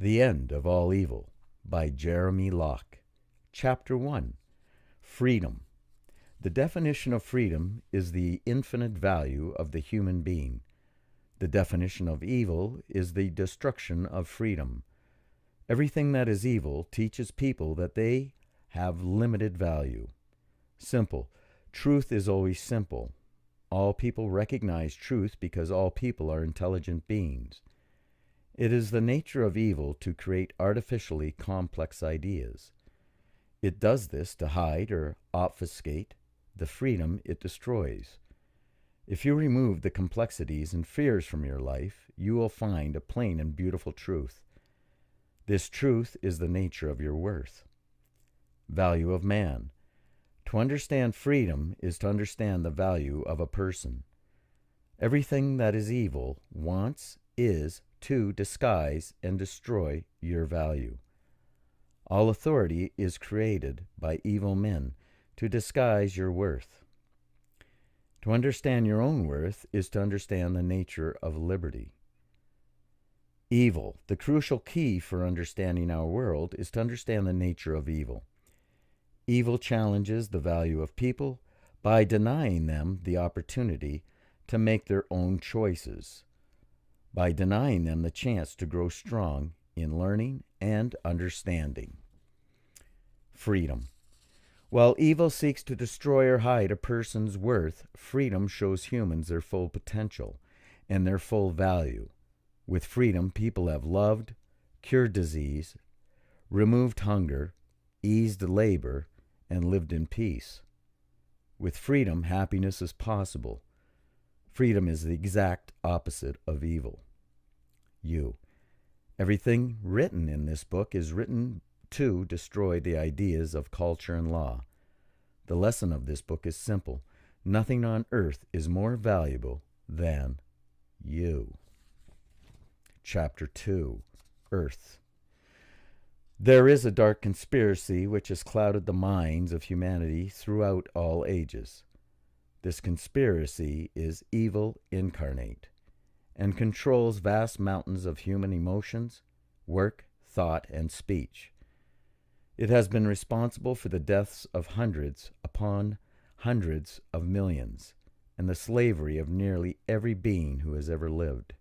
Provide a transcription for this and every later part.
The End of All Evil by Jeremy Locke. Chapter 1. Freedom. The definition of freedom is the infinite value of the human being. The definition of evil is the destruction of freedom. Everything that is evil teaches people that they have limited value. Simple. Truth is always simple. All people recognize truth because all people are intelligent beings. It is the nature of evil to create artificially complex ideas. It does this to hide or obfuscate the freedom it destroys. If you remove the complexities and fears from your life, you will find a plain and beautiful truth. This truth is the nature of your worth. Value of man. To understand freedom is to understand the value of a person. Everything that is evil is to disguise and destroy your value. All authority is created by evil men to disguise your worth. To understand your own worth is to understand the nature of liberty. Evil. The crucial key for understanding our world is to understand the nature of evil. Evil challenges the value of people by denying them the opportunity to make their own choices, by denying them the chance to grow strong in learning and understanding. Freedom. While evil seeks to destroy or hide a person's worth, freedom shows humans their full potential and their full value. With freedom, people have loved, cured disease, removed hunger, eased labor, and lived in peace. With freedom, happiness is possible. Freedom is the exact opposite of evil. Everything written in this book is written to destroy the ideas of culture and law. The lesson of this book is simple. Nothing on earth is more valuable than you. Chapter 2. Earth. There is a dark conspiracy which has clouded the minds of humanity throughout all ages. This conspiracy is evil incarnate and controls vast mountains of human emotions, work, thought, and speech. It has been responsible for the deaths of hundreds upon hundreds of millions and the slavery of nearly every being who has ever lived.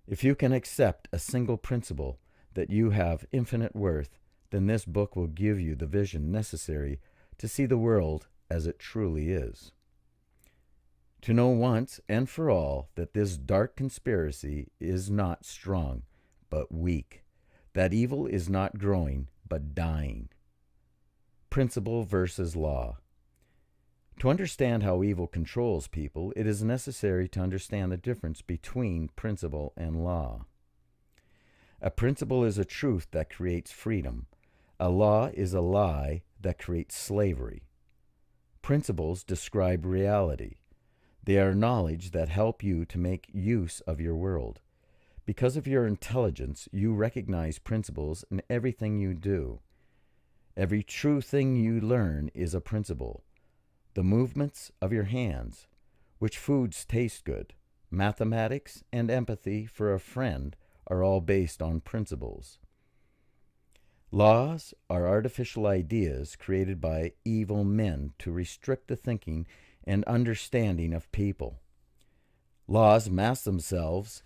If you can accept a single principle that you have infinite worth, then this book will give you the vision necessary to see the world as it truly is. To know once and for all that this dark conspiracy is not strong, but weak, that evil is not growing, but dying. Principle versus law. To understand how evil controls people, it is necessary to understand the difference between principle and law. A principle is a truth that creates freedom. A law is a lie that creates slavery. Principles describe reality. They are knowledge that help you to make use of your world. Because of your intelligence, you recognize principles in everything you do. Every true thing you learn is a principle. The movements of your hands, which foods taste good, mathematics, and empathy for a friend are all based on principles. Laws are artificial ideas created by evil men to restrict the thinking and understanding of people. Laws mask themselves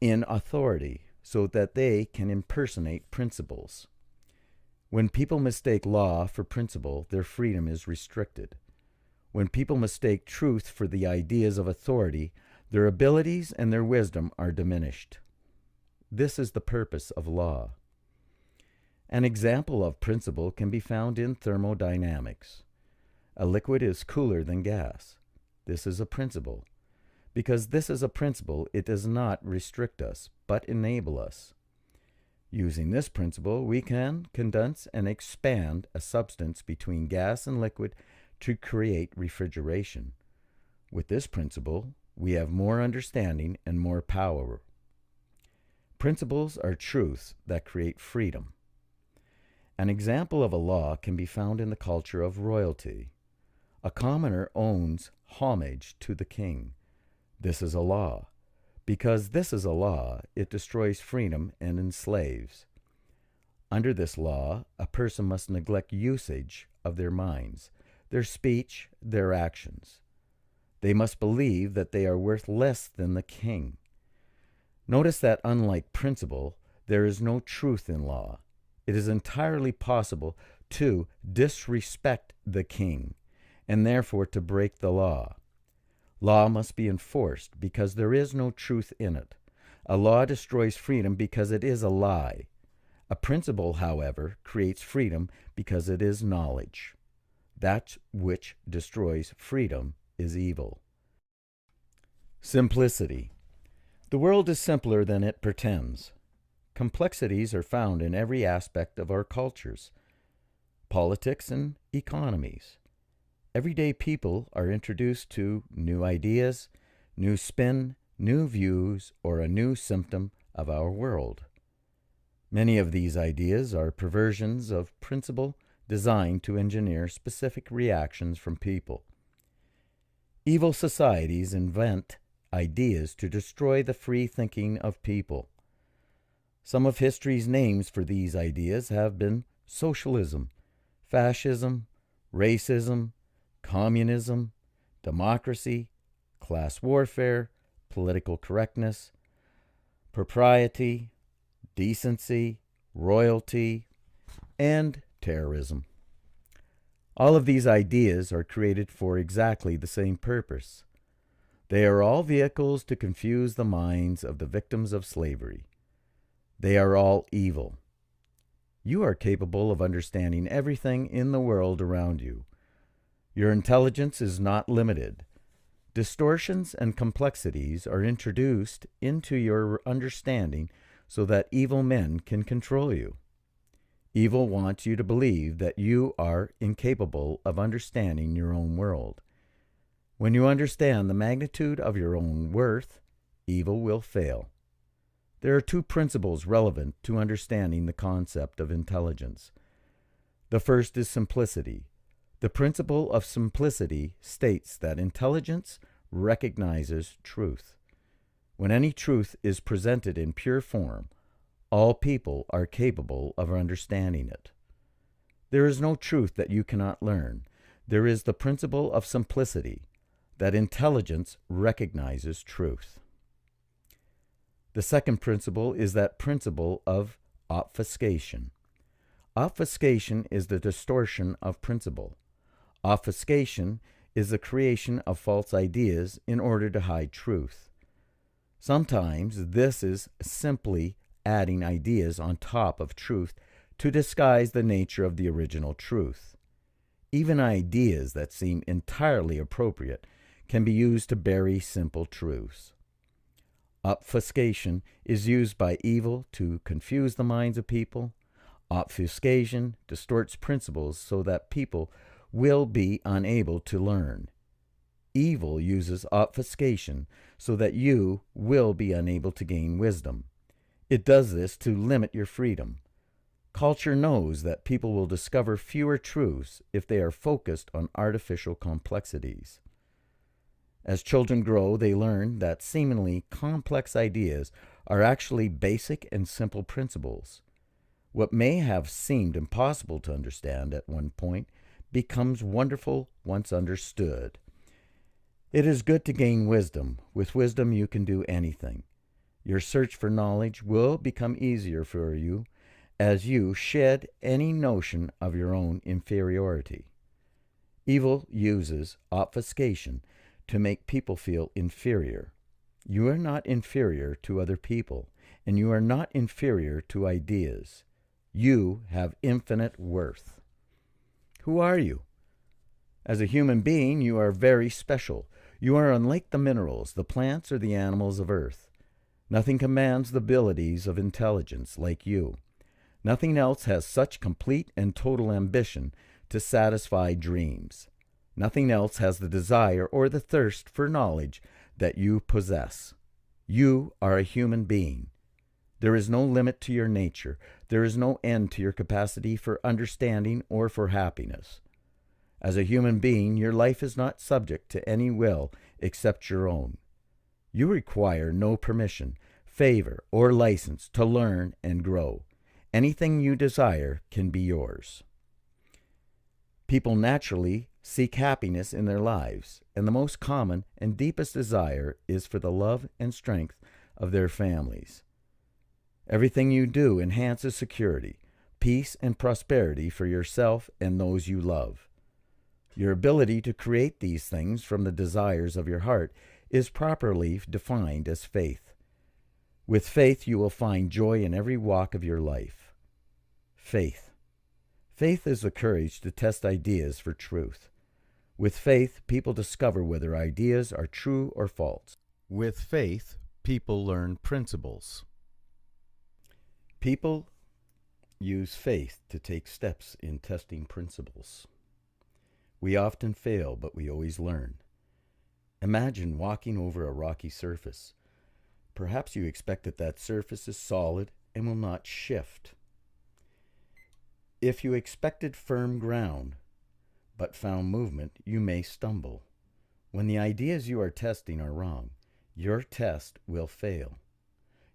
in authority so that they can impersonate principles. When people mistake law for principle, their freedom is restricted. When people mistake truth for the ideas of authority, their abilities and their wisdom are diminished. This is the purpose of law. An example of principle can be found in thermodynamics. A liquid is cooler than gas. This is a principle. Because this is a principle, it does not restrict us, but enable us. Using this principle, we can condense and expand a substance between gas and liquid to create refrigeration. With this principle, we have more understanding and more power. Principles are truths that create freedom. An example of a law can be found in the culture of royalty. A commoner owns homage to the king. This is a law. Because this is a law, it destroys freedom and enslaves. Under this law, a person must neglect usage of their minds, their speech, their actions. They must believe that they are worth less than the king. Notice that unlike principle, there is no truth in law. It is entirely possible to disrespect the king, and therefore to break the law. Law must be enforced because there is no truth in it. A law destroys freedom because it is a lie. A principle, however, creates freedom because it is knowledge. That which destroys freedom is evil. Simplicity. The world is simpler than it pretends. Complexities are found in every aspect of our cultures, politics, and economies. Everyday people are introduced to new ideas, new spin, new views, or a new symptom of our world. Many of these ideas are perversions of principle designed to engineer specific reactions from people. Evil societies invent ideas to destroy the free thinking of people. Some of history's names for these ideas have been socialism, fascism, racism, communism, democracy, class warfare, political correctness, propriety, decency, royalty, and terrorism. All of these ideas are created for exactly the same purpose. They are all vehicles to confuse the minds of the victims of slavery. They are all evil. You are capable of understanding everything in the world around you. Your intelligence is not limited. Distortions and complexities are introduced into your understanding so that evil men can control you. Evil wants you to believe that you are incapable of understanding your own world. When you understand the magnitude of your own worth, evil will fail. There are two principles relevant to understanding the concept of intelligence. The first is simplicity. The principle of simplicity states that intelligence recognizes truth. When any truth is presented in pure form, all people are capable of understanding it. There is no truth that you cannot learn. There is the principle of simplicity, that intelligence recognizes truth. The second principle is that principle of obfuscation. Obfuscation is the distortion of principle. Obfuscation is the creation of false ideas in order to hide truth. Sometimes this is simply adding ideas on top of truth to disguise the nature of the original truth. Even ideas that seem entirely appropriate can be used to bury simple truths. Obfuscation is used by evil to confuse the minds of people. Obfuscation distorts principles so that people will be unable to learn. Evil uses obfuscation so that you will be unable to gain wisdom. It does this to limit your freedom. Culture knows that people will discover fewer truths if they are focused on artificial complexities. As children grow, they learn that seemingly complex ideas are actually basic and simple principles. What may have seemed impossible to understand at one point becomes wonderful once understood. It is good to gain wisdom. With wisdom, you can do anything. Your search for knowledge will become easier for you as you shed any notion of your own inferiority. Evil uses obfuscation to make people feel inferior. You are not inferior to other people, and you are not inferior to ideas. You have infinite worth. Who are you? As a human being, you are very special. You are unlike the minerals, the plants, or the animals of earth. Nothing commands the abilities of intelligence like you. Nothing else has such complete and total ambition to satisfy dreams. Nothing else has the desire or the thirst for knowledge that you possess. You are a human being. There is no limit to your nature. There is no end to your capacity for understanding or for happiness. As a human being, your life is not subject to any will except your own. You require no permission, favor, or license to learn and grow. Anything you desire can be yours. People naturally seek happiness in their lives, and the most common and deepest desire is for the love and strength of their families. Everything you do enhances security, peace, and prosperity for yourself and those you love. Your ability to create these things from the desires of your heart is properly defined as faith. With faith, you will find joy in every walk of your life. Faith. Faith is the courage to test ideas for truth. With faith, people discover whether ideas are true or false. With faith, people learn principles. People use faith to take steps in testing principles. We often fail, but we always learn. Imagine walking over a rocky surface. Perhaps you expect that that surface is solid and will not shift. If you expected firm ground, but found movement, you may stumble. When the ideas you are testing are wrong, your test will fail.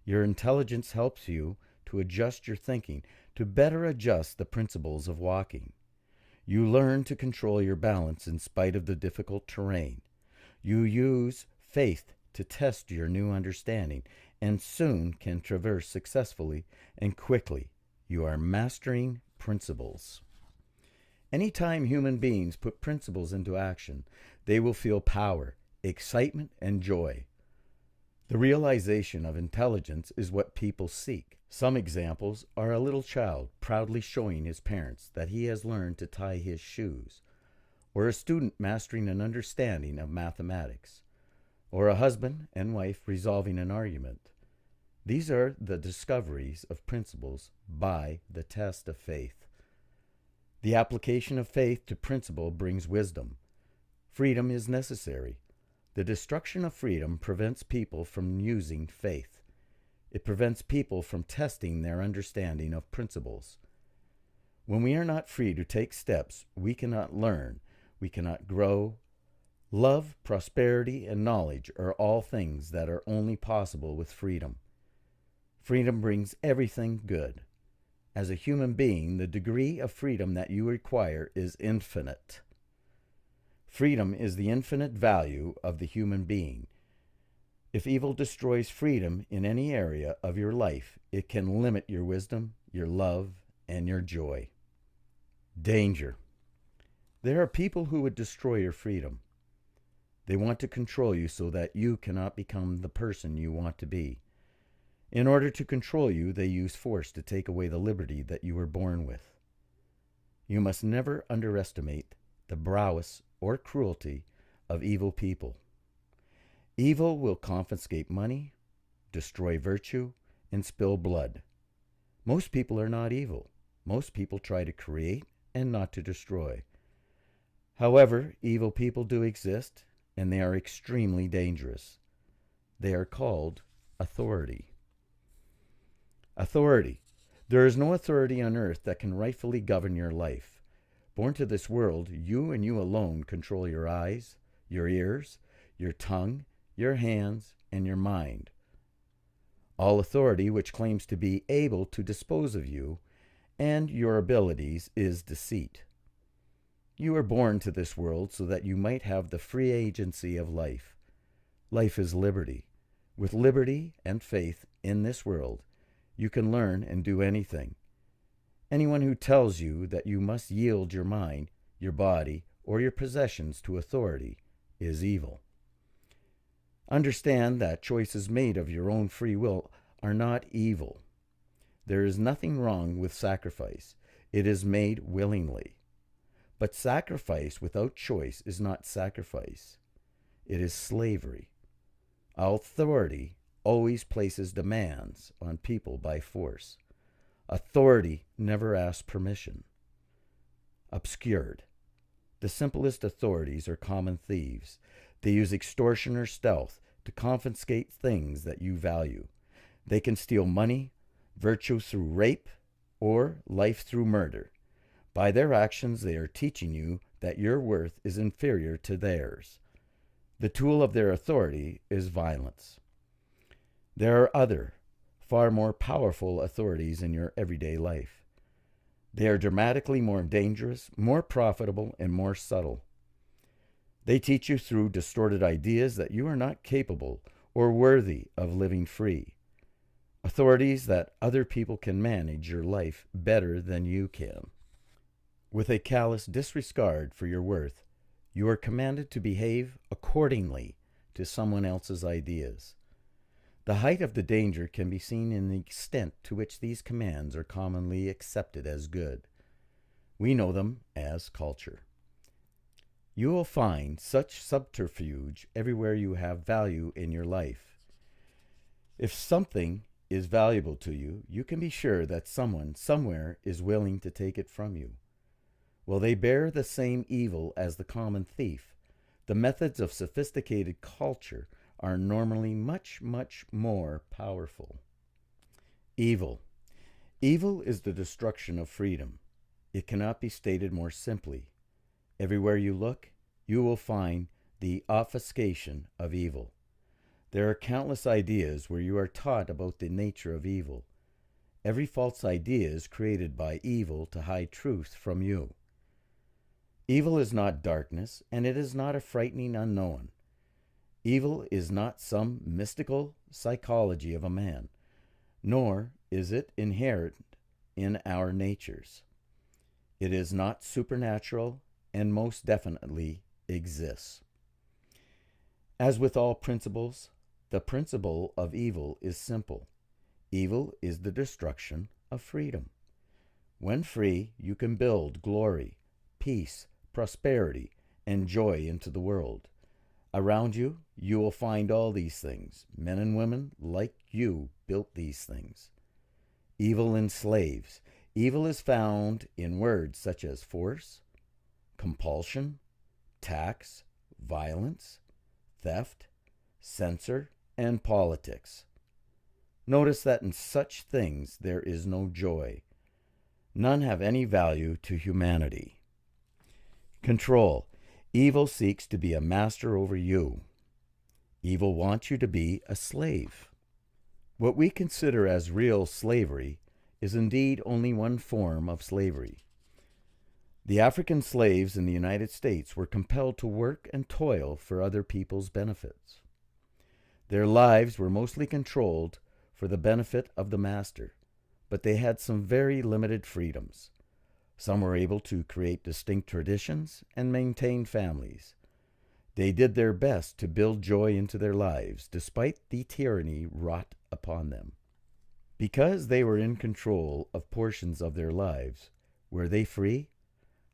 Your intelligence helps you to adjust your thinking, to better adjust the principles of walking. You learn to control your balance in spite of the difficult terrain. You use faith to test your new understanding, and soon can traverse successfully and quickly. You are mastering principles. Anytime human beings put principles into action, they will feel power, excitement, and joy. The realization of intelligence is what people seek. Some examples are a little child proudly showing his parents that he has learned to tie his shoes, or a student mastering an understanding of mathematics, or a husband and wife resolving an argument. These are the discoveries of principles by the test of faith. The application of faith to principle brings wisdom. Freedom is necessary. The destruction of freedom prevents people from using faith. It prevents people from testing their understanding of principles. When we are not free to take steps, we cannot learn, we cannot grow. Love, prosperity, and knowledge are all things that are only possible with freedom. Freedom brings everything good. As a human being, the degree of freedom that you require is infinite. Freedom is the infinite value of the human being. If evil destroys freedom in any area of your life, it can limit your wisdom, your love, and your joy. Danger. There are people who would destroy your freedom. They want to control you so that you cannot become the person you want to be. In order to control you, they use force to take away the liberty that you were born with. You must never underestimate the prowess or cruelty of evil people. Evil will confiscate money, destroy virtue, and spill blood. Most people are not evil. Most people try to create and not to destroy. However, evil people do exist, and they are extremely dangerous. They are called authority. Authority. There is no authority on earth that can rightfully govern your life. Born to this world, you and you alone control your eyes, your ears, your tongue, your hands, and your mind. All authority which claims to be able to dispose of you and your abilities is deceit. You were born to this world so that you might have the free agency of life. Life is liberty. With liberty and faith in this world, you can learn and do anything. Anyone who tells you that you must yield your mind, your body, or your possessions to authority is evil. Understand that choices made of your own free will are not evil. There is nothing wrong with sacrifice. It is made willingly. But sacrifice without choice is not sacrifice. It is slavery. Authority always places demands on people by force. Authority never asks permission. Obscured. The simplest authorities are common thieves. They use extortion or stealth to confiscate things that you value. They can steal money, virtue through rape, or life through murder. By their actions, they are teaching you that your worth is inferior to theirs. The tool of their authority is violence. There are other, far more powerful authorities in your everyday life. They are dramatically more dangerous, more profitable, and more subtle. They teach you through distorted ideas that you are not capable or worthy of living free. Authorities that other people can manage your life better than you can. With a callous disregard for your worth, you are commanded to behave accordingly to someone else's ideas. The height of the danger can be seen in the extent to which these commands are commonly accepted as good. We know them as culture. You will find such subterfuge everywhere you have value in your life. If something is valuable to you, you can be sure that someone somewhere is willing to take it from you. While they bear the same evil as the common thief, the methods of sophisticated culture are normally much, much more powerful. Evil. Evil is the destruction of freedom. It cannot be stated more simply. Everywhere you look, you will find the obfuscation of evil. There are countless ideas where you are taught about the nature of evil. Every false idea is created by evil to hide truth from you. Evil is not darkness, and it is not a frightening unknown. Evil is not some mystical psychology of a man, nor is it inherent in our natures. It is not supernatural, and most definitely exists. As with all principles, the principle of evil is simple. Evil is the destruction of freedom. When free, you can build glory, peace, prosperity, and joy into the world. Around you, you will find all these things. Men and women like you built these things. Evil enslaves. Evil is found in words such as force, compulsion, tax, violence, theft, censor, and politics. Notice that in such things there is no joy. None have any value to humanity. Control. Evil seeks to be a master over you. Evil wants you to be a slave. What we consider as real slavery is indeed only one form of slavery. The African slaves in the United States were compelled to work and toil for other people's benefits. Their lives were mostly controlled for the benefit of the master, but they had some very limited freedoms. Some were able to create distinct traditions and maintain families. They did their best to build joy into their lives, despite the tyranny wrought upon them. Because they were in control of portions of their lives, were they free?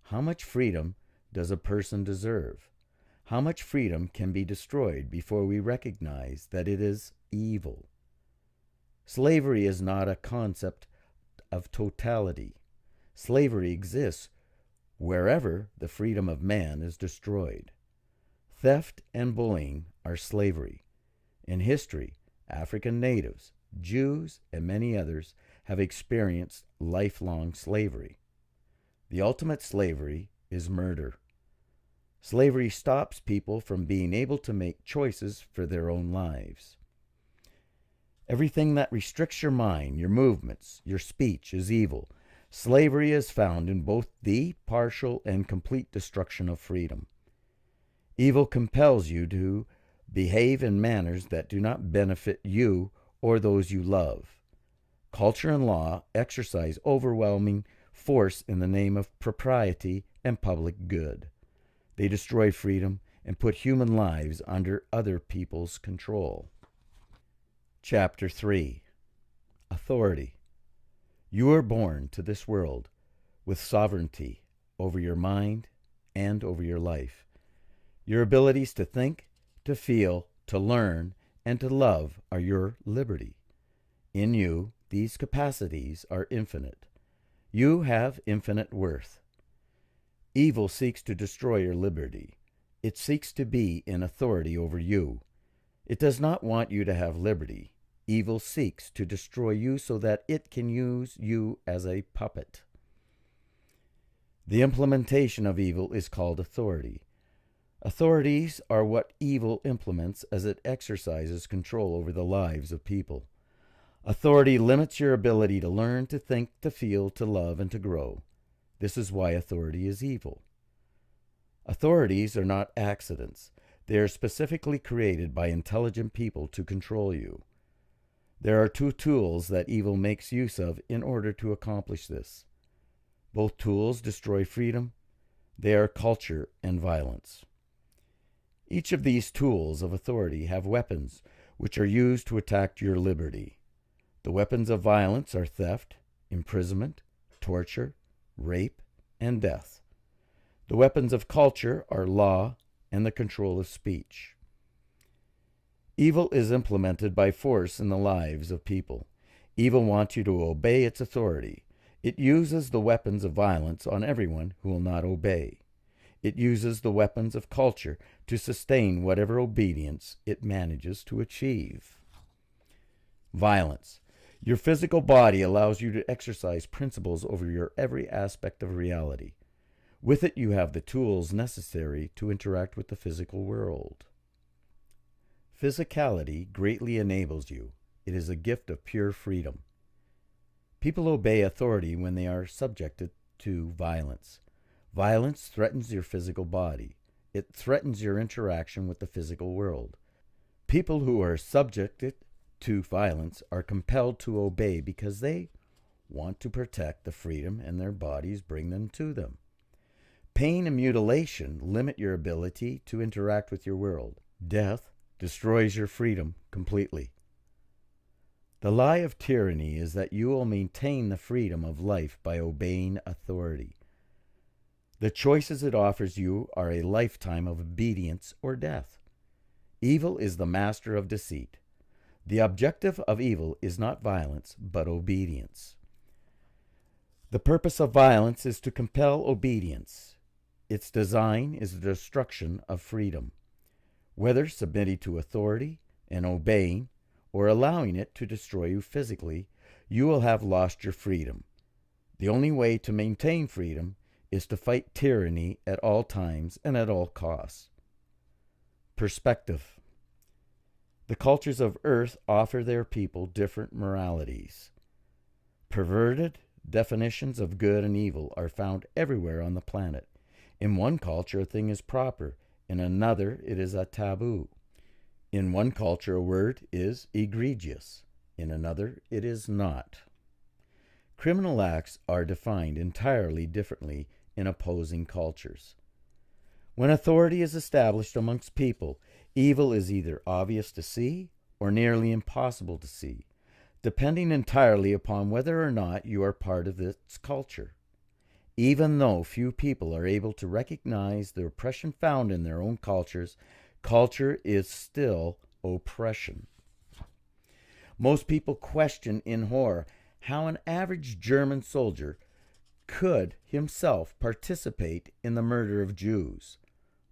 How much freedom does a person deserve? How much freedom can be destroyed before we recognize that it is evil? Slavery is not a concept of totality. Slavery exists wherever the freedom of man is destroyed. Theft and bullying are slavery. In history, African natives, Jews, and many others have experienced lifelong slavery. The ultimate slavery is murder. Slavery stops people from being able to make choices for their own lives. Everything that restricts your mind, your movements, your speech is evil. Slavery is found in both the partial and complete destruction of freedom. Evil compels you to behave in manners that do not benefit you or those you love. Culture and law exercise overwhelming force in the name of propriety and public good. They destroy freedom and put human lives under other people's control. Chapter 3. Authority. You are born to this world with sovereignty over your mind and over your life. Your abilities to think, to feel, to learn, and to love are your liberty. In you, these capacities are infinite. You have infinite worth. Evil seeks to destroy your liberty. It seeks to be in authority over you. It does not want you to have liberty. Evil seeks to destroy you so that it can use you as a puppet. The implementation of evil is called authority. Authorities are what evil implements as it exercises control over the lives of people. Authority limits your ability to learn, to think, to feel, to love, and to grow. This is why authority is evil. Authorities are not accidents. They are specifically created by intelligent people to control you. There are two tools that evil makes use of in order to accomplish this. Both tools destroy freedom. They are culture and violence. Each of these tools of authority have weapons which are used to attack your liberty. The weapons of violence are theft, imprisonment, torture, rape, and death. The weapons of culture are law and the control of speech. Evil is implemented by force in the lives of people. Evil wants you to obey its authority. It uses the weapons of violence on everyone who will not obey. It uses the weapons of culture to sustain whatever obedience it manages to achieve. Violence. Your physical body allows you to exercise principles over your every aspect of reality. With it, you have the tools necessary to interact with the physical world. Physicality greatly enables you. It is a gift of pure freedom. People obey authority when they are subjected to violence. Violence threatens your physical body. It threatens your interaction with the physical world. People who are subjected to violence are compelled to obey because they want to protect the freedom and their bodies bring them to them. Pain and mutilation limit your ability to interact with your world. Death destroys your freedom completely. The lie of tyranny is that you will maintain the freedom of life by obeying authority. The choices it offers you are a lifetime of obedience or death. Evil is the master of deceit. The objective of evil is not violence, but obedience. The purpose of violence is to compel obedience. Its design is the destruction of freedom. Whether submitting to authority and obeying, or allowing it to destroy you physically, you will have lost your freedom. The only way to maintain freedom is to fight tyranny at all times and at all costs. Perspective. The cultures of Earth offer their people different moralities. Perverted definitions of good and evil are found everywhere on the planet. In one culture, a thing is proper. In another, it is a taboo. In one culture, a word is egregious. In another, it is not. Criminal acts are defined entirely differently in opposing cultures. When authority is established amongst people, evil is either obvious to see or nearly impossible to see, depending entirely upon whether or not you are part of its culture. Even though few people are able to recognize the oppression found in their own cultures, culture is still oppression. Most people question in horror how an average German soldier could himself participate in the murder of Jews.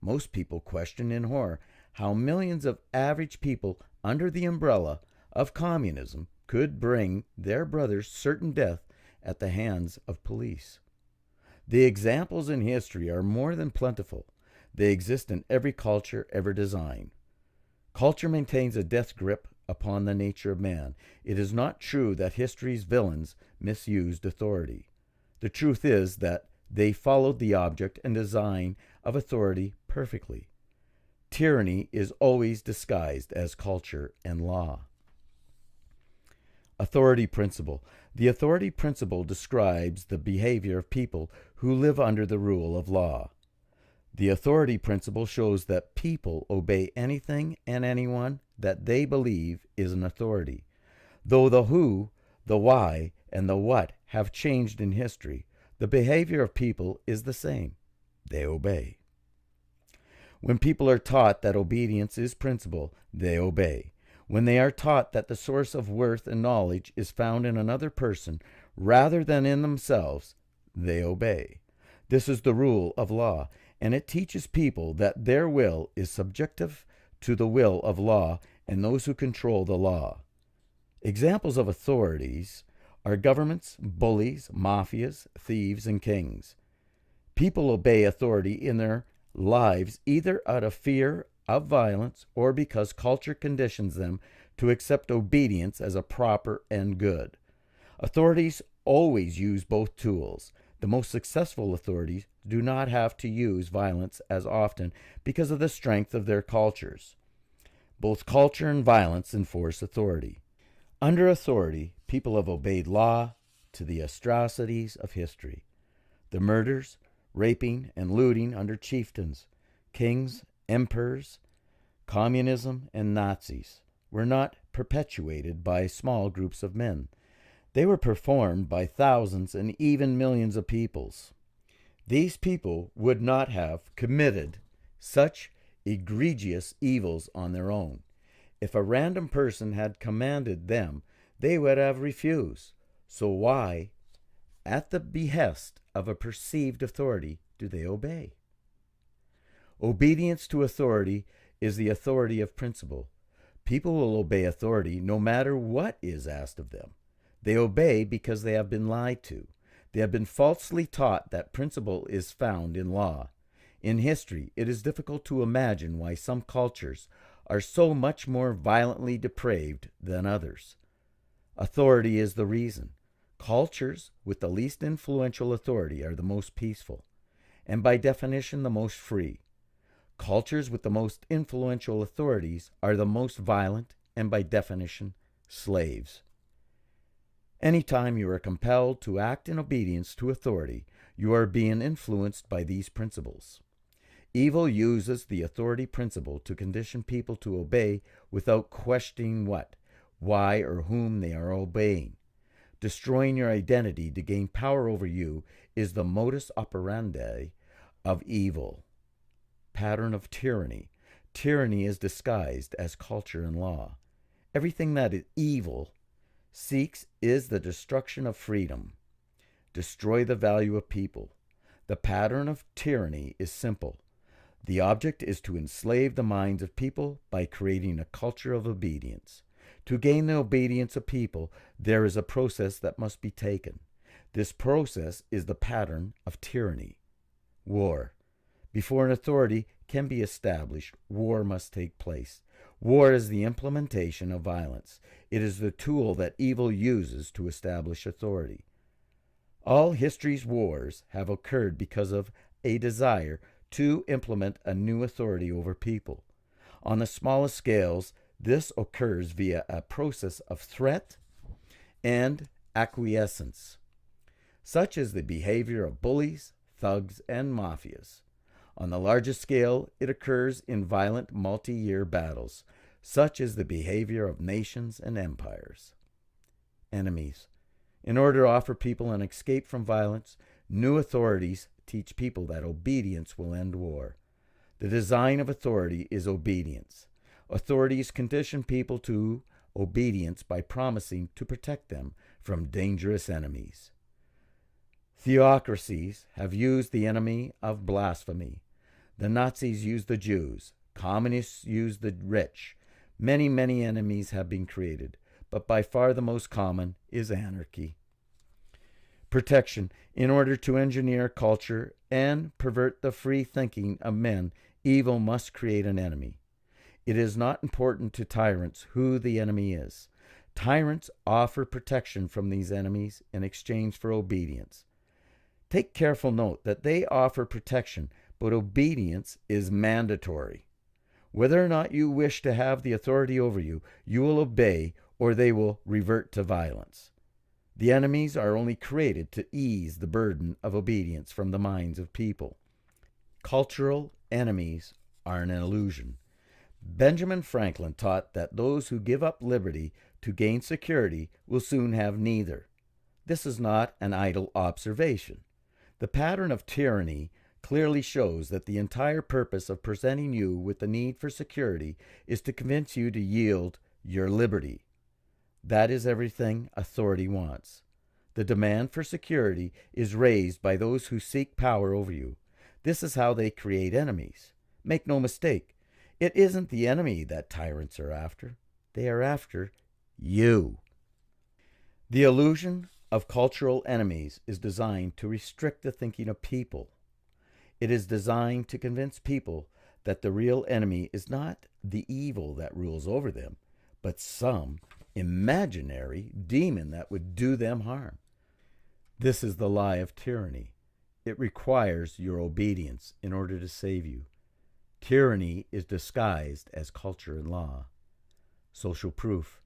Most people question in horror how millions of average people under the umbrella of communism could bring their brothers certain death at the hands of police. The examples in history are more than plentiful. They exist in every culture ever designed. Culture maintains a death grip upon the nature of man. It is not true that history's villains misused authority. The truth is that they followed the object and design of authority perfectly. Tyranny is always disguised as culture and law. Authority principle. The authority principle describes the behavior of people who live under the rule of law. The authority principle shows that people obey anything and anyone that they believe is an authority. Though the who, the why, and the what have changed in history, the behavior of people is the same. They obey. When people are taught that obedience is principle, they obey. When they are taught that the source of worth and knowledge is found in another person rather than in themselves, they obey. This is the rule of law, and it teaches people that their will is subjective to the will of law and those who control the law. Examples of authorities are governments, bullies, mafias, thieves, and kings. People obey authority in their lives either out of fear of violence or because culture conditions them to accept obedience as a proper and good. Authorities always use both tools. The most successful authorities do not have to use violence as often because of the strength of their cultures. Both culture and violence enforce authority. Under authority, people have obeyed law to the atrocities of history. The murders, raping, and looting under chieftains, kings, emperors, communism, and Nazis were not perpetuated by small groups of men. They were performed by thousands and even millions of peoples. These people would not have committed such egregious evils on their own. If a random person had commanded them, they would have refused. So why, at the behest of a perceived authority, do they obey? Obedience to authority is the authority of principle. People will obey authority no matter what is asked of them. They obey because they have been lied to. They have been falsely taught that principle is found in law. In history, it is difficult to imagine why some cultures are so much more violently depraved than others. Authority is the reason. Cultures with the least influential authority are the most peaceful, and by definition the most free. Cultures with the most influential authorities are the most violent and by definition slaves. Anytime you are compelled to act in obedience to authority, you are being influenced by these principles. Evil uses the authority principle to condition people to obey without questioning what, why, or whom they are obeying. Destroying your identity to gain power over you is the modus operandi of evil. Pattern of tyranny. Tyranny is disguised as culture and law. Everything that is evil seeks is the destruction of freedom. Destroy the value of people. The pattern of tyranny is simple. The object is to enslave the minds of people by creating a culture of obedience. To gain the obedience of people, there is a process that must be taken. This process is the pattern of tyranny. War. Before an authority can be established, war must take place. War is the implementation of violence. It is the tool that evil uses to establish authority. All history's wars have occurred because of a desire to implement a new authority over people. On the smallest scales, this occurs via a process of threat and acquiescence, such as the behavior of bullies, thugs, and mafias. On the largest scale, it occurs in violent multi-year battles, such as the behavior of nations and empires. Enemies. In order to offer people an escape from violence, new authorities teach people that obedience will end war. The design of authority is obedience. Authorities condition people to obedience by promising to protect them from dangerous enemies. Theocracies have used the enemy of blasphemy. The Nazis used the Jews. Communists used the rich. Many, many enemies have been created, but by far the most common is anarchy. Protection. In order to engineer culture and pervert the free thinking of men, evil must create an enemy. It is not important to tyrants who the enemy is. Tyrants offer protection from these enemies in exchange for obedience. Take careful note that they offer protection, but obedience is mandatory. Whether or not you wish to have the authority over you, you will obey or they will revert to violence. The enemies are only created to ease the burden of obedience from the minds of people. Cultural enemies are an illusion. Benjamin Franklin taught that those who give up liberty to gain security will soon have neither. This is not an idle observation. The pattern of tyranny clearly shows that the entire purpose of presenting you with the need for security is to convince you to yield your liberty. That is everything authority wants. The demand for security is raised by those who seek power over you. This is how they create enemies. Make no mistake, it isn't the enemy that tyrants are after. They are after you. The illusion of cultural enemies is designed to restrict the thinking of people. It is designed to convince people that the real enemy is not the evil that rules over them, but some imaginary demon that would do them harm. This is the lie of tyranny. It requires your obedience in order to save you. Tyranny is disguised as culture and law. Social proof.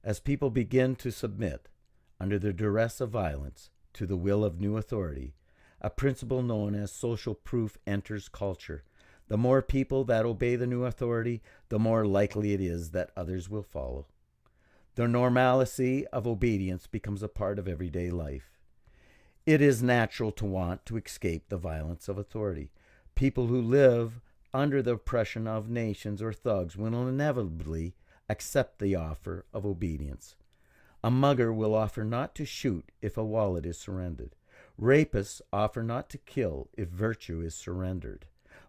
As people begin to submit, under the duress of violence, to the will of new authority, a principle known as social proof enters culture. The more people that obey the new authority, the more likely it is that others will follow. The normalcy of obedience becomes a part of everyday life. It is natural to want to escape the violence of authority. People who live under the oppression of nations or thugs will inevitably accept the offer of obedience. A mugger will offer not to shoot if a wallet is surrendered. Rapists offer not to kill if virtue is surrendered.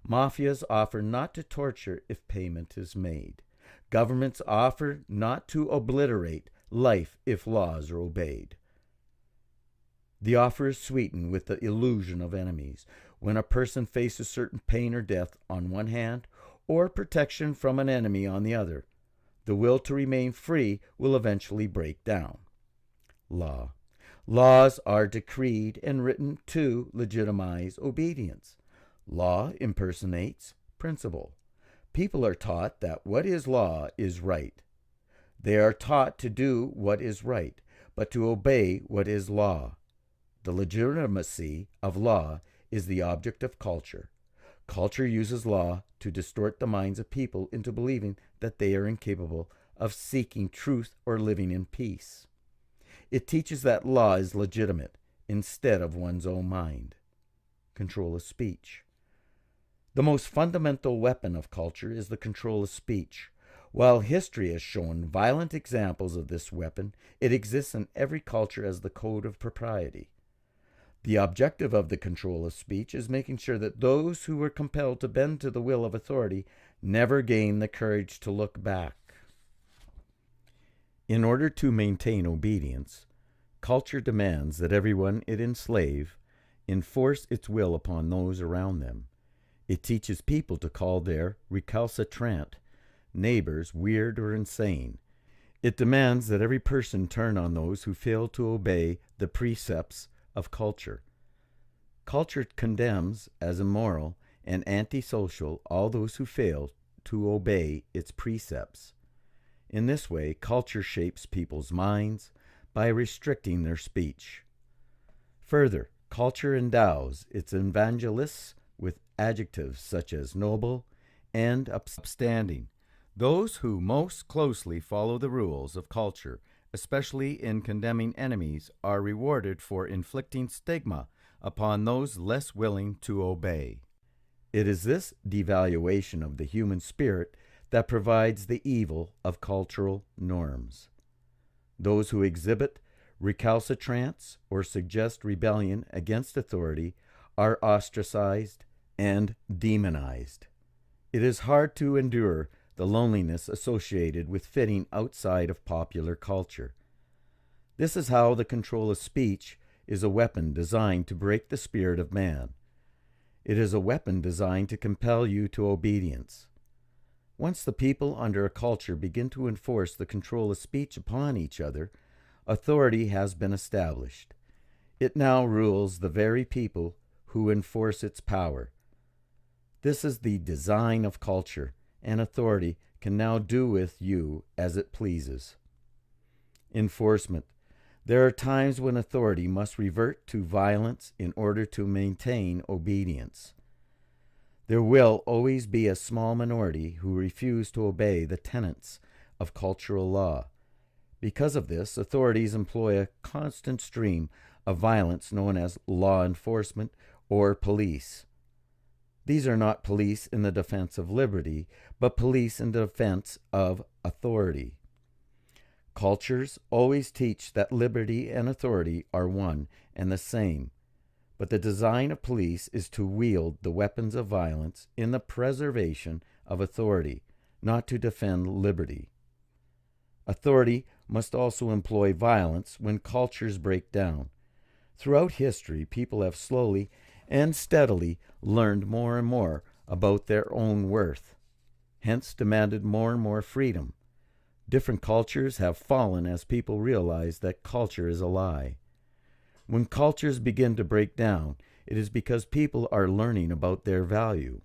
Mafias offer not to torture if payment is made. Governments offer not to obliterate life if laws are obeyed. The offer is sweetened with the illusion of enemies. When a person faces certain pain or death on one hand, or protection from an enemy on the other, the will to remain free will eventually break down. Law. Laws are decreed and written to legitimize obedience. Law impersonates principle. People are taught that what is law is right. They are taught to do what is right, but to obey what is law. The legitimacy of law is the object of culture. Culture uses law to distort the minds of people into believing that they are incapable of seeking truth or living in peace. It teaches that law is legitimate instead of one's own mind. Control of speech. The most fundamental weapon of culture is the control of speech. While history has shown violent examples of this weapon, it exists in every culture as the code of propriety. The objective of the control of speech is making sure that those who were compelled to bend to the will of authority never gain the courage to look back. In order to maintain obedience, culture demands that everyone it enslave enforce its will upon those around them. It teaches people to call their recalcitrant neighbors weird or insane. It demands that every person turn on those who fail to obey the precepts of culture. Culture condemns as immoral and antisocial all those who fail to obey its precepts. In this way, culture shapes people's minds by restricting their speech. Further, culture endows its evangelists with adjectives such as noble and upstanding. Those who most closely follow the rules of culture, especially in condemning enemies, are rewarded for inflicting stigma upon those less willing to obey. It is this devaluation of the human spirit that provides the evil of cultural norms. Those who exhibit recalcitrance or suggest rebellion against authority are ostracized and demonized. It is hard to endure the loneliness associated with fitting outside of popular culture. This is how the control of speech is a weapon designed to break the spirit of man. It is a weapon designed to compel you to obedience. Once the people under a culture begin to enforce the control of speech upon each other, authority has been established. It now rules the very people who enforce its power. This is the design of culture, and authority can now do with you as it pleases. Enforcement. There are times when authority must revert to violence in order to maintain obedience. There will always be a small minority who refuse to obey the tenets of cultural law. Because of this, authorities employ a constant stream of violence known as law enforcement or police. These are not police in the defense of liberty, but police in the defense of authority. Cultures always teach that liberty and authority are one and the same, but the design of police is to wield the weapons of violence in the preservation of authority, not to defend liberty. Authority must also employ violence when cultures break down. Throughout history, people have slowly and steadily learned more and more about their own worth, hence demanded more and more freedom. Different cultures have fallen as people realize that culture is a lie. When cultures begin to break down, it is because people are learning about their value.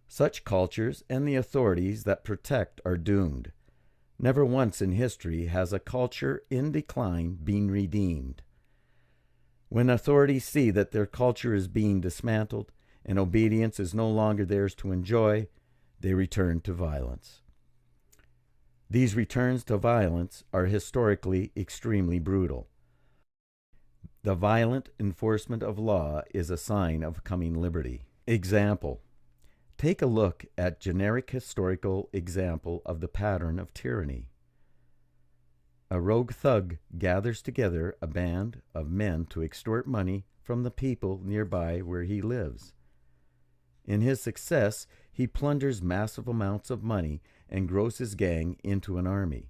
Such cultures and the authorities that protect are doomed. Never once in history has a culture in decline been redeemed. When authorities see that their culture is being dismantled and obedience is no longer theirs to enjoy, they return to violence. These returns to violence are historically extremely brutal. The violent enforcement of law is a sign of coming liberty. Example: take a look at generic historical example of the pattern of tyranny. A rogue thug gathers together a band of men to extort money from the people nearby where he lives. In his success, he plunders massive amounts of money and grows his gang into an army.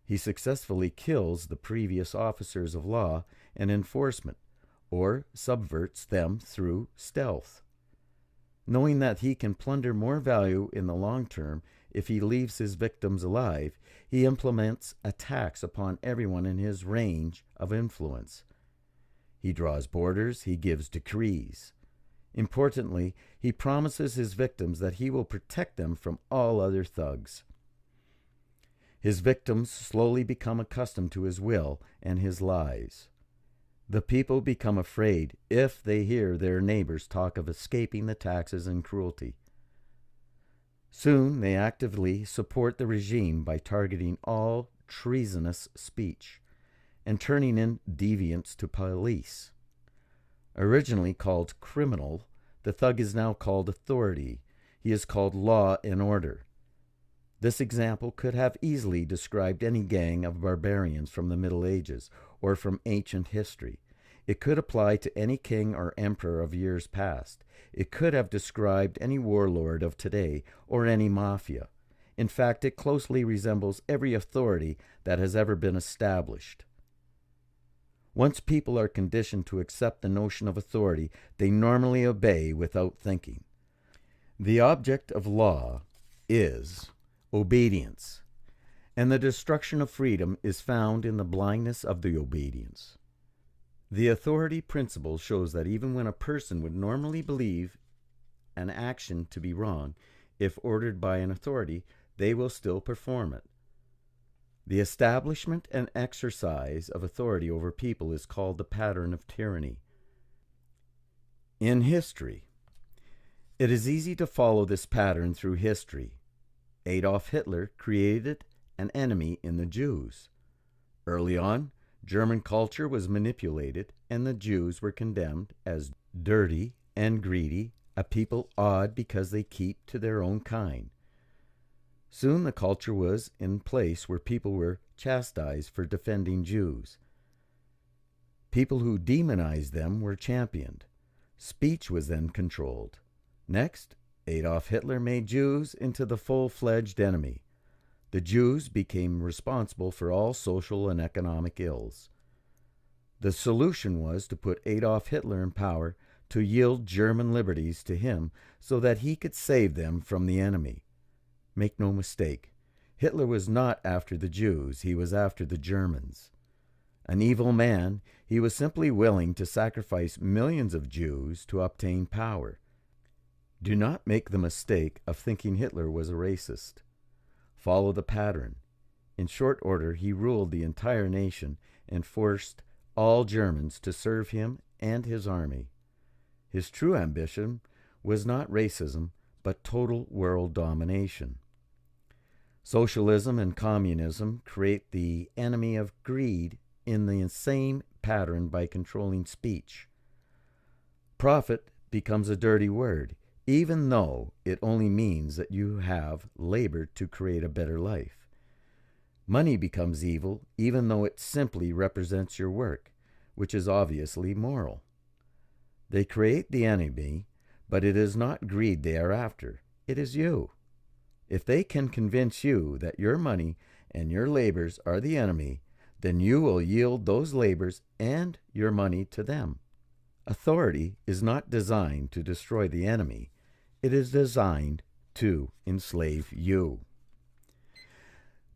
He successfully kills the previous officers of law and enforcement, or subverts them through stealth. Knowing that he can plunder more value in the long term if he leaves his victims alive, he implements attacks upon everyone in his range of influence. He draws borders, he gives decrees. Importantly, he promises his victims that he will protect them from all other thugs. His victims slowly become accustomed to his will and his lies. The people become afraid if they hear their neighbors talk of escaping the taxes and cruelty. Soon they actively support the regime by targeting all treasonous speech and turning in deviants to police. Originally called criminal, the thug is now called authority. He is called law and order. This example could have easily described any gang of barbarians from the Middle Ages or from ancient history. It could apply to any king or emperor of years past. It could have described any warlord of today or any mafia. In fact, it closely resembles every authority that has ever been established. Once people are conditioned to accept the notion of authority, they normally obey without thinking. The object of law is obedience, and the destruction of freedom is found in the blindness of the obedience. The authority principle shows that even when a person would normally believe an action to be wrong, if ordered by an authority, they will still perform it. The establishment and exercise of authority over people is called the pattern of tyranny. In history, it is easy to follow this pattern through history. Adolf Hitler created an enemy in the Jews. Early on, German culture was manipulated, and the Jews were condemned as dirty and greedy, a people odd because they keep to their own kind. Soon the culture was in place where people were chastised for defending Jews. People who demonized them were championed. Speech was then controlled. Next, Adolf Hitler made Jews into the full-fledged enemy. The Jews became responsible for all social and economic ills. The solution was to put Adolf Hitler in power to yield German liberties to him so that he could save them from the enemy. Make no mistake, Hitler was not after the Jews, he was after the Germans. An evil man, he was simply willing to sacrifice millions of Jews to obtain power. Do not make the mistake of thinking Hitler was a racist. Follow the pattern. In short order, he ruled the entire nation and forced all Germans to serve him and his army. His true ambition was not racism, but total world domination. Socialism and communism create the enemy of greed in the same pattern by controlling speech. Profit becomes a dirty word, even though it only means that you have labored to create a better life. Money becomes evil, even though it simply represents your work, which is obviously moral. They create the enemy, but it is not greed they are after. It is you. If they can convince you that your money and your labors are the enemy, then you will yield those labors and your money to them. Authority is not designed to destroy the enemy. It is designed to enslave you.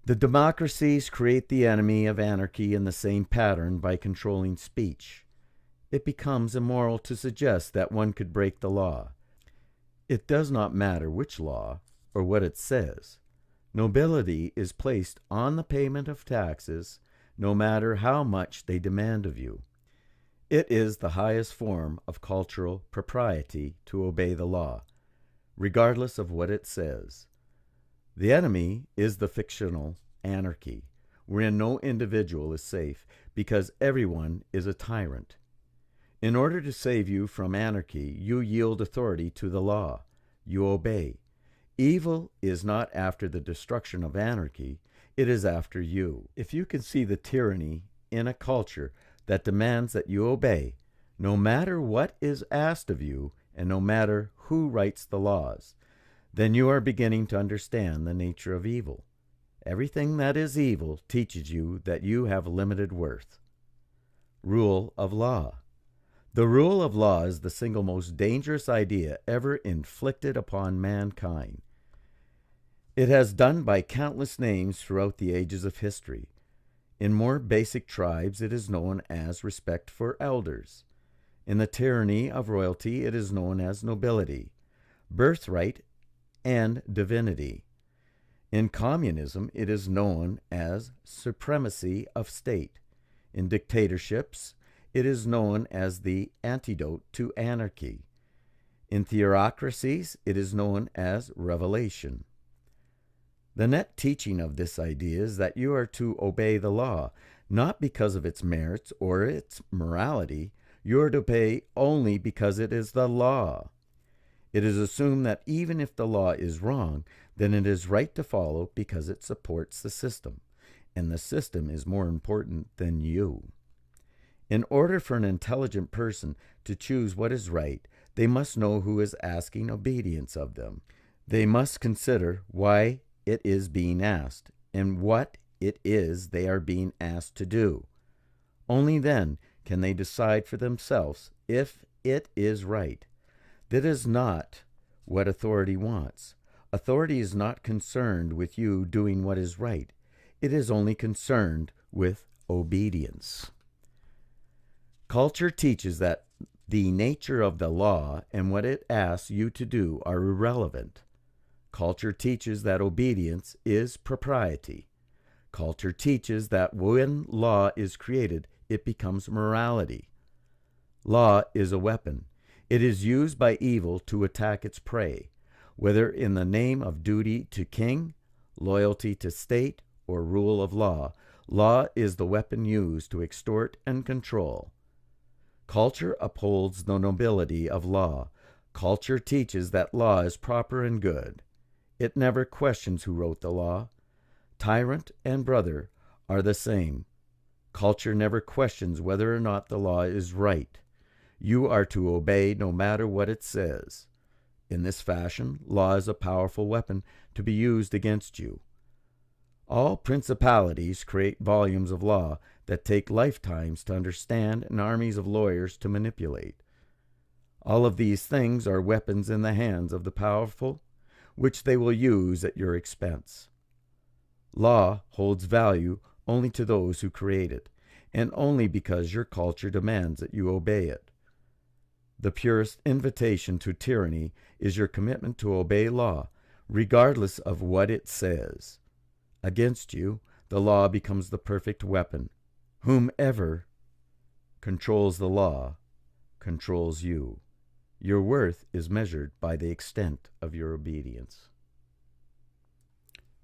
The democracies create the enemy of anarchy in the same pattern by controlling speech. It becomes immoral to suggest that one could break the law. It does not matter which law or what it says. Nobility is placed on the payment of taxes, no matter how much they demand of you. It is the highest form of cultural propriety to obey the law, regardless of what it says. The enemy is the fictional anarchy, wherein no individual is safe because everyone is a tyrant. In order to save you from anarchy, you yield authority to the law. You obey. Evil is not after the destruction of anarchy, it is after you. If you can see the tyranny in a culture that demands that you obey, no matter what is asked of you and no matter who writes the laws, then you are beginning to understand the nature of evil. Everything that is evil teaches you that you have limited worth. Rule of law. The rule of law is the single most dangerous idea ever inflicted upon mankind. It has done by countless names throughout the ages of history. In more basic tribes, it is known as respect for elders. In the tyranny of royalty, it is known as nobility, birthright, and divinity. In communism, it is known as supremacy of state. In dictatorships, it is known as the antidote to anarchy. In theocracies, it is known as revelation. The net teaching of this idea is that you are to obey the law, not because of its merits or its morality. You are to obey only because it is the law. It is assumed that even if the law is wrong, then it is right to follow because it supports the system, and the system is more important than you. In order for an intelligent person to choose what is right, they must know who is asking obedience of them. They must consider why it is being asked and what it is they are being asked to do. Only then can they decide for themselves if it is right. That is not what authority wants. Authority is not concerned with you doing what is right. It is only concerned with obedience. Culture teaches that the nature of the law and what it asks you to do are irrelevant. Culture teaches that obedience is propriety. Culture teaches that when law is created, it becomes morality. Law is a weapon. It is used by evil to attack its prey, whether in the name of duty to king, loyalty to state, or rule of law. Law is the weapon used to extort and control. Culture upholds the nobility of law. Culture teaches that law is proper and good. It never questions who wrote the law. Tyrant and brother are the same. Culture never questions whether or not the law is right. You are to obey no matter what it says. In this fashion, law is a powerful weapon to be used against you. All principalities create volumes of law that take lifetimes to understand and armies of lawyers to manipulate. All of these things are weapons in the hands of the powerful, which they will use at your expense. Law holds value only to those who create it, and only because your culture demands that you obey it. The purest invitation to tyranny is your commitment to obey law, regardless of what it says. Against you, the law becomes the perfect weapon. Whomever controls the law controls you. Your worth is measured by the extent of your obedience.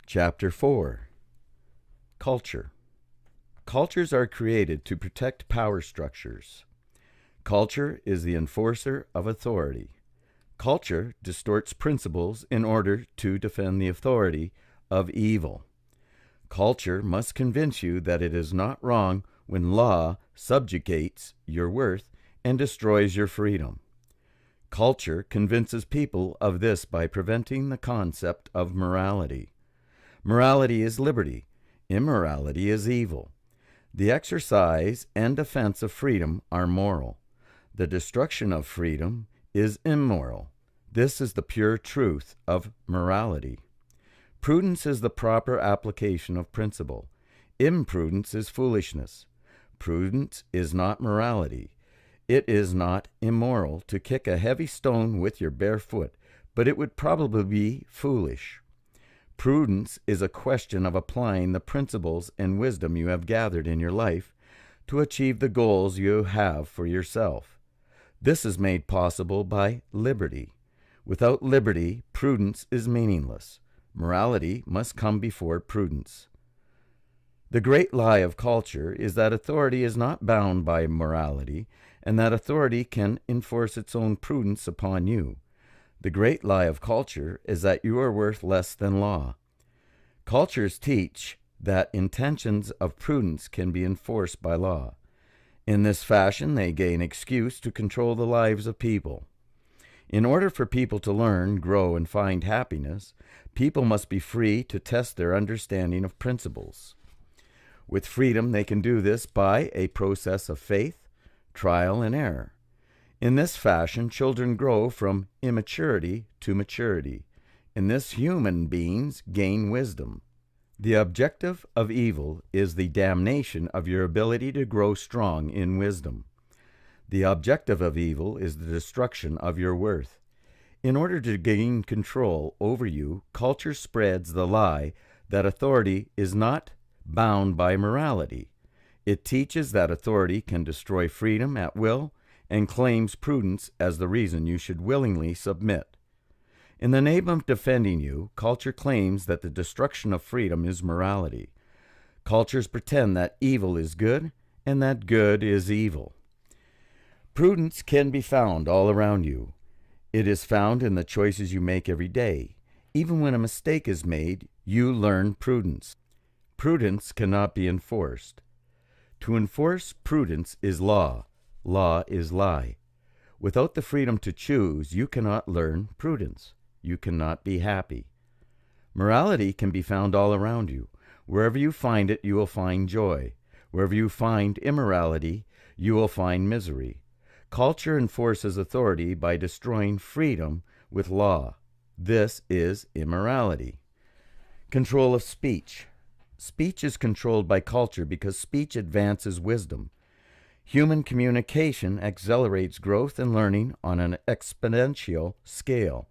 Chapter 4. Culture. Cultures are created to protect power structures. Culture is the enforcer of authority. Culture distorts principles in order to defend the authority of evil. Culture must convince you that it is not wrong when law subjugates your worth and destroys your freedom. Culture convinces people of this by preventing the concept of morality. Morality is liberty. Immorality is evil. The exercise and defense of freedom are moral. The destruction of freedom is immoral. This is the pure truth of morality. Prudence is the proper application of principle. Imprudence is foolishness. Prudence is not morality. It is not immoral to kick a heavy stone with your bare foot, but it would probably be foolish. Prudence is a question of applying the principles and wisdom you have gathered in your life to achieve the goals you have for yourself. This is made possible by liberty. Without liberty, prudence is meaningless. Morality must come before prudence. The great lie of culture is that authority is not bound by morality, and that authority can enforce its own prudence upon you. The great lie of culture is that you are worth less than law. Cultures teach that intentions of prudence can be enforced by law. In this fashion, they gain excuse to control the lives of people. In order for people to learn, grow, and find happiness, people must be free to test their understanding of principles. With freedom, they can do this by a process of faith, trial, and error. In this fashion, children grow from immaturity to maturity. In this, human beings gain wisdom. The objective of evil is the damnation of your ability to grow strong in wisdom. The objective of evil is the destruction of your worth. In order to gain control over you, culture spreads the lie that authority is not bound by morality. It teaches that authority can destroy freedom at will and claims prudence as the reason you should willingly submit. In the name of defending you, culture claims that the destruction of freedom is morality. Cultures pretend that evil is good and that good is evil. Prudence can be found all around you. It is found in the choices you make every day. Even when a mistake is made, you learn prudence. Prudence cannot be enforced. To enforce prudence is law. Law is lie. Without the freedom to choose, you cannot learn prudence. You cannot be happy. Morality can be found all around you. Wherever you find it, you will find joy. Wherever you find immorality, you will find misery. Culture enforces authority by destroying freedom with law. This is immorality. Control of speech. Speech is controlled by culture because speech advances wisdom. Human communication accelerates growth and learning on an exponential scale.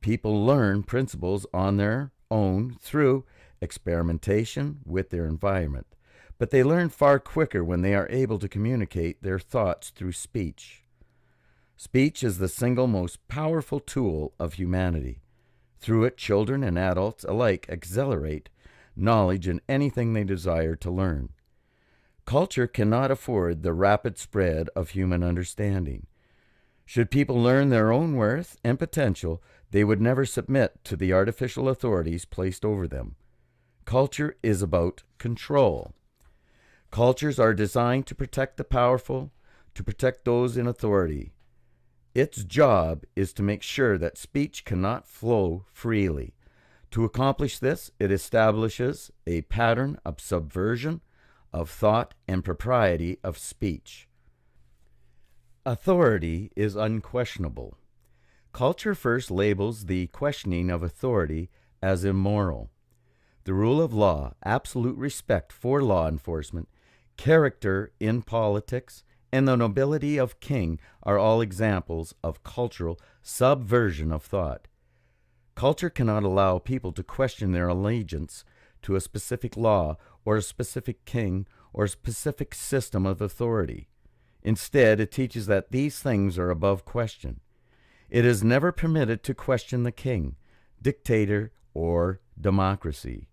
People learn principles on their own through experimentation with their environment, but they learn far quicker when they are able to communicate their thoughts through speech. Speech is the single most powerful tool of humanity. Through it, children and adults alike accelerate knowledge in anything they desire to learn. Culture cannot afford the rapid spread of human understanding. Should people learn their own worth and potential, they would never submit to the artificial authorities placed over them. Culture is about control. Cultures are designed to protect the powerful, to protect those in authority. Its job is to make sure that speech cannot flow freely. To accomplish this, it establishes a pattern of subversion of thought and propriety of speech. Authority is unquestionable. Culture first labels the questioning of authority as immoral. The rule of law, absolute respect for law enforcement, character in politics, and the nobility of king are all examples of cultural subversion of thought. Culture cannot allow people to question their allegiance to a specific law or a specific king or a specific system of authority. Instead, it teaches that these things are above question. It is never permitted to question the king, dictator, or democracy.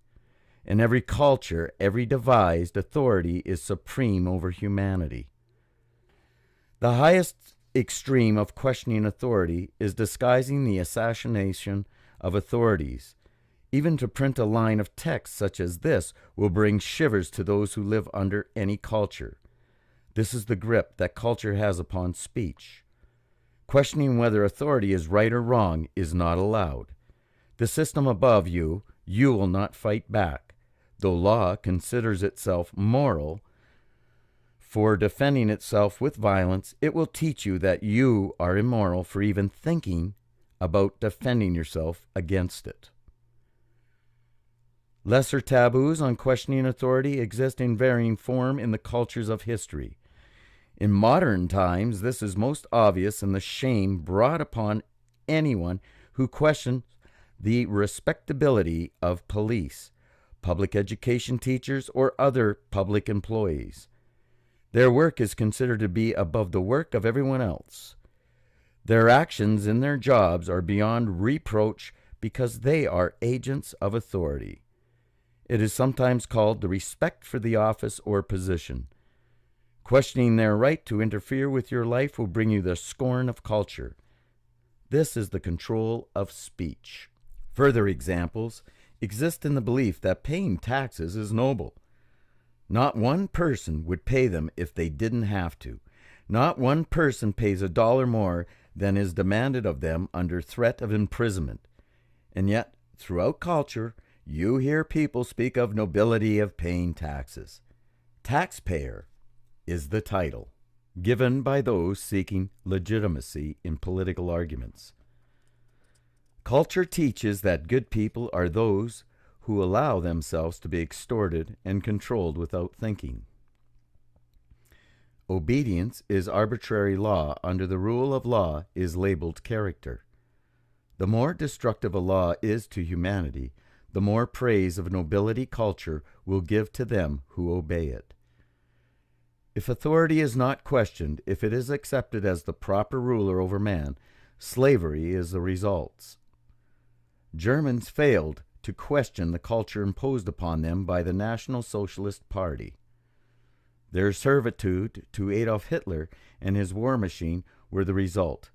In every culture, every devised authority is supreme over humanity. The highest extreme of questioning authority is disguising the assassination of authorities. Even to print a line of text such as this will bring shivers to those who live under any culture. This is the grip that culture has upon speech. Questioning whether authority is right or wrong is not allowed. The system above you, you will not fight back. Though law considers itself moral, For defending itself with violence, it will teach you that you are immoral for even thinking about defending yourself against it. Lesser taboos on questioning authority exist in varying form in the cultures of history. In modern times, this is most obvious in the shame brought upon anyone who questions the respectability of police, public education teachers, or other public employees. Their work is considered to be above the work of everyone else. Their actions in their jobs are beyond reproach because they are agents of authority. It is sometimes called the respect for the office or position. Questioning their right to interfere with your life will bring you the scorn of culture. This is the control of speech. Further examples exist in the belief that paying taxes is noble. Not one person would pay them if they didn't have to. Not one person pays $1 more than is demanded of them under threat of imprisonment. And yet, throughout culture, you hear people speak of nobility of paying taxes. Taxpayer is the title given by those seeking legitimacy in political arguments. Culture teaches that good people are those who allow themselves to be extorted and controlled without thinking. Obedience is arbitrary law under the rule of law is labeled character. The more destructive a law is to humanity, the more praise of nobility culture will give to them who obey it. If authority is not questioned, if it is accepted as the proper ruler over man, slavery is the result. Germans failed to question the culture imposed upon them by the National Socialist Party. Their servitude to Adolf Hitler and his war machine were the result.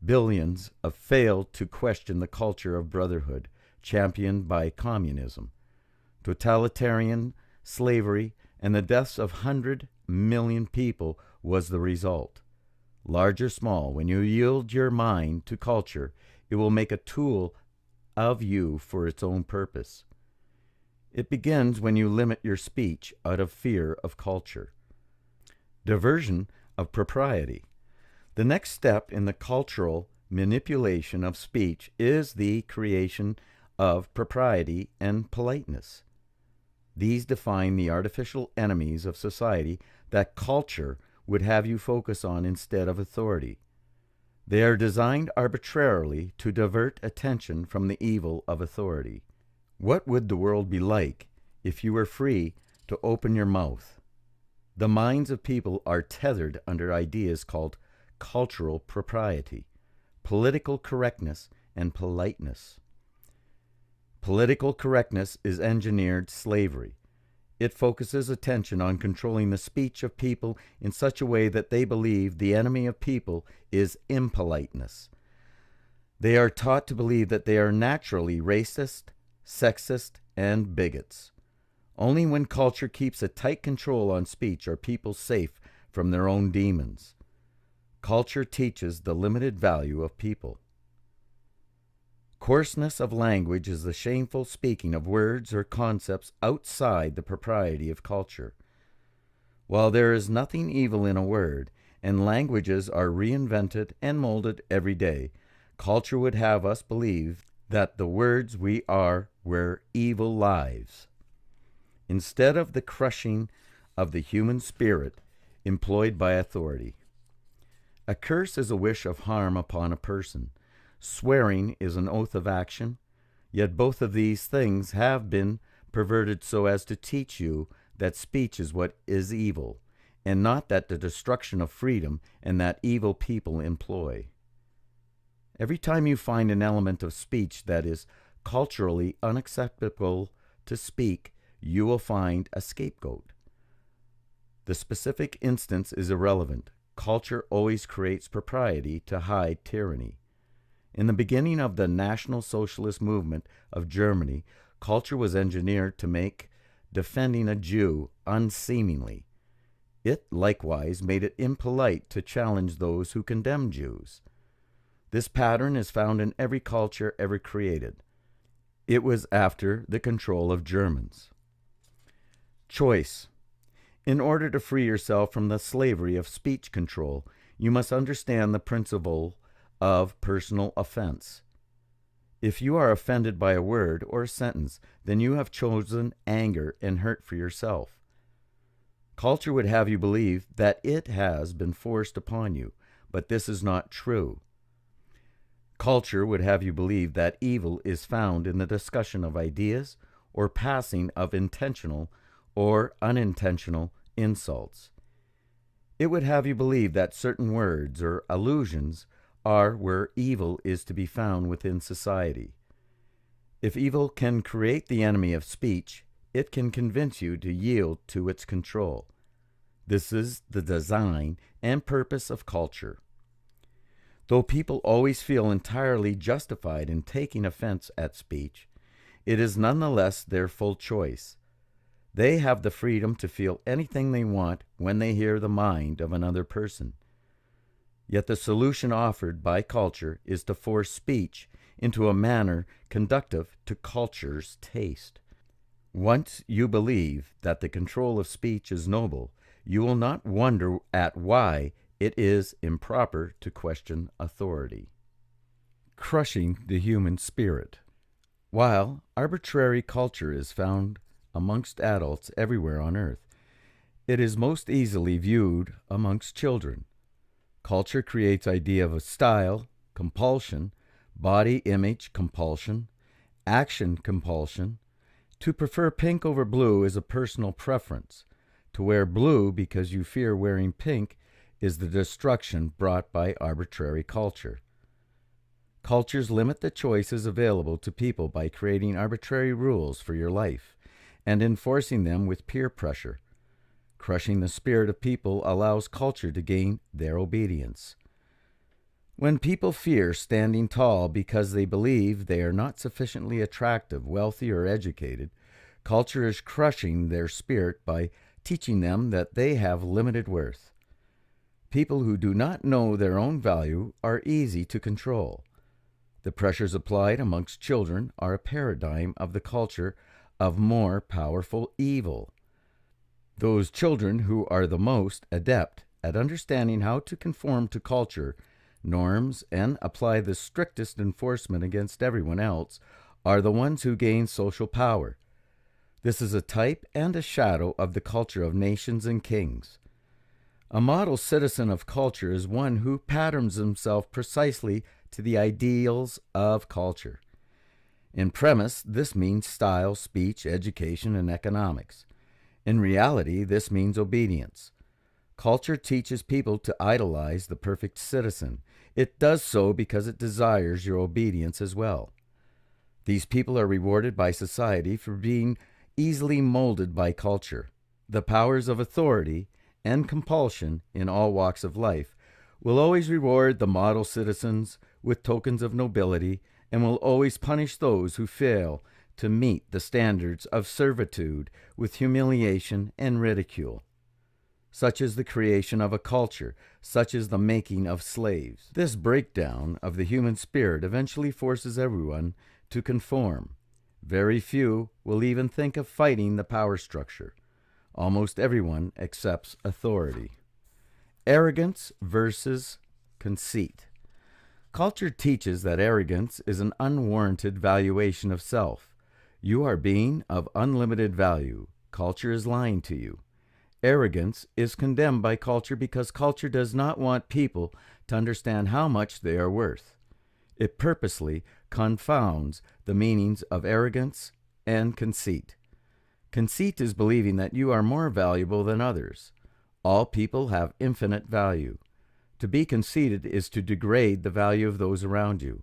Billions have failed to question the culture of brotherhood championed by communism. Totalitarian slavery and the deaths of 100 million people was the result. Large or small, when you yield your mind to culture, it will make a tool of you for its own purpose. It begins when you limit your speech out of fear of culture. Diversion of propriety. The next step in the cultural manipulation of speech is the creation of propriety and politeness. These define the artificial enemies of society that culture would have you focus on instead of authority. They are designed arbitrarily to divert attention from the evil of authority. What would the world be like if you were free to open your mouth? The minds of people are tethered under ideas called cultural propriety, political correctness, and politeness. Political correctness is engineered slavery. It focuses attention on controlling the speech of people in such a way that they believe the enemy of people is impoliteness. They are taught to believe that they are naturally racist, sexist, and bigots. Only when culture keeps a tight control on speech are people safe from their own demons. Culture teaches the limited value of people. Coarseness of language is the shameful speaking of words or concepts outside the propriety of culture. While there is nothing evil in a word, and languages are reinvented and molded every day, culture would have us believe that the words we are were evil lives. Instead of the crushing of the human spirit employed by authority. A curse is a wish of harm upon a person. Swearing is an oath of action, yet both of these things have been perverted so as to teach you that speech is what is evil, and not that the destruction of freedom and that evil people employ. Every time you find an element of speech that is culturally unacceptable to speak, you will find a scapegoat. The specific instance is irrelevant. Culture always creates propriety to hide tyranny. In the beginning of the National Socialist movement of Germany, culture was engineered to make defending a Jew unseemly. It likewise made it impolite to challenge those who condemned Jews. This pattern is found in every culture ever created. It was after the control of Germans. Choice. In order to free yourself from the slavery of speech control, you must understand the principle of personal offense. If you are offended by a word or a sentence, then you have chosen anger and hurt for yourself. Culture would have you believe that it has been forced upon you, but this is not true. Culture would have you believe that evil is found in the discussion of ideas or passing of intentional or unintentional insults. It would have you believe that certain words or allusions are where evil is to be found within society. If evil can create the enemy of speech, it can convince you to yield to its control. This is the design and purpose of culture. Though people always feel entirely justified in taking offense at speech, it is nonetheless their full choice. They have the freedom to feel anything they want when they hear the mind of another person. Yet the solution offered by culture is to force speech into a manner conducive to culture's taste. Once you believe that the control of speech is noble, you will not wonder at why it is improper to question authority. Crushing the human spirit. While arbitrary culture is found amongst adults everywhere on earth, it is most easily viewed amongst children. Culture creates idea of style, compulsion, body image compulsion, action compulsion. To prefer pink over blue is a personal preference. To wear blue because you fear wearing pink is the destruction brought by arbitrary culture. Cultures limit the choices available to people by creating arbitrary rules for your life and enforcing them with peer pressure. Crushing the spirit of people allows culture to gain their obedience. When people fear standing tall because they believe they are not sufficiently attractive, wealthy, or educated, culture is crushing their spirit by teaching them that they have limited worth. People who do not know their own value are easy to control. The pressures applied amongst children are a paradigm of the culture of more powerful evil. Those children who are the most adept at understanding how to conform to culture norms and apply the strictest enforcement against everyone else are the ones who gain social power. This is a type and a shadow of the culture of nations and kings. A model citizen of culture is one who patterns himself precisely to the ideals of culture. In premise, this means style, speech, education, and economics. In reality, this means obedience. Culture teaches people to idolize the perfect citizen. It does so because it desires your obedience as well. These people are rewarded by society for being easily molded by culture. The powers of authority and compulsion in all walks of life will always reward the model citizens with tokens of nobility and will always punish those who fail to meet the standards of servitude with humiliation and ridicule. Such is the creation of a culture, such is the making of slaves. This breakdown of the human spirit eventually forces everyone to conform. Very few will even think of fighting the power structure. Almost everyone accepts authority. Arrogance versus conceit. Culture teaches that arrogance is an unwarranted valuation of self. You are being of unlimited value. Culture is lying to you. Arrogance is condemned by culture because culture does not want people to understand how much they are worth. It purposely confounds the meanings of arrogance and conceit. Conceit is believing that you are more valuable than others. All people have infinite value. To be conceited is to degrade the value of those around you.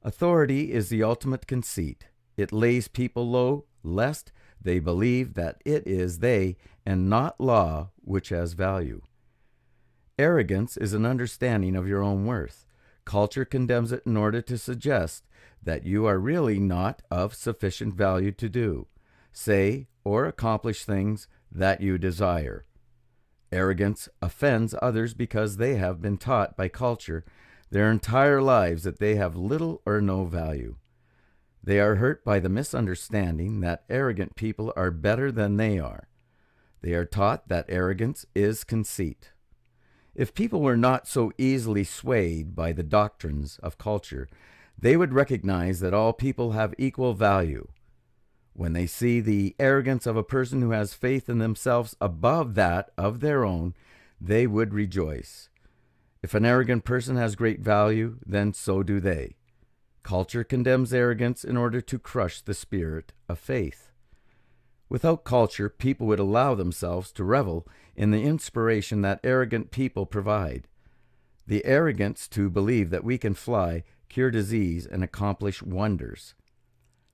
Authority is the ultimate conceit. It lays people low, lest they believe that it is they and not law which has value. Arrogance is an understanding of your own worth. Culture condemns it in order to suggest that you are really not of sufficient value to do, say, or accomplish things that you desire. Arrogance offends others because they have been taught by culture their entire lives that they have little or no value. They are hurt by the misunderstanding that arrogant people are better than they are. They are taught that arrogance is conceit. If people were not so easily swayed by the doctrines of culture, they would recognize that all people have equal value. When they see the arrogance of a person who has faith in themselves above that of their own, they would rejoice. If an arrogant person has great value, then so do they. Culture condemns arrogance in order to crush the spirit of faith. Without culture, people would allow themselves to revel in the inspiration that arrogant people provide. The arrogance to believe that we can fly, cure disease, and accomplish wonders.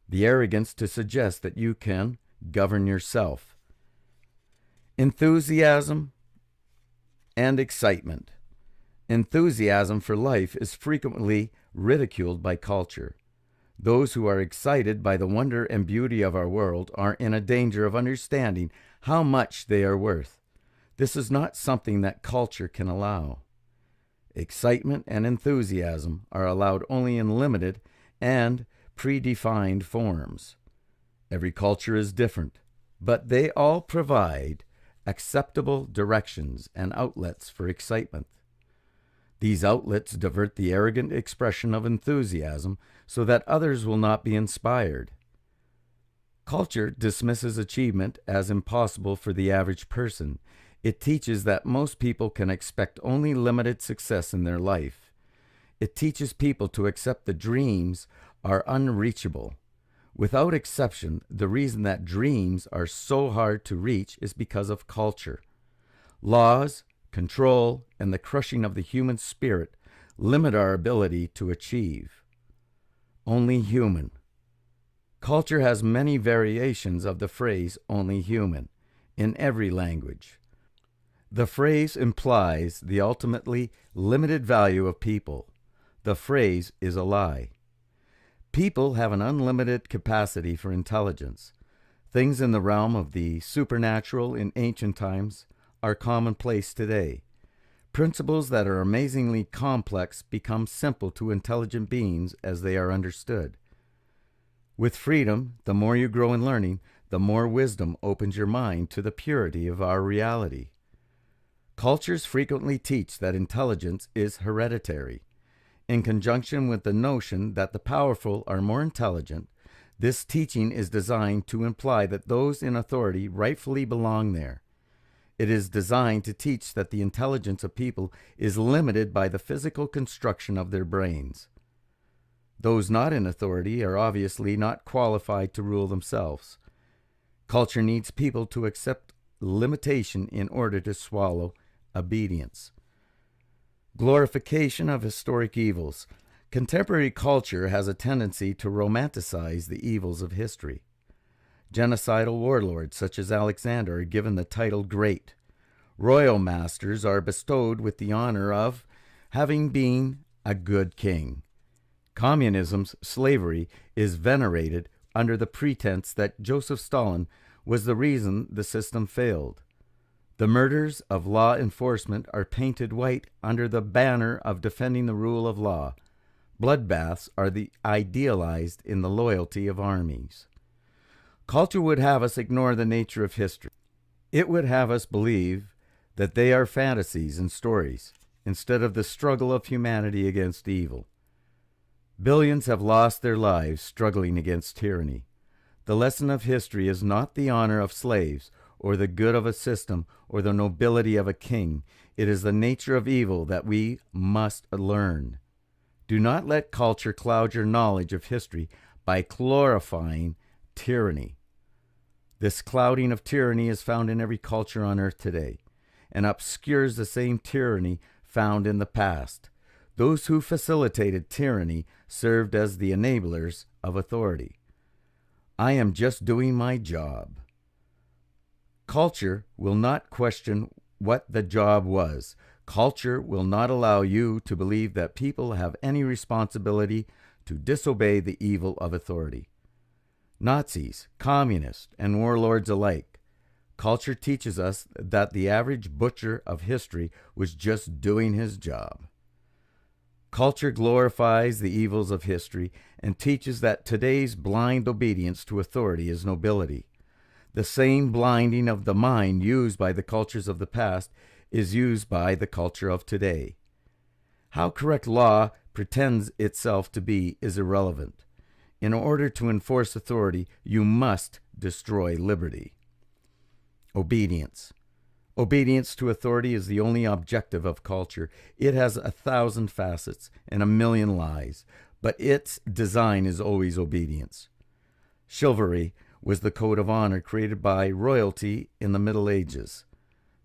The arrogance to suggest that you can govern yourself. Enthusiasm and excitement. Enthusiasm for life is frequently ridiculed by culture. Those who are excited by the wonder and beauty of our world are in a danger of understanding how much they are worth. This is not something that culture can allow. Excitement and enthusiasm are allowed only in limited and predefined forms. Every culture is different, but they all provide acceptable directions and outlets for excitement. These outlets divert the arrogant expression of enthusiasm so that others will not be inspired. Culture dismisses achievement as impossible for the average person. It teaches that most people can expect only limited success in their life. It teaches people to accept that dreams are unreachable. Without exception, the reason that dreams are so hard to reach is because of culture. Laws, control, and the crushing of the human spirit limit our ability to achieve. Only human. Culture has many variations of the phrase only human in every language. The phrase implies the ultimately limited value of people. The phrase is a lie. People have an unlimited capacity for intelligence. Things in the realm of the supernatural in ancient times are commonplace today. Principles that are amazingly complex become simple to intelligent beings as they are understood. With freedom, the more you grow in learning, the more wisdom opens your mind to the purity of our reality. Cultures frequently teach that intelligence is hereditary. In conjunction with the notion that the powerful are more intelligent, this teaching is designed to imply that those in authority rightfully belong there. It is designed to teach that the intelligence of people is limited by the physical construction of their brains. Those not in authority are obviously not qualified to rule themselves. Culture needs people to accept limitation in order to swallow obedience. Glorification of historic evils. Contemporary culture has a tendency to romanticize the evils of history. Genocidal warlords such as Alexander are given the title Great. Royal masters are bestowed with the honor of having been a good king. Communism's slavery is venerated under the pretense that Joseph Stalin was the reason the system failed. The murders of law enforcement are painted white under the banner of defending the rule of law. Bloodbaths are idealized in the loyalty of armies. Culture would have us ignore the nature of history. It would have us believe that they are fantasies and stories, instead of the struggle of humanity against evil. Billions have lost their lives struggling against tyranny. The lesson of history is not the honor of slaves, or the good of a system, or the nobility of a king. It is the nature of evil that we must learn. Do not let culture cloud your knowledge of history by glorifying tyranny. This clouding of tyranny is found in every culture on earth today, and obscures the same tyranny found in the past. Those who facilitated tyranny served as the enablers of authority. I am just doing my job. Culture will not question what the job was. Culture will not allow you to believe that people have any responsibility to disobey the evil of authority. Nazis, communists, and warlords alike. Culture teaches us that the average butcher of history was just doing his job. Culture glorifies the evils of history and teaches that today's blind obedience to authority is nobility. The same blinding of the mind used by the cultures of the past is used by the culture of today. How correct law pretends itself to be is irrelevant. In order to enforce authority, you must destroy liberty. Obedience. Obedience to authority is the only objective of culture. It has 1,000 facets and 1,000,000 lies, but its design is always obedience. Chivalry was the code of honor created by royalty in the Middle Ages.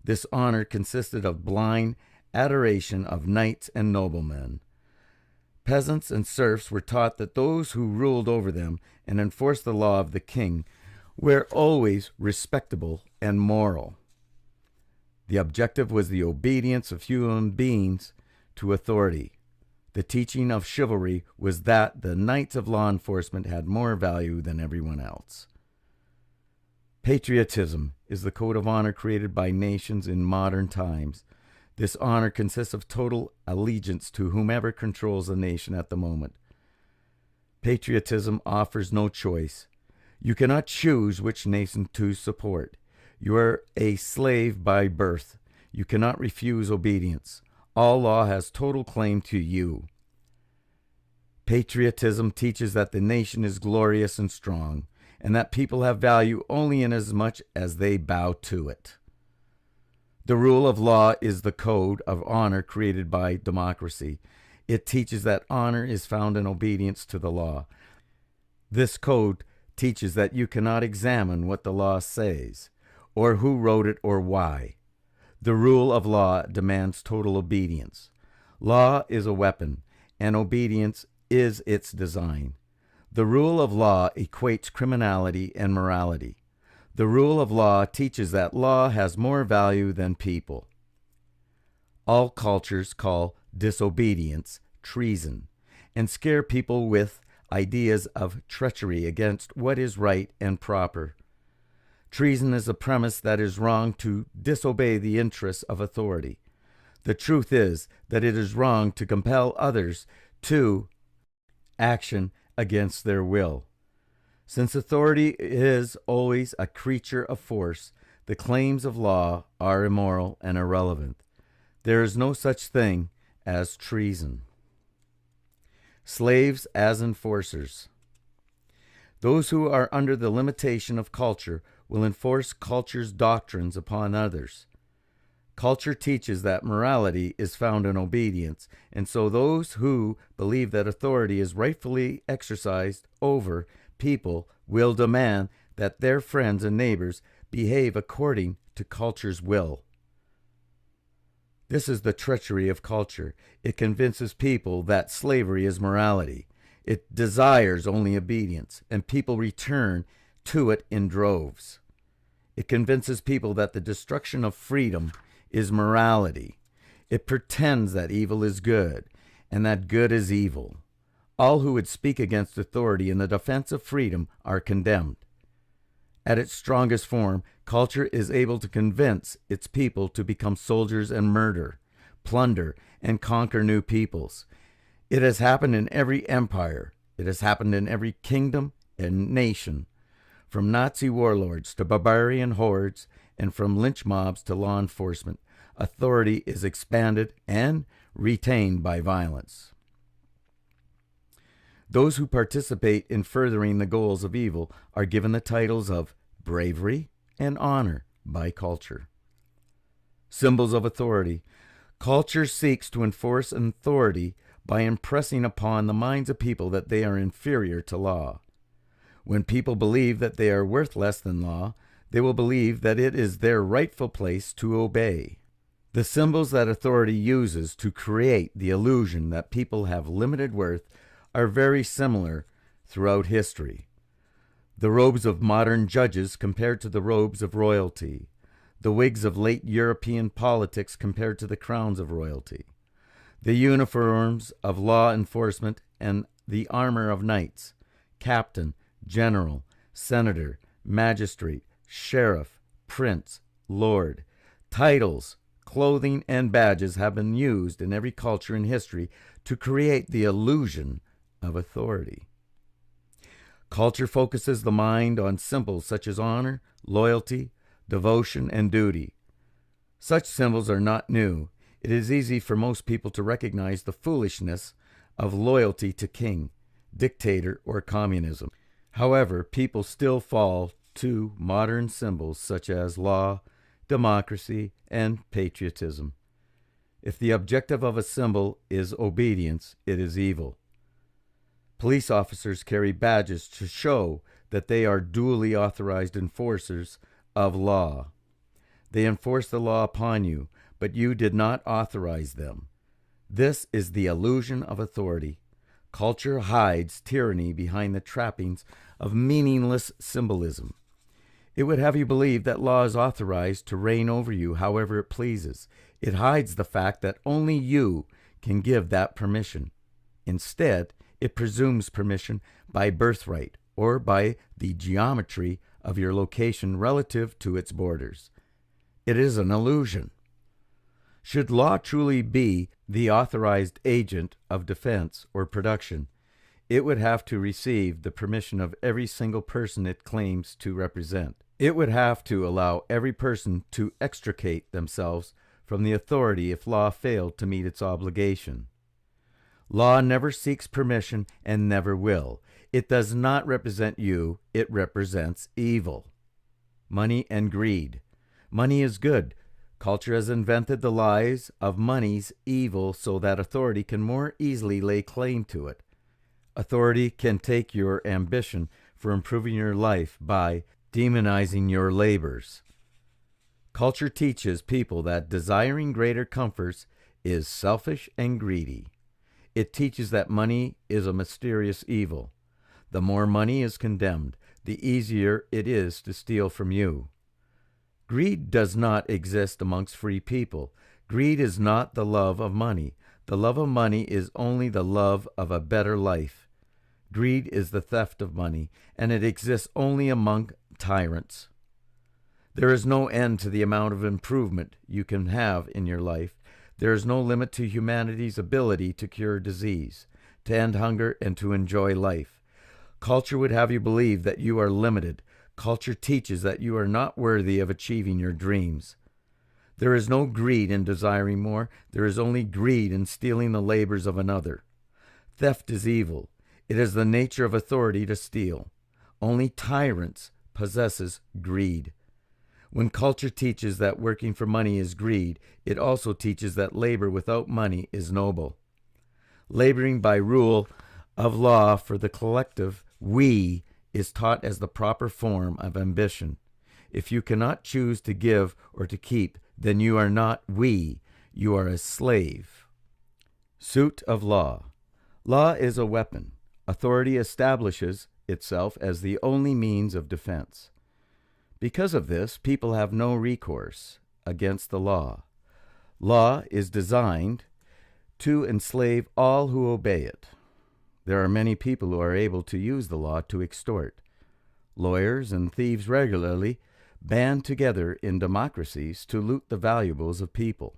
This honor consisted of blind adoration of knights and noblemen. Peasants and serfs were taught that those who ruled over them and enforced the law of the king were always respectable and moral. The objective was the obedience of human beings to authority. The teaching of chivalry was that the knights of law enforcement had more value than everyone else. Patriotism is the code of honor created by nations in modern times. This honor consists of total allegiance to whomever controls the nation at the moment. Patriotism offers no choice. You cannot choose which nation to support. You are a slave by birth. You cannot refuse obedience. All law has total claim to you. Patriotism teaches that the nation is glorious and strong, and that people have value only inasmuch as they bow to it. The rule of law is the code of honor created by democracy. It teaches that honor is found in obedience to the law. This code teaches that you cannot examine what the law says, or who wrote it or why. The rule of law demands total obedience. Law is a weapon, and obedience is its design. The rule of law equates criminality and morality. The rule of law teaches that law has more value than people. All cultures call disobedience treason and scare people with ideas of treachery against what is right and proper. Treason is a premise that it is wrong to disobey the interests of authority. The truth is that it is wrong to compel others to action against their will. Since authority is always a creature of force, the claims of law are immoral and irrelevant. There is no such thing as treason. Slaves as enforcers. Those who are under the limitation of culture will enforce culture's doctrines upon others. Culture teaches that morality is found in obedience, and so those who believe that authority is rightfully exercised over people will demand that their friends and neighbors behave according to culture's will. This is the treachery of culture. It convinces people that slavery is morality. It desires only obedience, and people return to it in droves. It convinces people that the destruction of freedom is morality. It pretends that evil is good, and that good is evil. All who would speak against authority in the defense of freedom are condemned. At its strongest form, culture is able to convince its people to become soldiers and murder, plunder, and conquer new peoples. It has happened in every empire. It has happened in every kingdom and nation, from Nazi warlords to barbarian hordes, and from lynch mobs to law enforcement. Authority is expanded and retained by violence. Those who participate in furthering the goals of evil are given the titles of bravery and honor by culture. Symbols of authority. Culture seeks to enforce authority by impressing upon the minds of people that they are inferior to law. When people believe that they are worth less than law, they will believe that it is their rightful place to obey. The symbols that authority uses to create the illusion that people have limited worth are very similar throughout history. The robes of modern judges compared to the robes of royalty. The wigs of late European politics compared to the crowns of royalty. The uniforms of law enforcement and the armor of knights, captain, general, senator, magistrate, sheriff, prince, lord. Titles, clothing, and badges have been used in every culture in history to create the illusion of authority. Culture focuses the mind on symbols such as honor, loyalty, devotion, and duty. Such symbols are not new. It is easy for most people to recognize the foolishness of loyalty to king, dictator, or communism. However, people still fall to modern symbols such as law, democracy, and patriotism. If the objective of a symbol is obedience, it is evil. Police officers carry badges to show that they are duly authorized enforcers of law. They enforce the law upon you, but you did not authorize them. This is the illusion of authority. Culture hides tyranny behind the trappings of meaningless symbolism. It would have you believe that law is authorized to reign over you however it pleases. It hides the fact that only you can give that permission. Instead, it presumes permission by birthright or by the geometry of your location relative to its borders. It is an illusion. Should law truly be the authorized agent of defense or production, it would have to receive the permission of every single person it claims to represent. It would have to allow every person to extricate themselves from the authority if law failed to meet its obligation. Law never seeks permission and never will. It does not represent you, it represents evil. Money and greed. Money is good. Culture has invented the lies of money's evil so that authority can more easily lay claim to it. Authority can take your ambition for improving your life by demonizing your labors. Culture teaches people that desiring greater comforts is selfish and greedy. It teaches that money is a mysterious evil. The more money is condemned, the easier it is to steal from you. Greed does not exist amongst free people. Greed is not the love of money. The love of money is only the love of a better life. Greed is the theft of money, and it exists only among tyrants. There is no end to the amount of improvement you can have in your life. There is no limit to humanity's ability to cure disease, to end hunger, and to enjoy life. Culture would have you believe that you are limited. Culture teaches that you are not worthy of achieving your dreams. There is no greed in desiring more. There is only greed in stealing the labors of another. Theft is evil. It is the nature of authority to steal. Only tyrants possesses greed. When culture teaches that working for money is greed, it also teaches that labor without money is noble. Laboring by rule of law for the collective we is taught as the proper form of ambition. If you cannot choose to give or to keep, then you are not we, you are a slave. Suit of law. Law is a weapon. Authority establishes itself as the only means of defense. Because of this, people have no recourse against the law. Law is designed to enslave all who obey it. There are many people who are able to use the law to extort. Lawyers and thieves regularly band together in democracies to loot the valuables of people.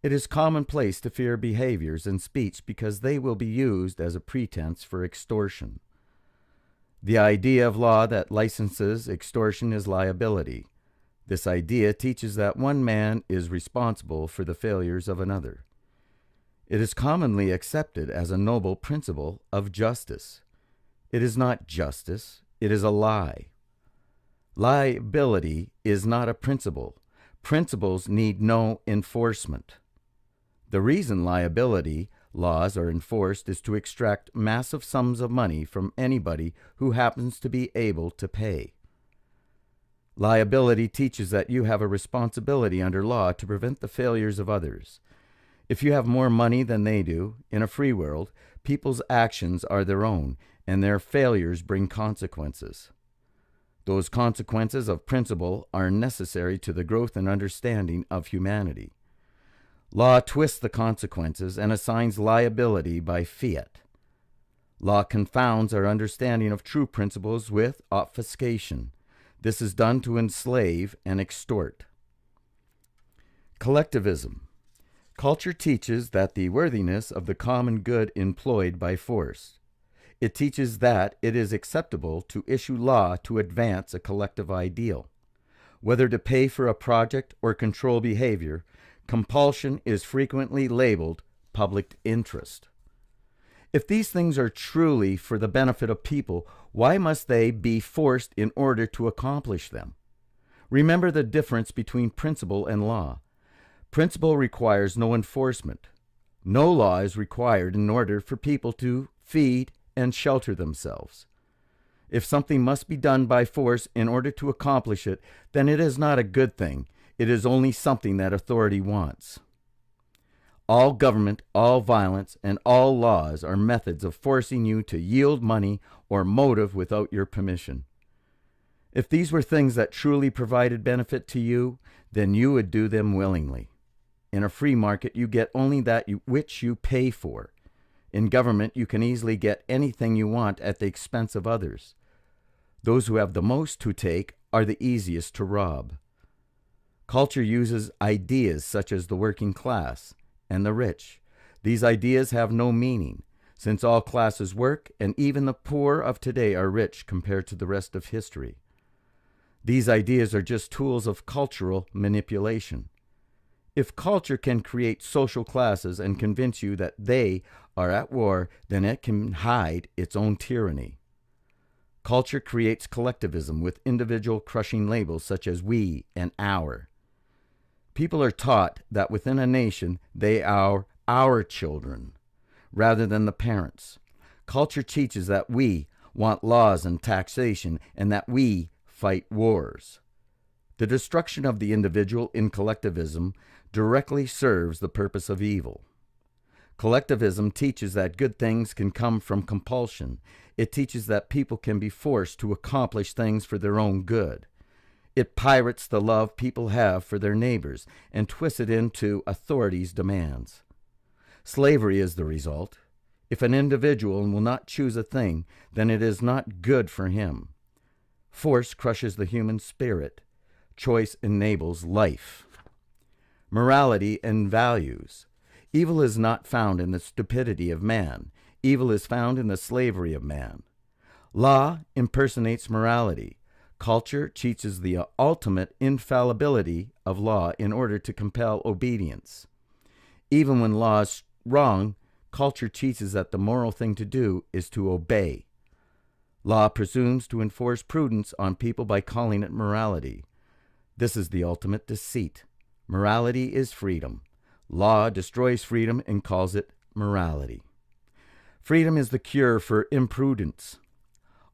It is commonplace to fear behaviors and speech because they will be used as a pretense for extortion. The idea of law that licenses extortion is liability. This idea teaches that one man is responsible for the failures of another. It is commonly accepted as a noble principle of justice. It is not justice, it is a lie. Liability is not a principle. Principles need no enforcement. The reason liability laws are enforced is to extract massive sums of money from anybody who happens to be able to pay. Liability teaches that you have a responsibility under law to prevent the failures of others. If you have more money than they do, in a free world, people's actions are their own, and their failures bring consequences. Those consequences of principle are necessary to the growth and understanding of humanity. Law twists the consequences and assigns liability by fiat. Law confounds our understanding of true principles with obfuscation. This is done to enslave and extort. Collectivism. Culture teaches that the worthiness of the common good employed by force. It teaches that it is acceptable to issue law to advance a collective ideal. Whether to pay for a project or control behavior, compulsion is frequently labeled public interest. If these things are truly for the benefit of people, why must they be forced in order to accomplish them? Remember the difference between principle and law. Principle requires no enforcement. No law is required in order for people to feed and shelter themselves. If something must be done by force in order to accomplish it, then it is not a good thing. It is only something that authority wants. All government, all violence, and all laws are methods of forcing you to yield money or motive without your permission. If these were things that truly provided benefit to you, then you would do them willingly. In a free market, you get only that which you pay for. In government, you can easily get anything you want at the expense of others. Those who have the most to take are the easiest to rob. Culture uses ideas such as the working class and the rich. These ideas have no meaning, since all classes work, and even the poor of today are rich compared to the rest of history. These ideas are just tools of cultural manipulation. If culture can create social classes and convince you that they are at war, then it can hide its own tyranny. Culture creates collectivism with individual crushing labels such as we and our. People are taught that within a nation they are our children rather than the parents. Culture teaches that we want laws and taxation and that we fight wars. The destruction of the individual in collectivism directly serves the purpose of evil. Collectivism teaches that good things can come from compulsion. It teaches that people can be forced to accomplish things for their own good. It pirates the love people have for their neighbors and twists it into authorities' demands. Slavery is the result. If an individual will not choose a thing, then it is not good for him. Force crushes the human spirit. Choice enables life. Morality and values. Evil is not found in the stupidity of man. Evil is found in the slavery of man. Law impersonates morality. Culture teaches the ultimate infallibility of law in order to compel obedience. Even when law is wrong, culture teaches that the moral thing to do is to obey. Law presumes to enforce prudence on people by calling it morality. This is the ultimate deceit. Morality is freedom. Law destroys freedom and calls it morality. Freedom is the cure for imprudence.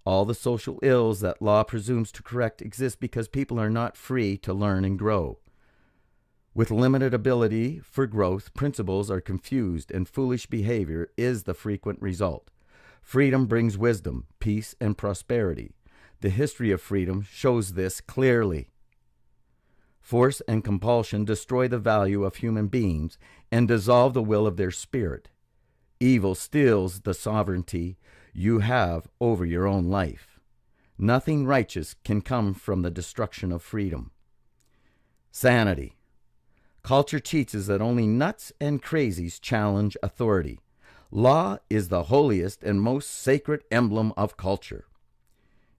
All the social ills that law presumes to correct exist because people are not free to learn and grow. With limited ability for growth, principles are confused and foolish behavior is the frequent result. Freedom brings wisdom, peace, and prosperity. The history of freedom shows this clearly. Force and compulsion destroy the value of human beings and dissolve the will of their spirit. Evil steals the sovereignty you have over your own life. Nothing righteous can come from the destruction of freedom. Sanity. Culture teaches that only nuts and crazies challenge authority. Law is the holiest and most sacred emblem of culture.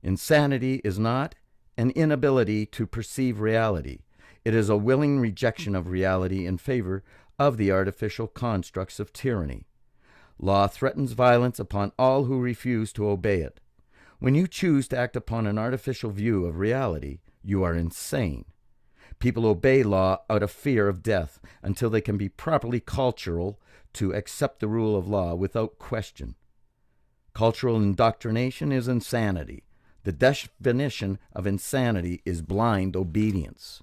Insanity is not an inability to perceive reality. It is a willing rejection of reality in favor of the artificial constructs of tyranny. Law threatens violence upon all who refuse to obey it. When you choose to act upon an artificial view of reality, you are insane. People obey law out of fear of death until they can be properly cultural to accept the rule of law without question. Cultural indoctrination is insanity. The definition of insanity is blind obedience.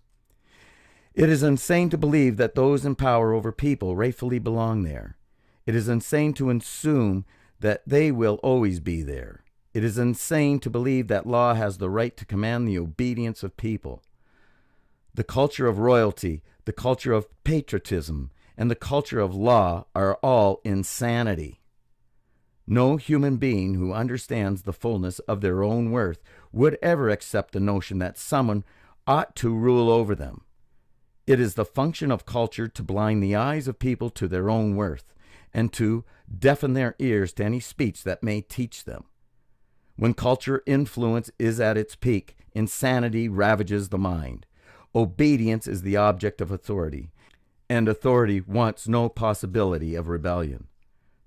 It is insane to believe that those in power over people rightfully belong there. It is insane to assume that they will always be there. It is insane to believe that law has the right to command the obedience of people. The culture of royalty, the culture of patriotism, and the culture of law are all insanity. No human being who understands the fullness of their own worth would ever accept the notion that someone ought to rule over them. It is the function of culture to blind the eyes of people to their own worth and to deafen their ears to any speech that may teach them. When culture influence is at its peak, insanity ravages the mind. Obedience is the object of authority, and authority wants no possibility of rebellion.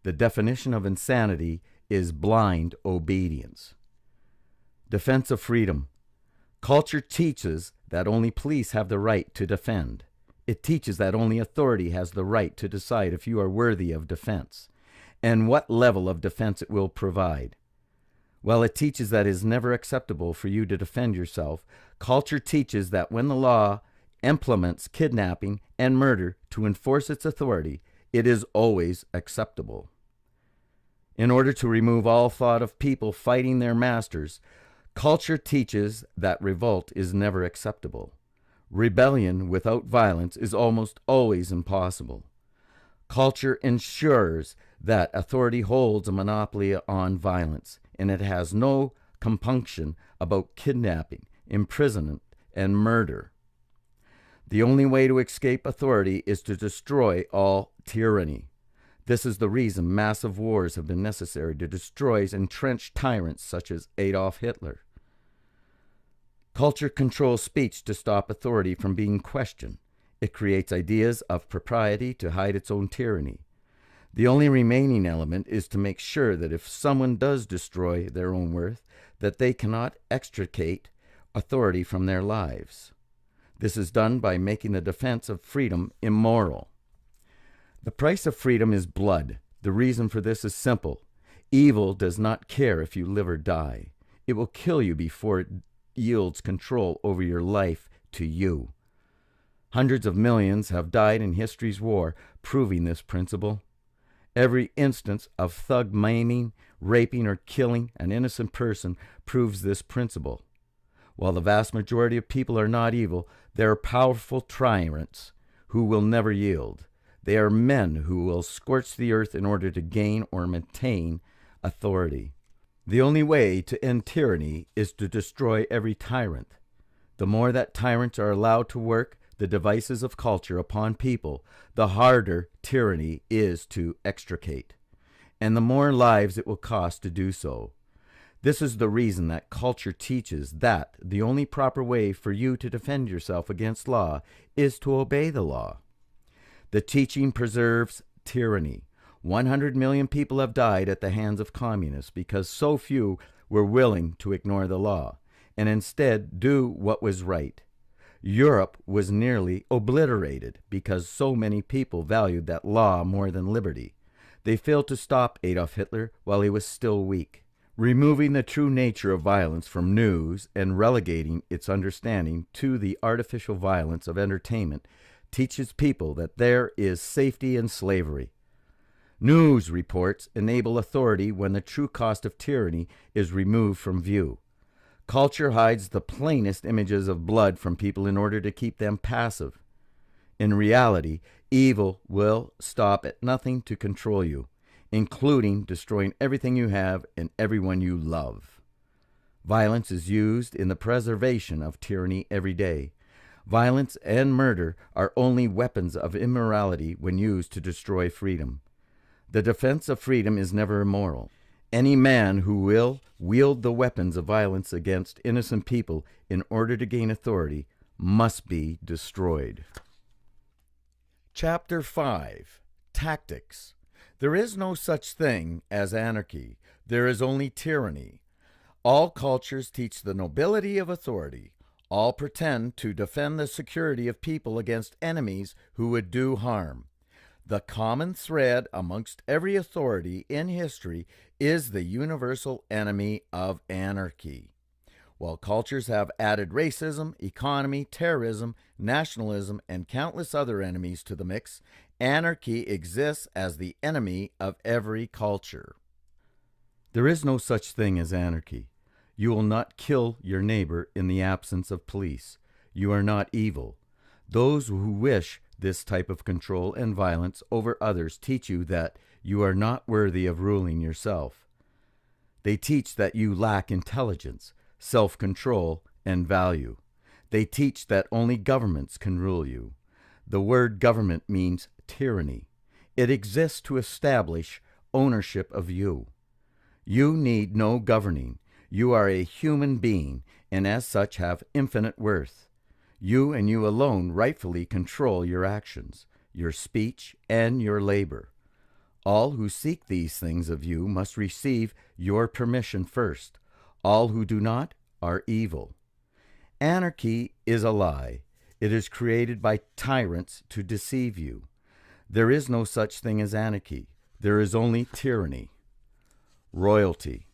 The definition of insanity is blind obedience. Defense of freedom. Culture teaches that only police have the right to defend. It teaches that only authority has the right to decide if you are worthy of defense, and what level of defense it will provide. While it teaches that it is never acceptable for you to defend yourself, culture teaches that when the law implements kidnapping and murder to enforce its authority, it is always acceptable. In order to remove all thought of people fighting their masters, culture teaches that revolt is never acceptable. Rebellion without violence is almost always impossible. Culture ensures that authority holds a monopoly on violence, and it has no compunction about kidnapping, imprisonment, and murder. The only way to escape authority is to destroy all tyranny. This is the reason massive wars have been necessary to destroy entrenched tyrants such as Adolf Hitler. Culture controls speech to stop authority from being questioned. It creates ideas of propriety to hide its own tyranny. The only remaining element is to make sure that if someone does destroy their own worth, that they cannot extricate authority from their lives. This is done by making the defense of freedom immoral. The price of freedom is blood. The reason for this is simple. Evil does not care if you live or die. It will kill you before it yields control over your life to you. Hundreds of millions have died in history's war, proving this principle. Every instance of thug maiming, raping, or killing an innocent person proves this principle. While the vast majority of people are not evil, they are powerful tyrants who will never yield. They are men who will scorch the earth in order to gain or maintain authority. The only way to end tyranny is to destroy every tyrant. The more that tyrants are allowed to work the devices of culture upon people, the harder tyranny is to extricate, and the more lives it will cost to do so. This is the reason that culture teaches that the only proper way for you to defend yourself against law is to obey the law. The teaching preserves tyranny. 100 million people have died at the hands of communists because so few were willing to ignore the law and instead do what was right. Europe was nearly obliterated because so many people valued that law more than liberty. They failed to stop Adolf Hitler while he was still weak. Removing the true nature of violence from news and relegating its understanding to the artificial violence of entertainment teaches people that there is safety in slavery. News reports enable authority when the true cost of tyranny is removed from view. Culture hides the plainest images of blood from people in order to keep them passive. In reality, evil will stop at nothing to control you, including destroying everything you have and everyone you love. Violence is used in the preservation of tyranny every day. Violence and murder are only weapons of immorality when used to destroy freedom. The defense of freedom is never immoral. Any man who will wield the weapons of violence against innocent people in order to gain authority must be destroyed. Chapter 5. Tactics. There is no such thing as anarchy. There is only tyranny. All cultures teach the nobility of authority. All pretend to defend the security of people against enemies who would do harm. The common thread amongst every authority in history is the universal enemy of anarchy. While cultures have added racism, economy, terrorism, nationalism, and countless other enemies to the mix, anarchy exists as the enemy of every culture. There is no such thing as anarchy. You will not kill your neighbor in the absence of police. You are not evil. Those who wish this type of control and violence over others teach you that you are not worthy of ruling yourself. They teach that you lack intelligence, self-control, and value. They teach that only governments can rule you. The word government means tyranny. It exists to establish ownership of you. You need no governing. You are a human being, and as such have infinite worth. You and you alone rightfully control your actions, your speech, and your labor. All who seek these things of you must receive your permission first. All who do not are evil. Anarchy is a lie. It is created by tyrants to deceive you. There is no such thing as anarchy. There is only tyranny. Royalty.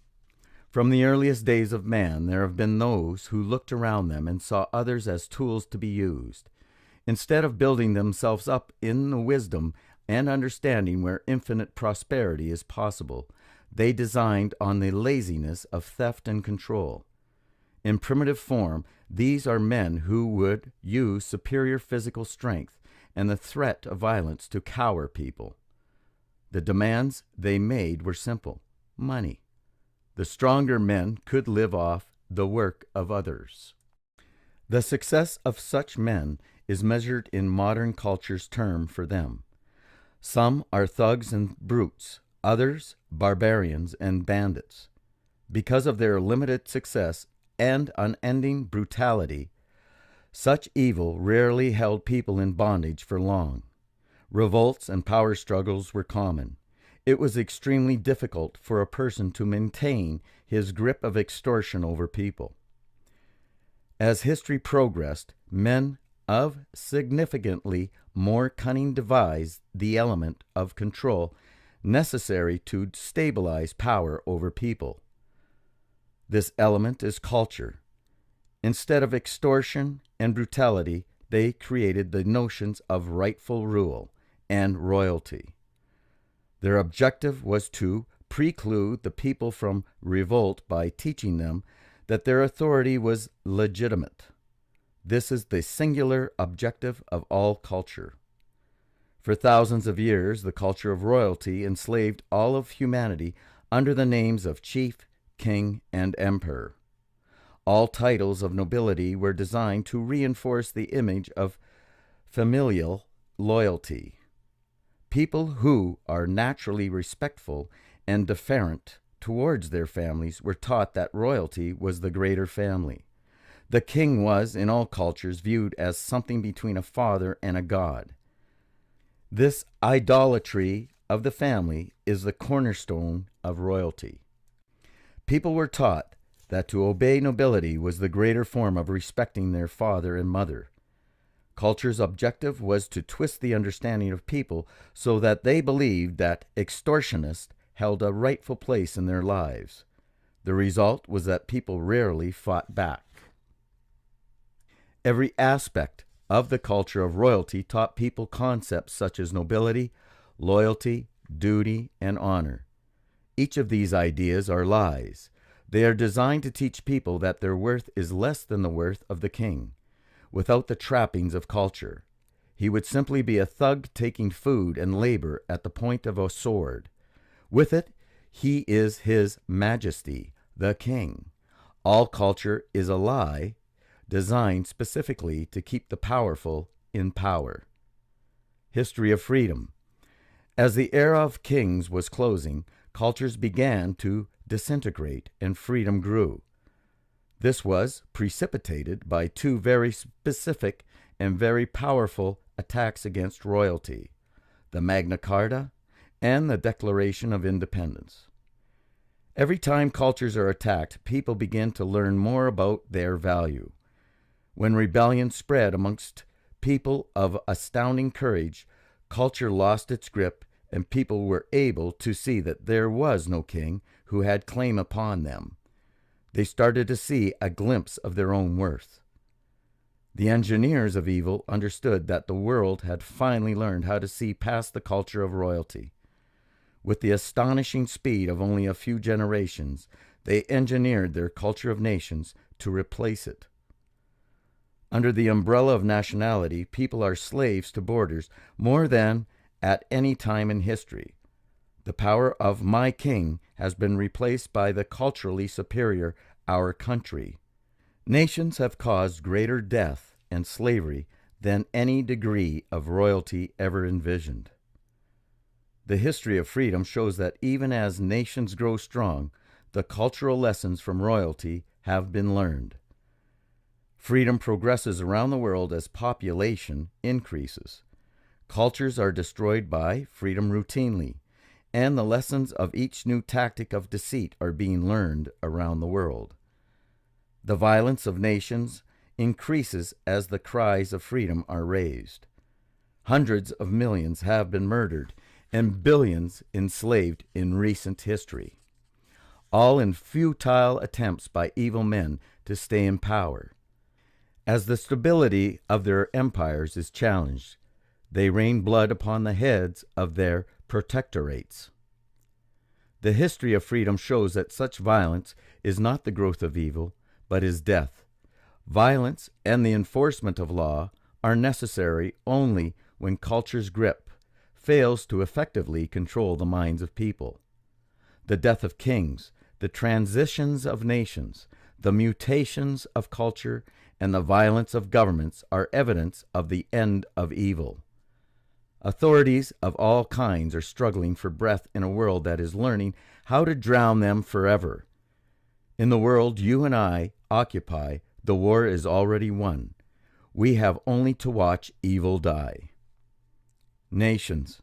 From the earliest days of man, there have been those who looked around them and saw others as tools to be used. Instead of building themselves up in the wisdom and understanding where infinite prosperity is possible, they designed on the laziness of theft and control. In primitive form, these are men who would use superior physical strength and the threat of violence to cower people. The demands they made were simple: money. The stronger men could live off the work of others. The success of such men is measured in modern culture's term for them. Some are thugs and brutes, others barbarians and bandits. Because of their limited success and unending brutality, such evil rarely held people in bondage for long. Revolts and power struggles were common. It was extremely difficult for a person to maintain his grip of extortion over people. As history progressed, men of significantly more cunning devised the element of control necessary to stabilize power over people. This element is culture. Instead of extortion and brutality, they created the notions of rightful rule and royalty. Their objective was to preclude the people from revolt by teaching them that their authority was legitimate. This is the singular objective of all culture. For thousands of years, the culture of royalty enslaved all of humanity under the names of chief, king, and emperor. All titles of nobility were designed to reinforce the image of familial loyalty. People who are naturally respectful and deferent towards their families were taught that royalty was the greater family. The king was, in all cultures, viewed as something between a father and a god. This idolatry of the family is the cornerstone of royalty. People were taught that to obey nobility was the greater form of respecting their father and mother. Culture's objective was to twist the understanding of people so that they believed that extortionists held a rightful place in their lives. The result was that people rarely fought back. Every aspect of the culture of royalty taught people concepts such as nobility, loyalty, duty, and honor. Each of these ideas are lies. They are designed to teach people that their worth is less than the worth of the king. Without the trappings of culture, he would simply be a thug taking food and labor at the point of a sword. With it, he is His Majesty, the King. All culture is a lie designed specifically to keep the powerful in power. History of freedom. As the era of kings was closing, cultures began to disintegrate and freedom grew. This was precipitated by two very specific and very powerful attacks against royalty: the Magna Carta and the Declaration of Independence. Every time cultures are attacked, people begin to learn more about their value. When rebellion spread amongst people of astounding courage, culture lost its grip and people were able to see that there was no king who had claim upon them. They started to see a glimpse of their own worth. The engineers of evil understood that the world had finally learned how to see past the culture of royalty. With the astonishing speed of only a few generations, they engineered their culture of nations to replace it. Under the umbrella of nationality, people are slaves to borders more than at any time in history. The power of my king has been replaced by the culturally superior our country. Nations have caused greater death and slavery than any degree of royalty ever envisioned. The history of freedom shows that even as nations grow strong, the cultural lessons from royalty have been learned. Freedom progresses around the world as population increases. Cultures are destroyed by freedom routinely, and the lessons of each new tactic of deceit are being learned around the world. The violence of nations increases as the cries of freedom are raised. Hundreds of millions have been murdered and billions enslaved in recent history, all in futile attempts by evil men to stay in power. As the stability of their empires is challenged, they rain blood upon the heads of their protectorates. The history of freedom shows that such violence is not the growth of evil, but is death. Violence and the enforcement of law are necessary only when culture's grip fails to effectively control the minds of people. The death of kings, the transitions of nations, the mutations of culture, and the violence of governments are evidence of the end of evil. Authorities of all kinds are struggling for breath in a world that is learning how to drown them forever. In the world you and I occupy, the war is already won. We have only to watch evil die. Nations.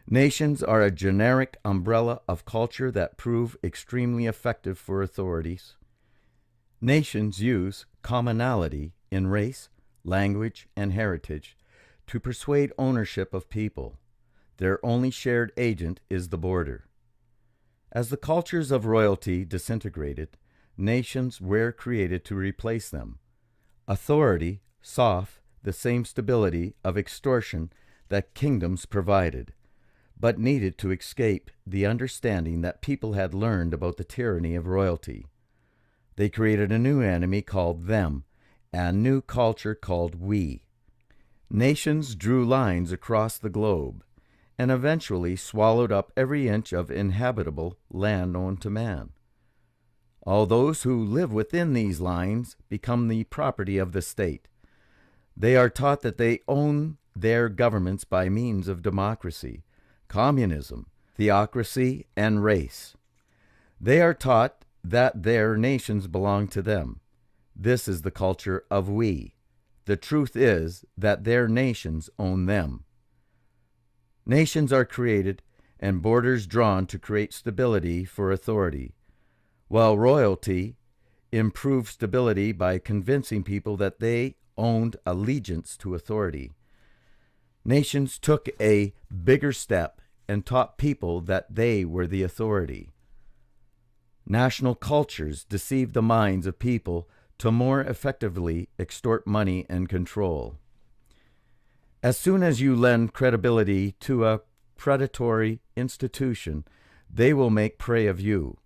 Nations are a generic umbrella of culture that prove extremely effective for authorities. Nations use commonality in race, language, and heritage to persuade ownership of people. Their only shared agent is the border. As the cultures of royalty disintegrated, nations were created to replace them. Authority sought the same stability of extortion that kingdoms provided, but needed to escape the understanding that people had learned about the tyranny of royalty. They created a new enemy called them, a new culture called we. Nations drew lines across the globe and eventually swallowed up every inch of inhabitable land known to man. All those who live within these lines become the property of the state. They are taught that they own their governments by means of democracy, communism, theocracy, and race. They are taught that their nations belong to them. This is the culture of we. The truth is that their nations own them. Nations are created and borders drawn to create stability for authority, while royalty improved stability by convincing people that they owned allegiance to authority. Nations took a bigger step and taught people that they were the authority. National cultures deceived the minds of people to more effectively extort money and control. As soon as you lend credibility to a predatory institution, they will make prey of you.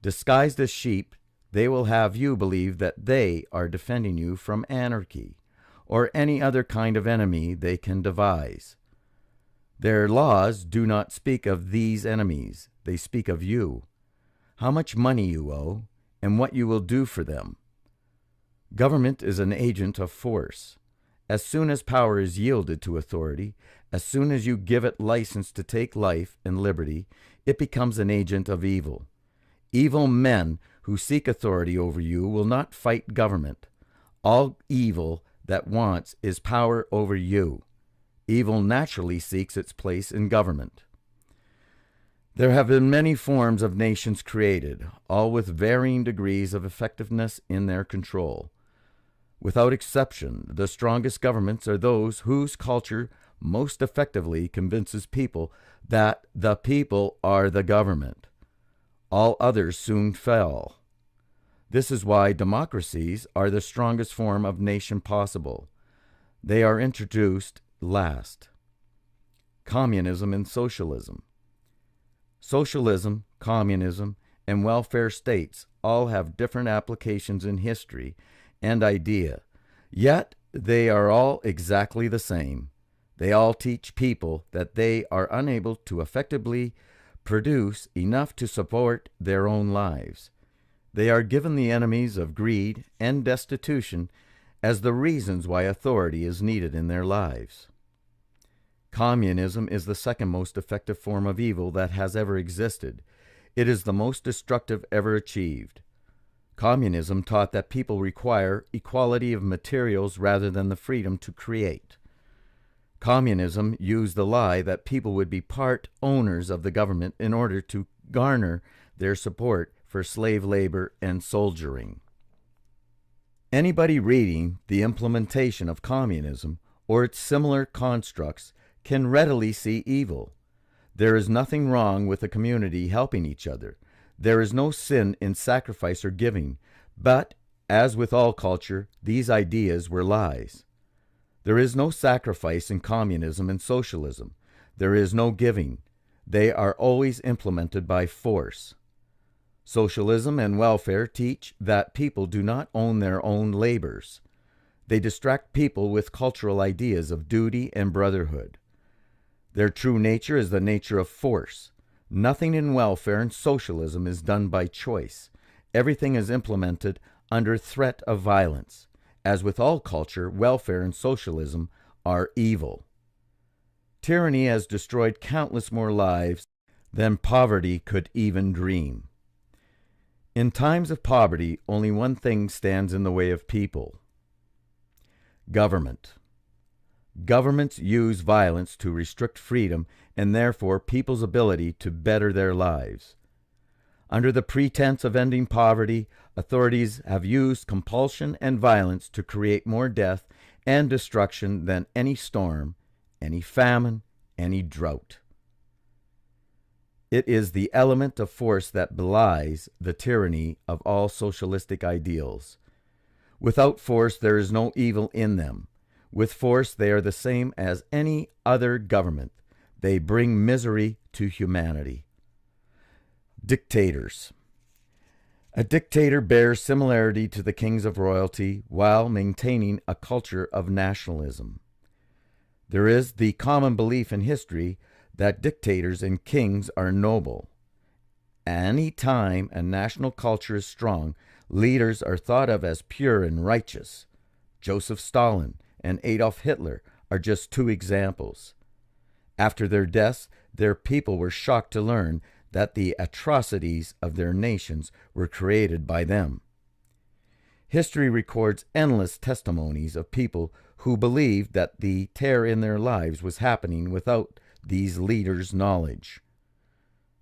Disguised as sheep, they will have you believe that they are defending you from anarchy or any other kind of enemy they can devise. Their laws do not speak of these enemies. They speak of you, how much money you owe, and what you will do for them. Government is an agent of force. As soon as power is yielded to authority, as soon as you give it license to take life and liberty, it becomes an agent of evil. Evil men who seek authority over you will not fight government. All evil that wants is power over you. Evil naturally seeks its place in government. There have been many forms of nations created, all with varying degrees of effectiveness in their control. Without exception, the strongest governments are those whose culture most effectively convinces people that the people are the government. All others soon fell. This is why democracies are the strongest form of nation possible. They are introduced last. Communism and socialism. Socialism, communism, and welfare states all have different applications in history and idea, yet they are all exactly the same. They all teach people that they are unable to effectively produce enough to support their own lives. They are given the enemies of greed and destitution as the reasons why authority is needed in their lives. Communism is the second most effective form of evil that has ever existed. It is the most destructive ever achieved. Communism taught that people require equality of materials rather than the freedom to create. Communism used the lie that people would be part owners of the government in order to garner their support for slave labor and soldiering. Anybody reading the implementation of communism or its similar constructs can readily see evil. There is nothing wrong with a community helping each other. There is no sin in sacrifice or giving, but, as with all culture, these ideas were lies. There is no sacrifice in communism and socialism. There is no giving. They are always implemented by force. Socialism and welfare teach that people do not own their own labors. They distract people with cultural ideas of duty and brotherhood. Their true nature is the nature of force. Nothing in welfare and socialism is done by choice. Everything is implemented under threat of violence. As with all culture, welfare and socialism are evil. Tyranny has destroyed countless more lives than poverty could even dream. In times of poverty, only one thing stands in the way of people: government. Governments use violence to restrict freedom and therefore people's ability to better their lives. Under the pretense of ending poverty, authorities have used compulsion and violence to create more death and destruction than any storm, any famine, any drought. It is the element of force that belies the tyranny of all socialistic ideals. Without force, there is no evil in them. With force, they are the same as any other government. They bring misery to humanity. Dictators. A dictator bears similarity to the kings of royalty while maintaining a culture of nationalism. There is the common belief in history that dictators and kings are noble. Any time a national culture is strong, leaders are thought of as pure and righteous. Joseph Stalin and Adolf Hitler are just two examples. After their deaths, their people were shocked to learn that the atrocities of their nations were created by them. History records endless testimonies of people who believed that the terror in their lives was happening without these leaders' knowledge.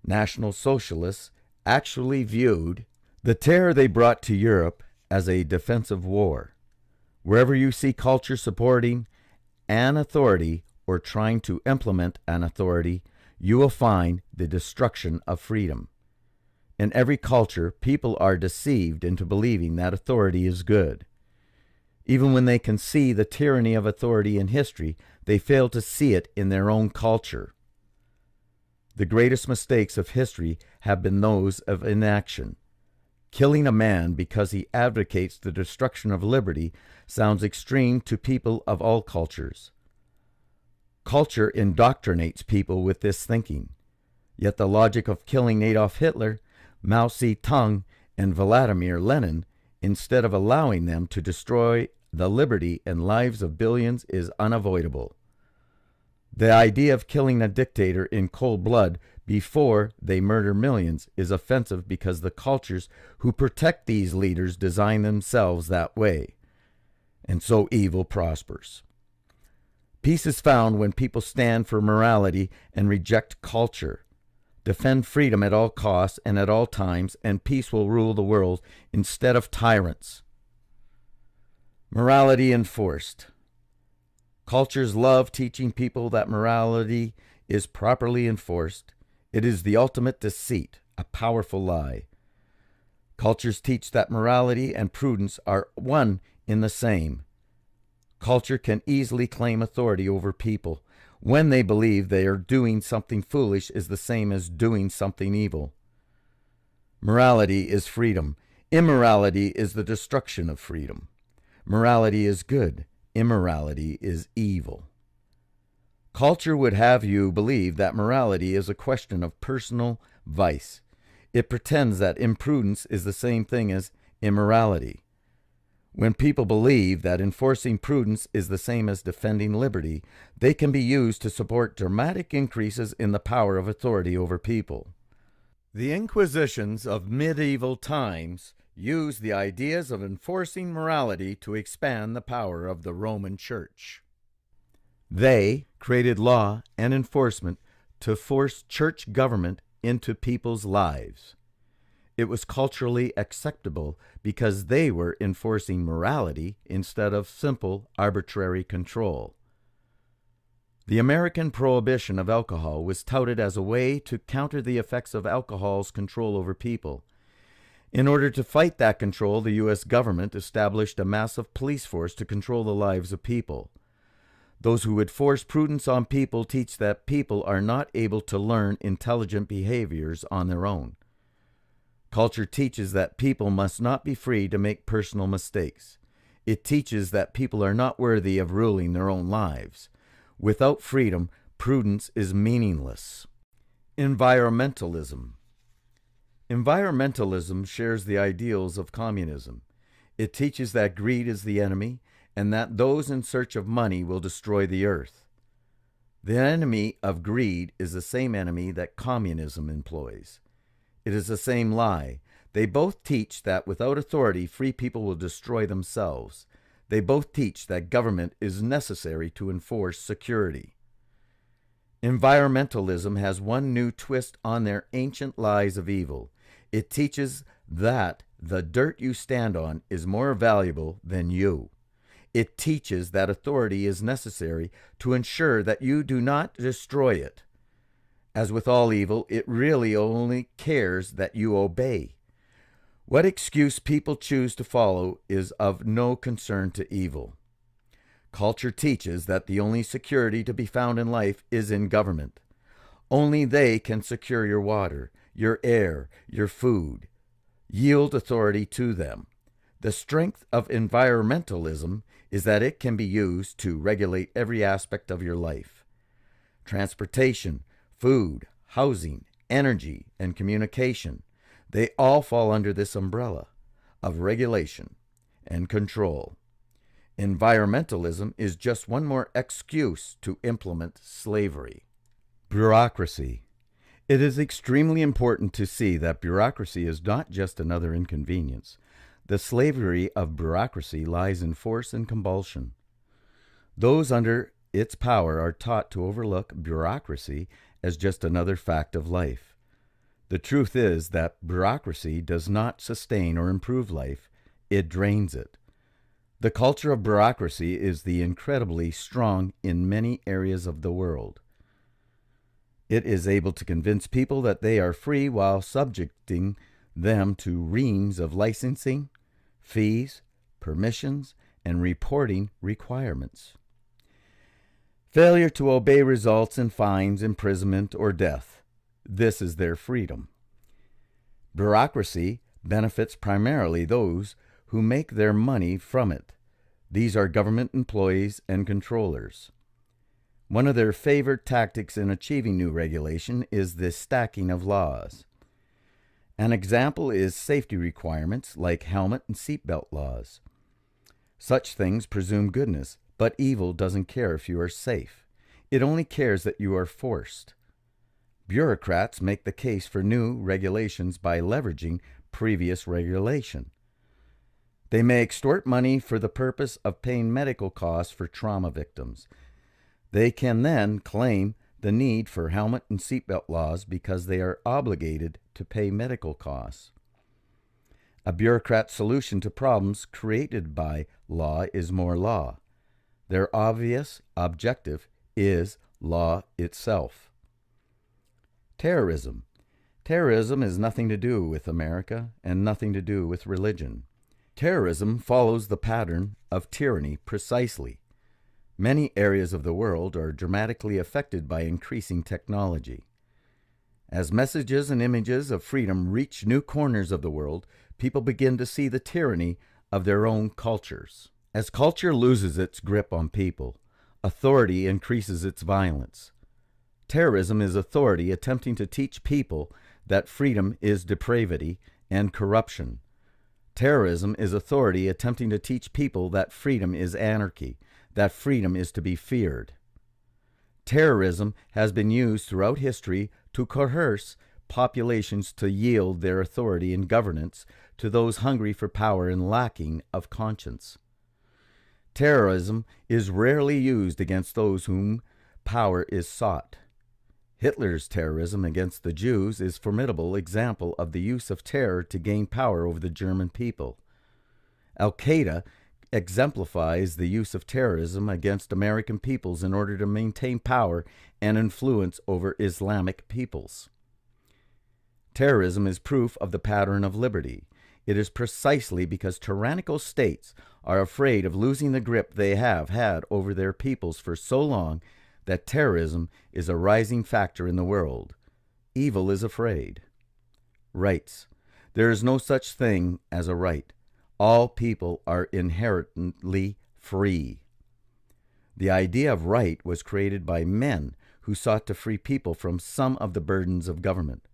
National Socialists actually viewed the terror they brought to Europe as a defensive war. Wherever you see culture supporting an authority or trying to implement an authority, you will find the destruction of freedom. In every culture, people are deceived into believing that authority is good. Even when they can see the tyranny of authority in history, they fail to see it in their own culture. The greatest mistakes of history have been those of inaction. Killing a man because he advocates the destruction of liberty sounds extreme to people of all cultures. Culture indoctrinates people with this thinking. Yet the logic of killing Adolf Hitler, Mao Zedong, and Vladimir Lenin, instead of allowing them to destroy the liberty and lives of billions, is unavoidable. The idea of killing a dictator in cold blood before they murder millions is offensive because the cultures who protect these leaders design themselves that way. And so evil prospers. Peace is found when people stand for morality and reject culture. Defend freedom at all costs and at all times, and peace will rule the world instead of tyrants. Morality enforced. Cultures love teaching people that morality is properly enforced. It is the ultimate deceit, a powerful lie. Cultures teach that morality and prudence are one in the same. Culture can easily claim authority over people when they believe they are doing something foolish is the same as doing something evil. Morality is freedom. Immorality is the destruction of freedom. Morality is good. Immorality is evil. Culture would have you believe that morality is a question of personal vice. It pretends that imprudence is the same thing as immorality. When people believe that enforcing prudence is the same as defending liberty, they can be used to support dramatic increases in the power of authority over people. The Inquisitions of medieval times used the ideas of enforcing morality to expand the power of the Roman Church. They created law and enforcement to force church government into people's lives. It was culturally acceptable because they were enforcing morality instead of simple, arbitrary control. The American prohibition of alcohol was touted as a way to counter the effects of alcohol's control over people. In order to fight that control, the U.S. government established a massive police force to control the lives of people. Those who would force prudence on people teach that people are not able to learn intelligent behaviors on their own. Culture teaches that people must not be free to make personal mistakes. It teaches that people are not worthy of ruling their own lives. Without freedom, prudence is meaningless. Environmentalism. Environmentalism shares the ideals of communism. It teaches that greed is the enemy and that those in search of money will destroy the earth. The enemy of greed is the same enemy that communism employs. It is the same lie. They both teach that without authority, free people will destroy themselves. They both teach that government is necessary to enforce security. Environmentalism has one new twist on their ancient lies of evil. It teaches that the dirt you stand on is more valuable than you. It teaches that authority is necessary to ensure that you do not destroy it. As with all evil, it really only cares that you obey. What excuse people choose to follow is of no concern to evil. Culture teaches that the only security to be found in life is in government. Only they can secure your water, your air, your food. Yield authority to them. The strength of environmentalism is that it can be used to regulate every aspect of your life. Transportation, food, housing, energy, and communication, they all fall under this umbrella of regulation and control. Environmentalism is just one more excuse to implement slavery. Bureaucracy. It is extremely important to see that bureaucracy is not just another inconvenience. The slavery of bureaucracy lies in force and compulsion. Those under its power are taught to overlook bureaucracy as just another fact of life. The truth is that bureaucracy does not sustain or improve life, it drains it. The culture of bureaucracy is the incredibly strong in many areas of the world. It is able to convince people that they are free while subjecting them to reams of licensing, fees, permissions, and reporting requirements. Failure to obey results in fines, imprisonment, or death. This is their freedom. Bureaucracy benefits primarily those who make their money from it. These are government employees and controllers. One of their favorite tactics in achieving new regulation is the stacking of laws. An example is safety requirements like helmet and seatbelt laws. Such things presume goodness, but evil doesn't care if you are safe. It only cares that you are forced. Bureaucrats make the case for new regulations by leveraging previous regulation. They may extort money for the purpose of paying medical costs for trauma victims. They can then claim the need for helmet and seatbelt laws because they are obligated to pay medical costs. A bureaucrat's solution to problems created by law is more law. Their obvious objective is law itself. Terrorism. Terrorism has nothing to do with America and nothing to do with religion. Terrorism follows the pattern of tyranny precisely. Many areas of the world are dramatically affected by increasing technology. As messages and images of freedom reach new corners of the world, people begin to see the tyranny of their own cultures. As culture loses its grip on people, authority increases its violence. Terrorism is authority attempting to teach people that freedom is depravity and corruption. Terrorism is authority attempting to teach people that freedom is anarchy, that freedom is to be feared. Terrorism has been used throughout history to coerce populations to yield their authority and governance to those hungry for power and lacking of conscience. Terrorism is rarely used against those whom power is sought. Hitler's terrorism against the Jews is a formidable example of the use of terror to gain power over the German people. Al-Qaeda exemplifies the use of terrorism against American peoples in order to maintain power and influence over Islamic peoples. Terrorism is proof of the pattern of liberty. It is precisely because tyrannical states are afraid of losing the grip they have had over their peoples for so long that terrorism is a rising factor in the world. Evil is afraid. Rights. There is no such thing as a right. All people are inherently free. The idea of right was created by men who sought to free people from some of the burdens of government,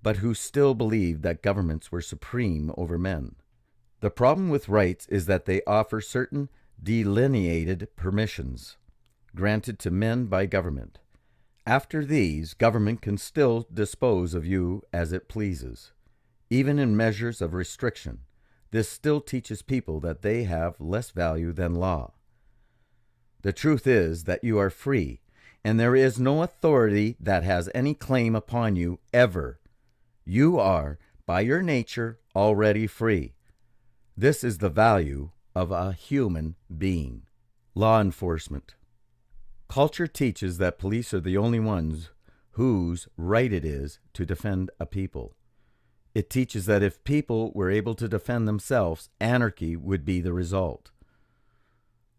but who still believed that governments were supreme over men. The problem with rights is that they offer certain delineated permissions granted to men by government. After these, government can still dispose of you as it pleases. Even in measures of restriction, this still teaches people that they have less value than law. The truth is that you are free, and there is no authority that has any claim upon you ever. You are, by your nature, already free. This is the value of a human being. Law enforcement. Culture teaches that police are the only ones whose right it is to defend a people. It teaches that if people were able to defend themselves, anarchy would be the result.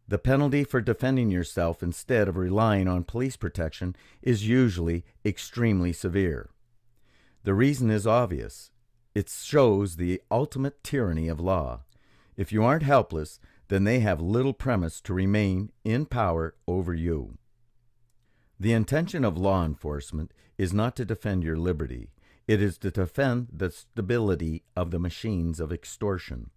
The penalty for defending yourself instead of relying on police protection is usually extremely severe. The reason is obvious. It shows the ultimate tyranny of law. If you aren't helpless, then they have little premise to remain in power over you. The intention of law enforcement is not to defend your liberty. It is to defend the stability of the machines of extortion.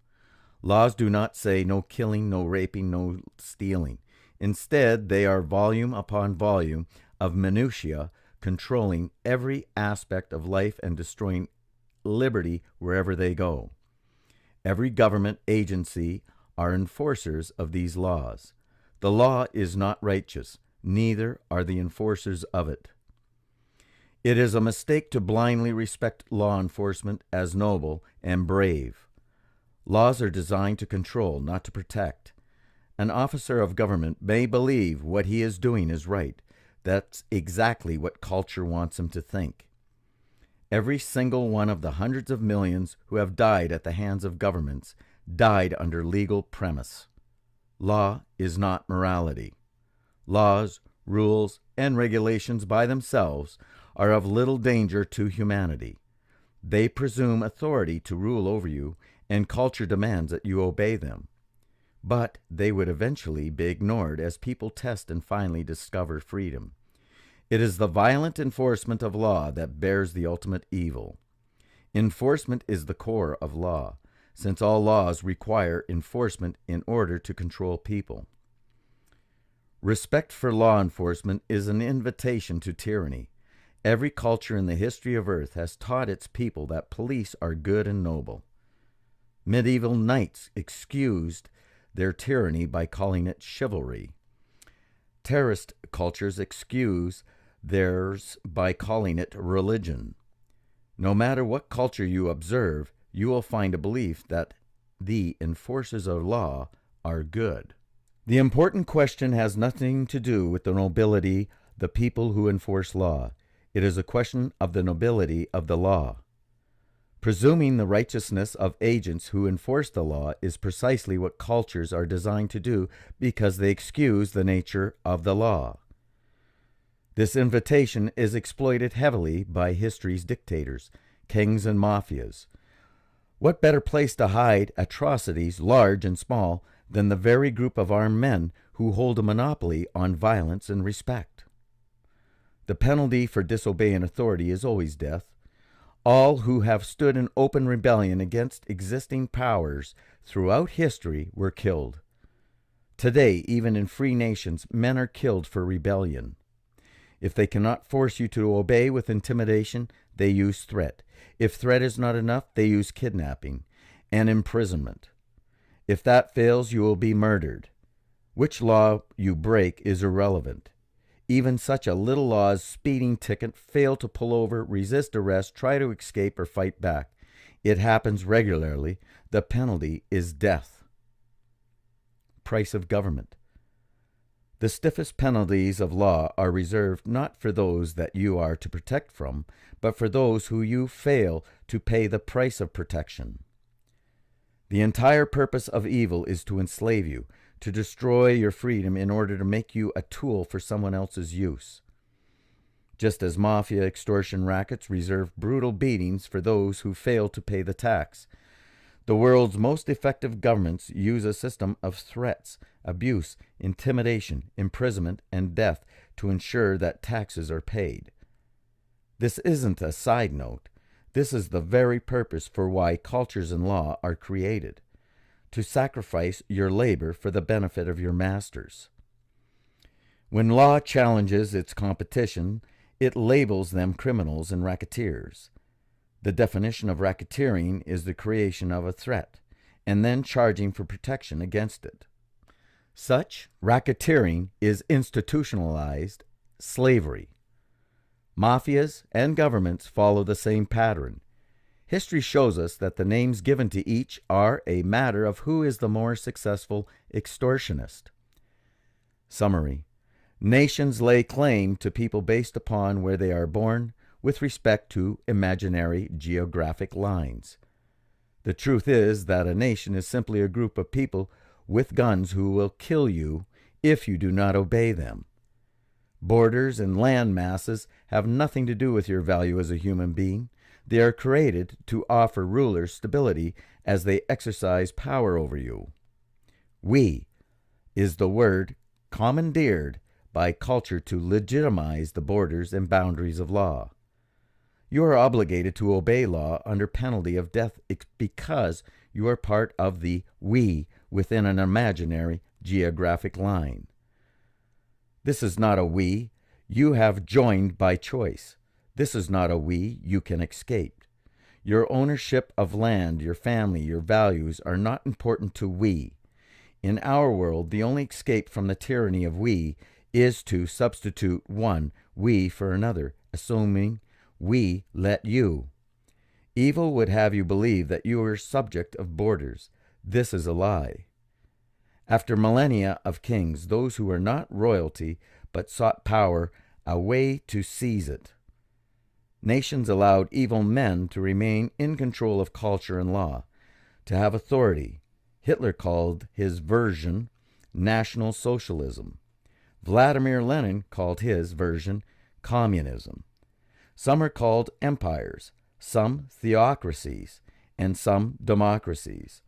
Laws do not say no killing, no raping, no stealing. Instead, they are volume upon volume of minutiae controlling every aspect of life and destroying liberty wherever they go. Every government agency are enforcers of these laws. The law is not righteous, neither are the enforcers of it. It is a mistake to blindly respect law enforcement as noble and brave. Laws are designed to control, not to protect. An officer of government may believe what he is doing is right. That's exactly what culture wants him to think. Every single one of the hundreds of millions who have died at the hands of governments died under legal premise. Law is not morality. Laws, rules, and regulations by themselves are of little danger to humanity. They presume authority to rule over you, and culture demands that you obey them. But they would eventually be ignored as people test and finally discover freedom. It is the violent enforcement of law that bears the ultimate evil. Enforcement is the core of law, since all laws require enforcement in order to control people. Respect for law enforcement is an invitation to tyranny. Every culture in the history of Earth has taught its people that police are good and noble. Medieval knights excused their tyranny by calling it chivalry. Terrorist cultures excuse theirs by calling it religion. No matter what culture you observe, you will find a belief that the enforcers of law are good. The important question has nothing to do with the nobility, the people who enforce law. It is a question of the nobility of the law. Presuming the righteousness of agents who enforce the law is precisely what cultures are designed to do because they excuse the nature of the law. This invitation is exploited heavily by history's dictators, kings, and mafias. What better place to hide atrocities, large and small, than the very group of armed men who hold a monopoly on violence and respect? The penalty for disobeying authority is always death. All who have stood in open rebellion against existing powers throughout history were killed. Today, even in free nations, men are killed for rebellion. If they cannot force you to obey with intimidation, they use threat. If threat is not enough, they use kidnapping and imprisonment. If that fails, you will be murdered. Which law you break is irrelevant. Even such a little law as speeding ticket, fail to pull over, resist arrest, try to escape, or fight back. It happens regularly. The penalty is death. Price of government. The stiffest penalties of law are reserved not for those that you are to protect from, but for those who you fail to pay the price of protection. The entire purpose of evil is to enslave you, to destroy your freedom in order to make you a tool for someone else's use. Just as mafia extortion rackets reserve brutal beatings for those who fail to pay the tax, the world's most effective governments use a system of threats, abuse, intimidation, imprisonment, and death to ensure that taxes are paid. This isn't a side note. This is the very purpose for why cultures and law are created, to sacrifice your labor for the benefit of your masters. When law challenges its competition, it labels them criminals and racketeers. The definition of racketeering is the creation of a threat, and then charging for protection against it. Such racketeering is institutionalized slavery. Mafias and governments follow the same pattern. History shows us that the names given to each are a matter of who is the more successful extortionist. Summary: nations lay claim to people based upon where they are born, with respect to imaginary geographic lines. The truth is that a nation is simply a group of people with guns who will kill you if you do not obey them. Borders and land masses have nothing to do with your value as a human being. They are created to offer rulers stability as they exercise power over you. We is the word commandeered by culture to legitimize the borders and boundaries of law. You are obligated to obey law under penalty of death because you are part of the we within an imaginary geographic line. This is not a we you have joined by choice. This is not a we you can escape. Your ownership of land, your family, your values are not important to we. In our world, the only escape from the tyranny of we is to substitute one we for another, assuming we let you. Evil would have you believe that you are subject of borders. This is a lie. After millennia of kings, those who were not royalty but sought power, a way to seize it. Nations allowed evil men to remain in control of culture and law, to have authority. Hitler called his version National Socialism. Vladimir Lenin called his version communism. Some are called empires, some theocracies, and some democracies.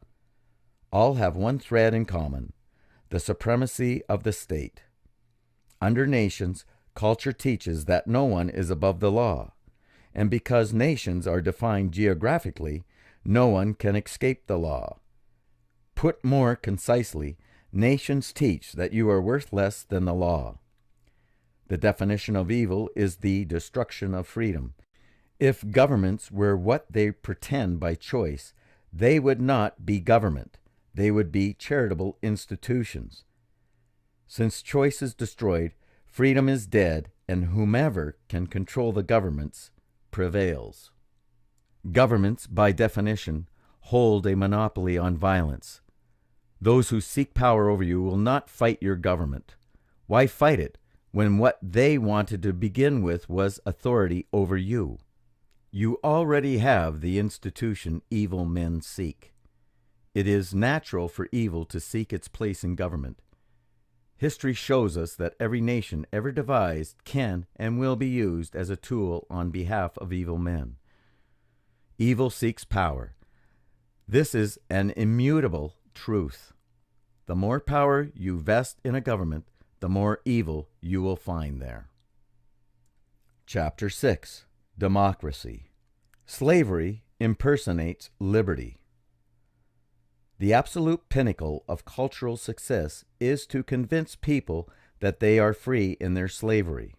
All have one thread in common: the supremacy of the state. Under nations, culture teaches that no one is above the law, and because nations are defined geographically, no one can escape the law. Put more concisely, nations teach that you are worth less than the law. The definition of evil is the destruction of freedom. If governments were what they pretend by choice, they would not be government. They would be charitable institutions. Since choice is destroyed, freedom is dead, and whomever can control the governments prevails. Governments, by definition, hold a monopoly on violence. Those who seek power over you will not fight your government. Why fight it when what they wanted to begin with was authority over you? You already have the institution evil men seek. It is natural for evil to seek its place in government. History shows us that every nation ever devised can and will be used as a tool on behalf of evil men. Evil seeks power. This is an immutable truth. The more power you vest in a government, the more evil you will find there. Chapter 6. Democracy. Slavery impersonates liberty. The absolute pinnacle of cultural success is to convince people that they are free in their slavery.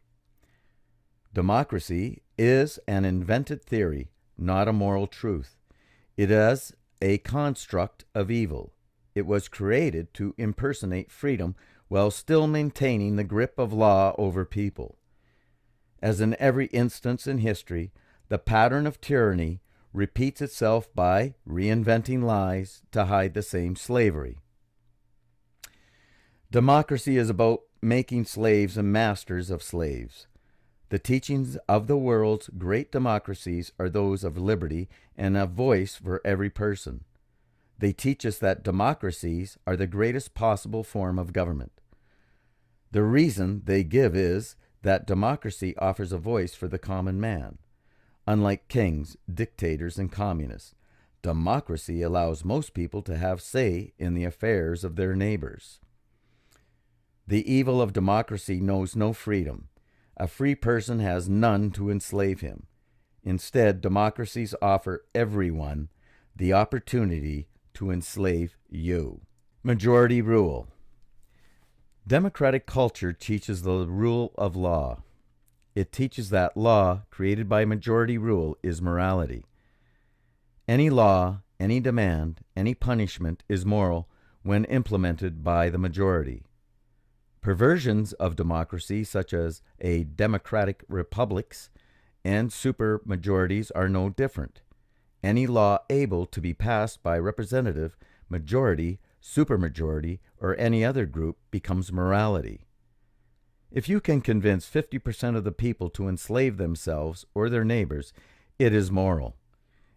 Democracy is an invented theory, not a moral truth. It is a construct of evil. It was created to impersonate freedom while still maintaining the grip of law over people. As in every instance in history, the pattern of tyranny repeats itself by reinventing lies to hide the same slavery. Democracy is about making slaves and masters of slaves. The teachings of the world's great democracies are those of liberty and a voice for every person. They teach us that democracies are the greatest possible form of government. The reason they give is that democracy offers a voice for the common man. Unlike kings, dictators, and communists, democracy allows most people to have say in the affairs of their neighbors. The evil of democracy knows no freedom. A free person has none to enslave him. Instead, democracies offer everyone the opportunity to enslave you. Majority rule. Democratic culture teaches the rule of law. It teaches that law created by majority rule is morality. Any law, any demand, any punishment is moral when implemented by the majority. Perversions of democracy, such as a democratic republics and supermajorities, are no different. Any law able to be passed by representative, majority, supermajority, or any other group becomes morality. If you can convince 50% of the people to enslave themselves or their neighbors, it is moral.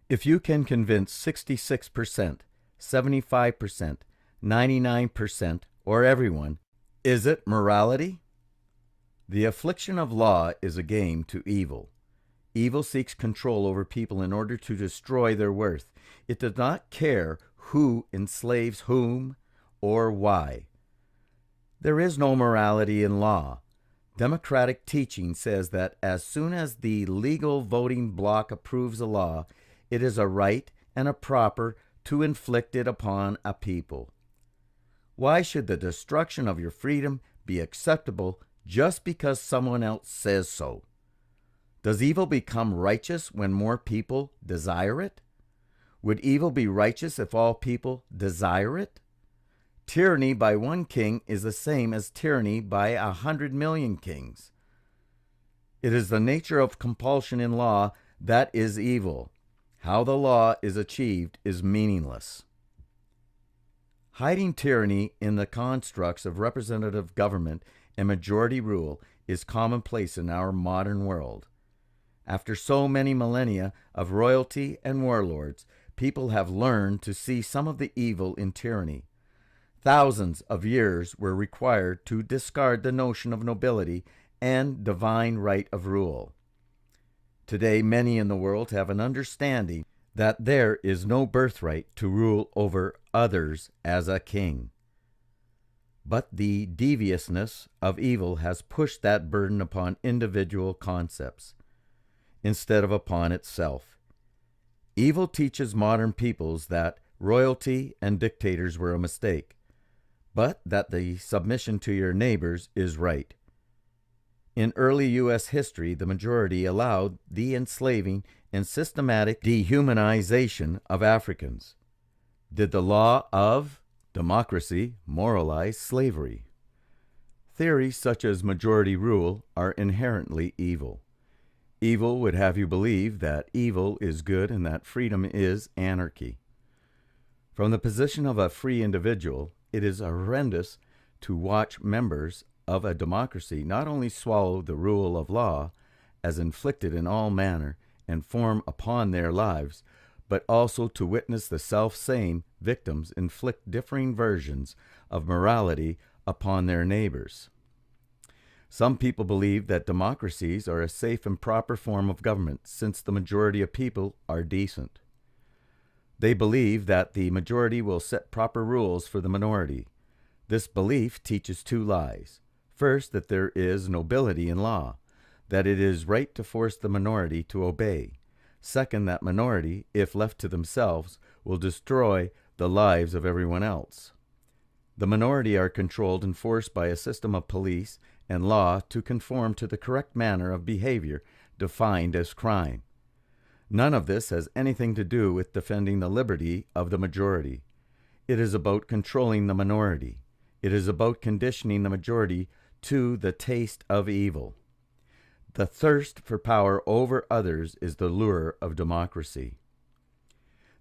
If you can convince 66%, 75%, 99%, or everyone, is it morality? The affliction of law is a game to evil. Evil seeks control over people in order to destroy their worth. It does not care who enslaves whom or why. There is no morality in law. Democratic teaching says that as soon as the legal voting bloc approves a law, it is a right and a proper to inflict it upon a people. Why should the destruction of your freedom be acceptable just because someone else says so? Does evil become righteous when more people desire it? Would evil be righteous if all people desire it? Tyranny by one king is the same as tyranny by 100 million kings. It is the nature of compulsion in law that is evil. How the law is achieved is meaningless. Hiding tyranny in the constructs of representative government and majority rule is commonplace in our modern world. After so many millennia of royalty and warlords, people have learned to see some of the evil in tyranny. Thousands of years were required to discard the notion of nobility and divine right of rule. Today, many in the world have an understanding that there is no birthright to rule over others as a king. But the deviousness of evil has pushed that burden upon individual concepts instead of upon itself. Evil teaches modern peoples that royalty and dictators were a mistake, but that the submission to your neighbors is right. In early U.S. history, the majority allowed the enslaving and systematic dehumanization of Africans. Did the law of democracy moralize slavery? Theories such as majority rule are inherently evil. Evil would have you believe that evil is good and that freedom is anarchy. From the position of a free individual, it is horrendous to watch members of a democracy not only swallow the rule of law as inflicted in all manner and form upon their lives, but also to witness the self-same victims inflict differing versions of morality upon their neighbors. Some people believe that democracies are a safe and proper form of government since the majority of people are decent. They believe that the majority will set proper rules for the minority. This belief teaches two lies. First, that there is nobility in law, that it is right to force the minority to obey. Second, that minority, if left to themselves, will destroy the lives of everyone else. The minority are controlled and forced by a system of police and law to conform to the correct manner of behavior defined as crime. None of this has anything to do with defending the liberty of the majority. It is about controlling the minority. It is about conditioning the majority to the taste of evil. The thirst for power over others is the lure of democracy.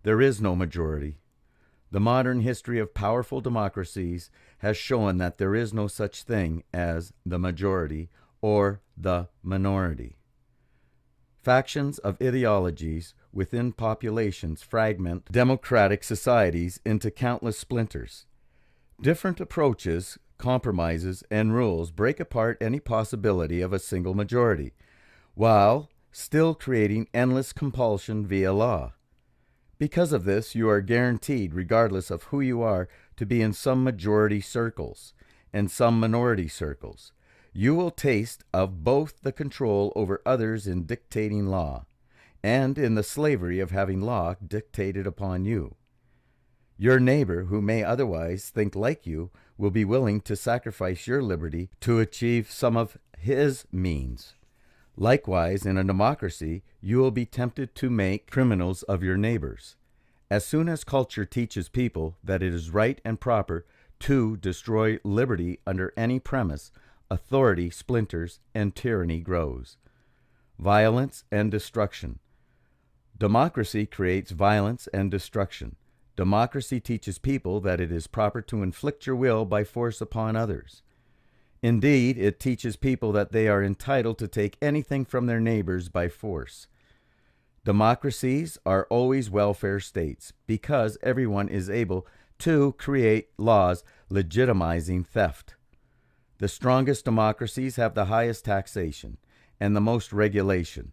There is no majority. The modern history of powerful democracies has shown that there is no such thing as the majority or the minority. Factions of ideologies within populations fragment democratic societies into countless splinters. Different approaches, compromises, and rules break apart any possibility of a single majority, while still creating endless compulsion via law. Because of this, you are guaranteed, regardless of who you are, to be in some majority circles and some minority circles. You will taste of both the control over others in dictating law, and in the slavery of having law dictated upon you. Your neighbor, who may otherwise think like you, will be willing to sacrifice your liberty to achieve some of his means. Likewise, in a democracy, you will be tempted to make criminals of your neighbors. As soon as culture teaches people that it is right and proper to destroy liberty under any premise, authority splinters and tyranny grows. Violence and destruction. Democracy creates violence and destruction. Democracy teaches people that it is proper to inflict your will by force upon others. Indeed, it teaches people that they are entitled to take anything from their neighbors by force. Democracies are always welfare states because everyone is able to create laws legitimizing theft. The strongest democracies have the highest taxation and the most regulation.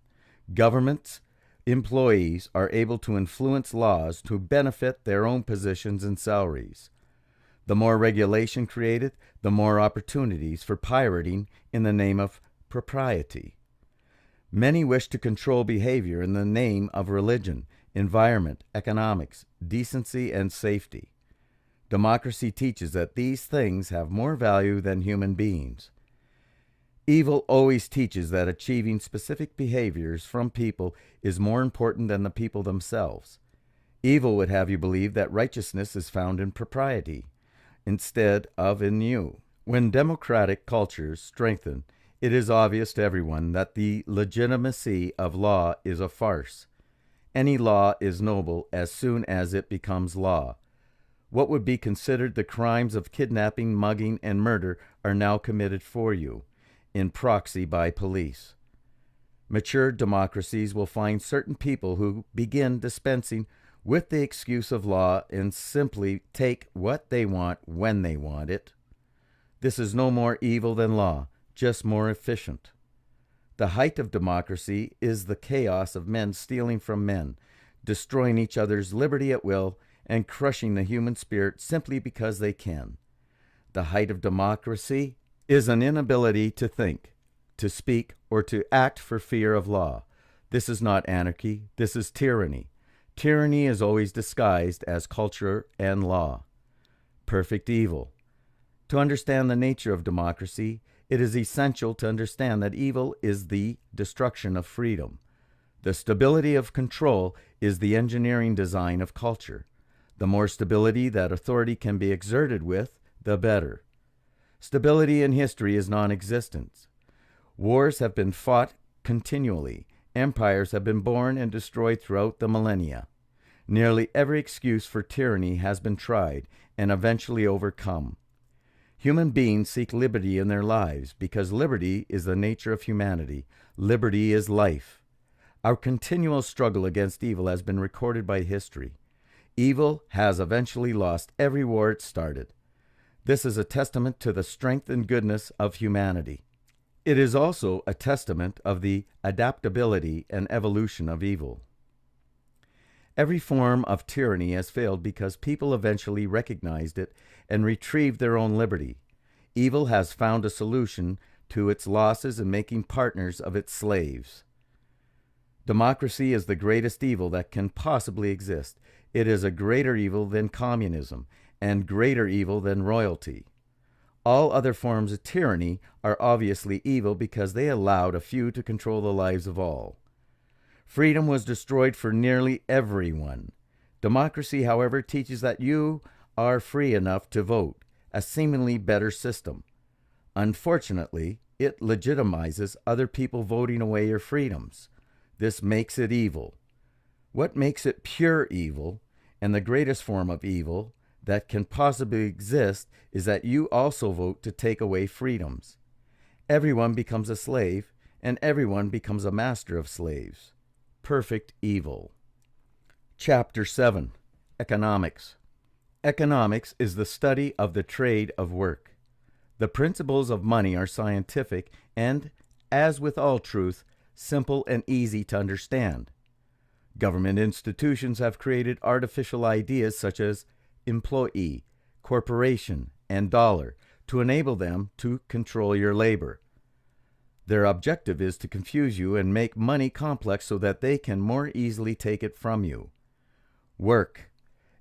Governments' employees are able to influence laws to benefit their own positions and salaries. The more regulation created, the more opportunities for pirating in the name of propriety. Many wish to control behavior in the name of religion, environment, economics, decency, and safety. Democracy teaches that these things have more value than human beings. Evil always teaches that achieving specific behaviors from people is more important than the people themselves. Evil would have you believe that righteousness is found in propriety instead of in you. When democratic cultures strengthen, it is obvious to everyone that the legitimacy of law is a farce. Any law is noble as soon as it becomes law. What would be considered the crimes of kidnapping, mugging, and murder are now committed for you, in proxy by police. Mature democracies will find certain people who begin dispensing with the excuse of law and simply take what they want when they want it. This is no more evil than law, just more efficient. The height of democracy is the chaos of men stealing from men, destroying each other's liberty at will, and crushing the human spirit simply because they can. The height of democracy is an inability to think, to speak, or to act for fear of law. This is not anarchy, this is tyranny. Tyranny is always disguised as culture and law. Perfect evil. To understand the nature of democracy, it is essential to understand that evil is the destruction of freedom. The stability of control is the engineering design of culture. The more stability that authority can be exerted with, the better. Stability in history is non-existent. Wars have been fought continually. Empires have been born and destroyed throughout the millennia. Nearly every excuse for tyranny has been tried and eventually overcome. Human beings seek liberty in their lives because liberty is the nature of humanity. Liberty is life. Our continual struggle against evil has been recorded by history. Evil has eventually lost every war it started. This is a testament to the strength and goodness of humanity. It is also a testament of the adaptability and evolution of evil. Every form of tyranny has failed because people eventually recognized it and retrieved their own liberty. Evil has found a solution to its losses in making partners of its slaves. Democracy is the greatest evil that can possibly exist. It is a greater evil than communism and greater evil than royalty. All other forms of tyranny are obviously evil because they allowed a few to control the lives of all. Freedom was destroyed for nearly everyone. Democracy, however, teaches that you are free enough to vote, a seemingly better system. Unfortunately, it legitimizes other people voting away your freedoms. This makes it evil. What makes it pure evil, and the greatest form of evil that can possibly exist, is that you also vote to take away freedoms. Everyone becomes a slave, and everyone becomes a master of slaves. Perfect evil. Chapter 7. Economics. Economics is the study of the trade of work. The principles of money are scientific and, as with all truth, simple and easy to understand. Government institutions have created artificial ideas such as employee, corporation, and dollar to enable them to control your labor. Their objective is to confuse you and make money complex so that they can more easily take it from you. Work.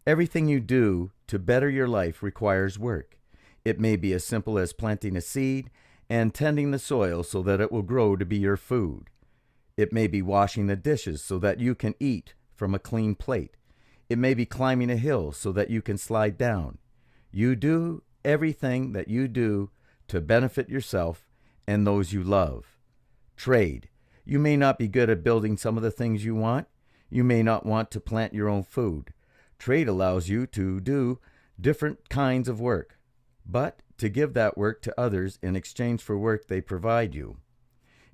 Everything you do to better your life requires work. It may be as simple as planting a seed and tending the soil so that it will grow to be your food. It may be washing the dishes so that you can eat from a clean plate. It may be climbing a hill so that you can slide down. You do everything that you do to benefit yourself and those you love. Trade. You may not be good at building some of the things you want. You may not want to plant your own food. Trade allows you to do different kinds of work, but to give that work to others in exchange for work they provide you.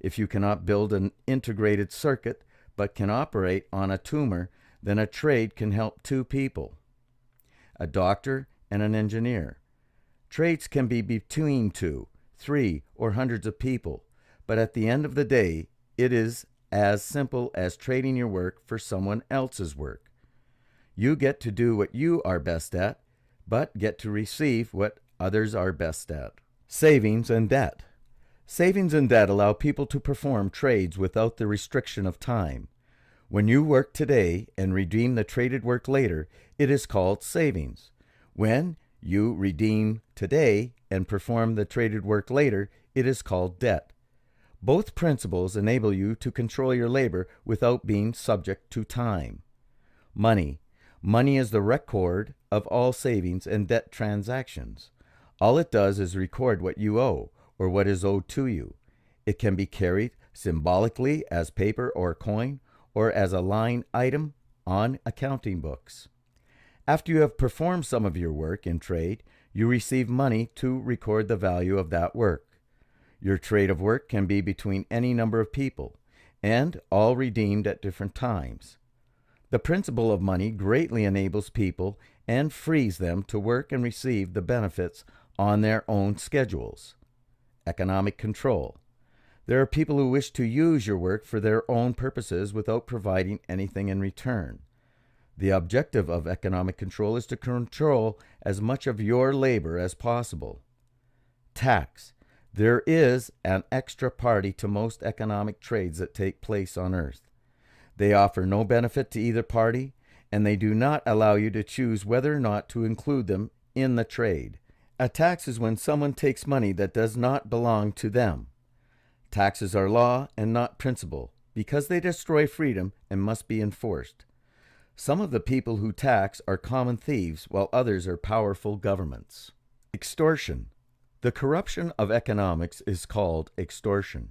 If you cannot build an integrated circuit but can operate on a tumor, then a trade can help two people, a doctor and an engineer. Trades can be between 2, 3, or hundreds of people, but at the end of the day, it is as simple as trading your work for someone else's work. You get to do what you are best at, but get to receive what others are best at. Savings and debt. Savings and debt allow people to perform trades without the restriction of time. When you work today and redeem the traded work later, it is called savings. When you redeem today and perform the traded work later, it is called debt. Both principles enable you to control your labor without being subject to time. Money. Money is the record of all savings and debt transactions. All it does is record what you owe or what is owed to you. It can be carried symbolically as paper or coin or as a line item on accounting books. After you have performed some of your work in trade, you receive money to record the value of that work. Your trade of work can be between any number of people, and all redeemed at different times. The principle of money greatly enables people and frees them to work and receive the benefits on their own schedules. Economic control. There are people who wish to use your work for their own purposes without providing anything in return. The objective of economic control is to control as much of your labor as possible. Tax. There is an extra party to most economic trades that take place on earth. They offer no benefit to either party, and they do not allow you to choose whether or not to include them in the trade. A tax is when someone takes money that does not belong to them. Taxes are law and not principle, because they destroy freedom and must be enforced. Some of the people who tax are common thieves, while others are powerful governments. Extortion. The corruption of economics is called extortion.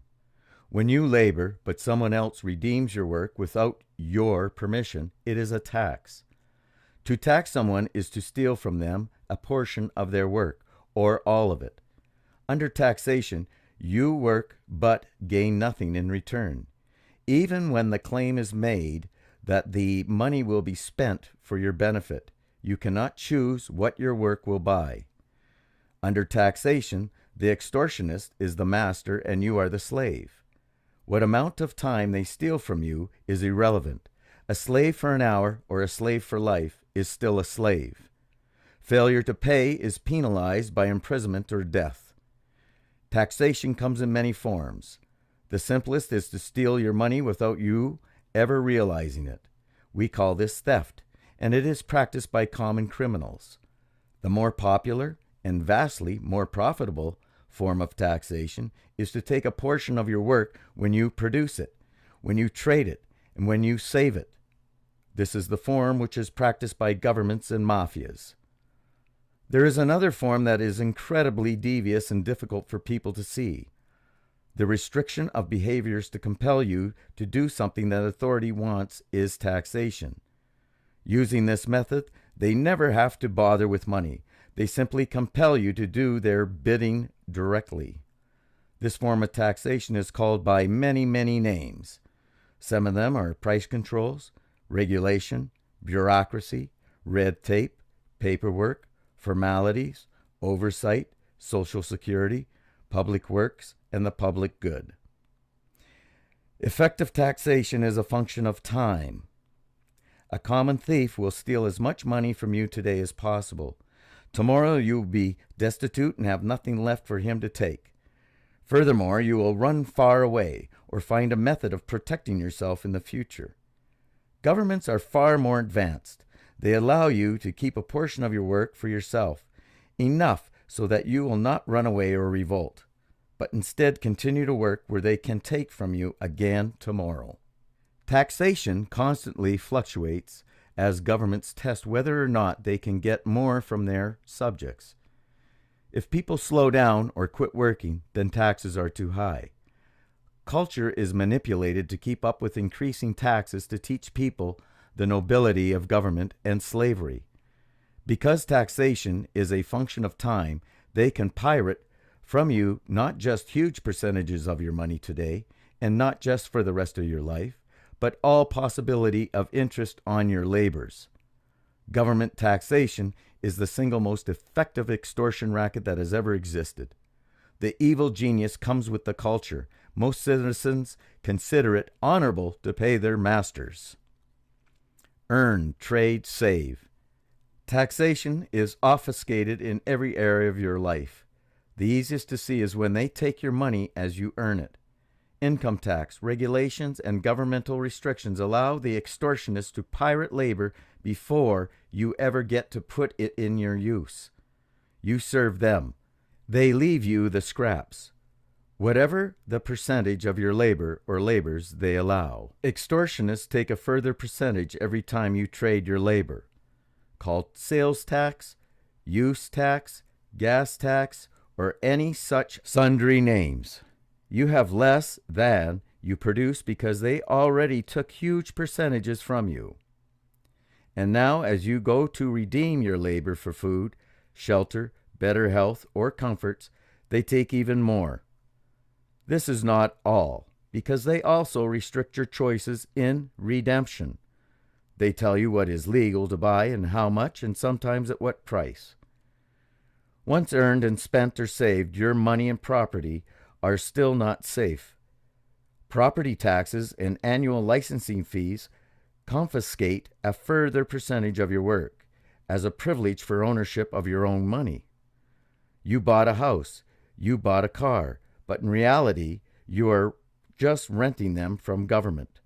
When you labor, but someone else redeems your work without your permission, it is a tax. To tax someone is to steal from them a portion of their work, or all of it. Under taxation, you work but gain nothing in return. Even when the claim is made that the money will be spent for your benefit, you cannot choose what your work will buy. Under taxation, the extortionist is the master and you are the slave. What amount of time they steal from you is irrelevant. A slave for an hour or a slave for life is still a slave. Failure to pay is penalized by imprisonment or death. Taxation comes in many forms. The simplest is to steal your money without you ever realizing it. We call this theft, and it is practiced by common criminals. The more popular and vastly more profitable form of taxation is to take a portion of your work when you produce it, when you trade it, and when you save it. This is the form which is practiced by governments and mafias. There is another form that is incredibly devious and difficult for people to see. The restriction of behaviors to compel you to do something that authority wants is taxation. Using this method, they never have to bother with money. They simply compel you to do their bidding directly. This form of taxation is called by many, many names. Some of them are price controls, regulation, bureaucracy, red tape, paperwork, formalities, oversight, Social Security, public works, and the public good. Effective taxation is a function of time. A common thief will steal as much money from you today as possible. Tomorrow you will be destitute and have nothing left for him to take. Furthermore, you will run far away or find a method of protecting yourself in the future. Governments are far more advanced. They allow you to keep a portion of your work for yourself, enough so that you will not run away or revolt, but instead continue to work where they can take from you again tomorrow. Taxation constantly fluctuates as governments test whether or not they can get more from their subjects. If people slow down or quit working, then taxes are too high. Culture is manipulated to keep up with increasing taxes to teach people the nobility of government and slavery. Because taxation is a function of time, they can pirate from you not just huge percentages of your money today, and not just for the rest of your life, but all possibility of interest on your labors. Government taxation is the single most effective extortion racket that has ever existed. The evil genius comes with the culture. Most citizens consider it honorable to pay their masters. Earn, trade, save. Taxation is obfuscated in every area of your life. The easiest to see is when they take your money as you earn it. Income tax, regulations, and governmental restrictions allow the extortionists to pirate labor before you ever get to put it in your use. You serve them. They leave you the scraps. Whatever the percentage of your labor or labors they allow. Extortionists take a further percentage every time you trade your labor, called sales tax, use tax, gas tax, or any such sundry names. You have less than you produce because they already took huge percentages from you. And now as you go to redeem your labor for food, shelter, better health, or comforts, they take even more. This is not all, because they also restrict your choices in redemption. They tell you what is legal to buy and how much, and sometimes at what price. Once earned and spent or saved, your money and property are still not safe. Property taxes and annual licensing fees confiscate a further percentage of your work as a privilege for ownership of your own money. You bought a house, you bought a car, but in reality, you are just renting them from government.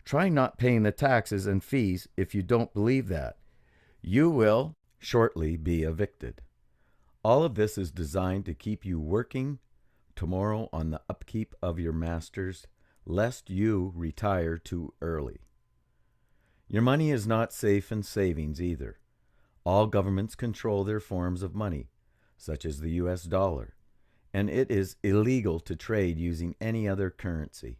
Try not paying the taxes and fees if you don't believe that. You will shortly be evicted. All of this is designed to keep you working tomorrow on the upkeep of your masters, lest you retire too early. Your money is not safe in savings either. All governments control their forms of money, such as the US dollar, and it is illegal to trade using any other currency.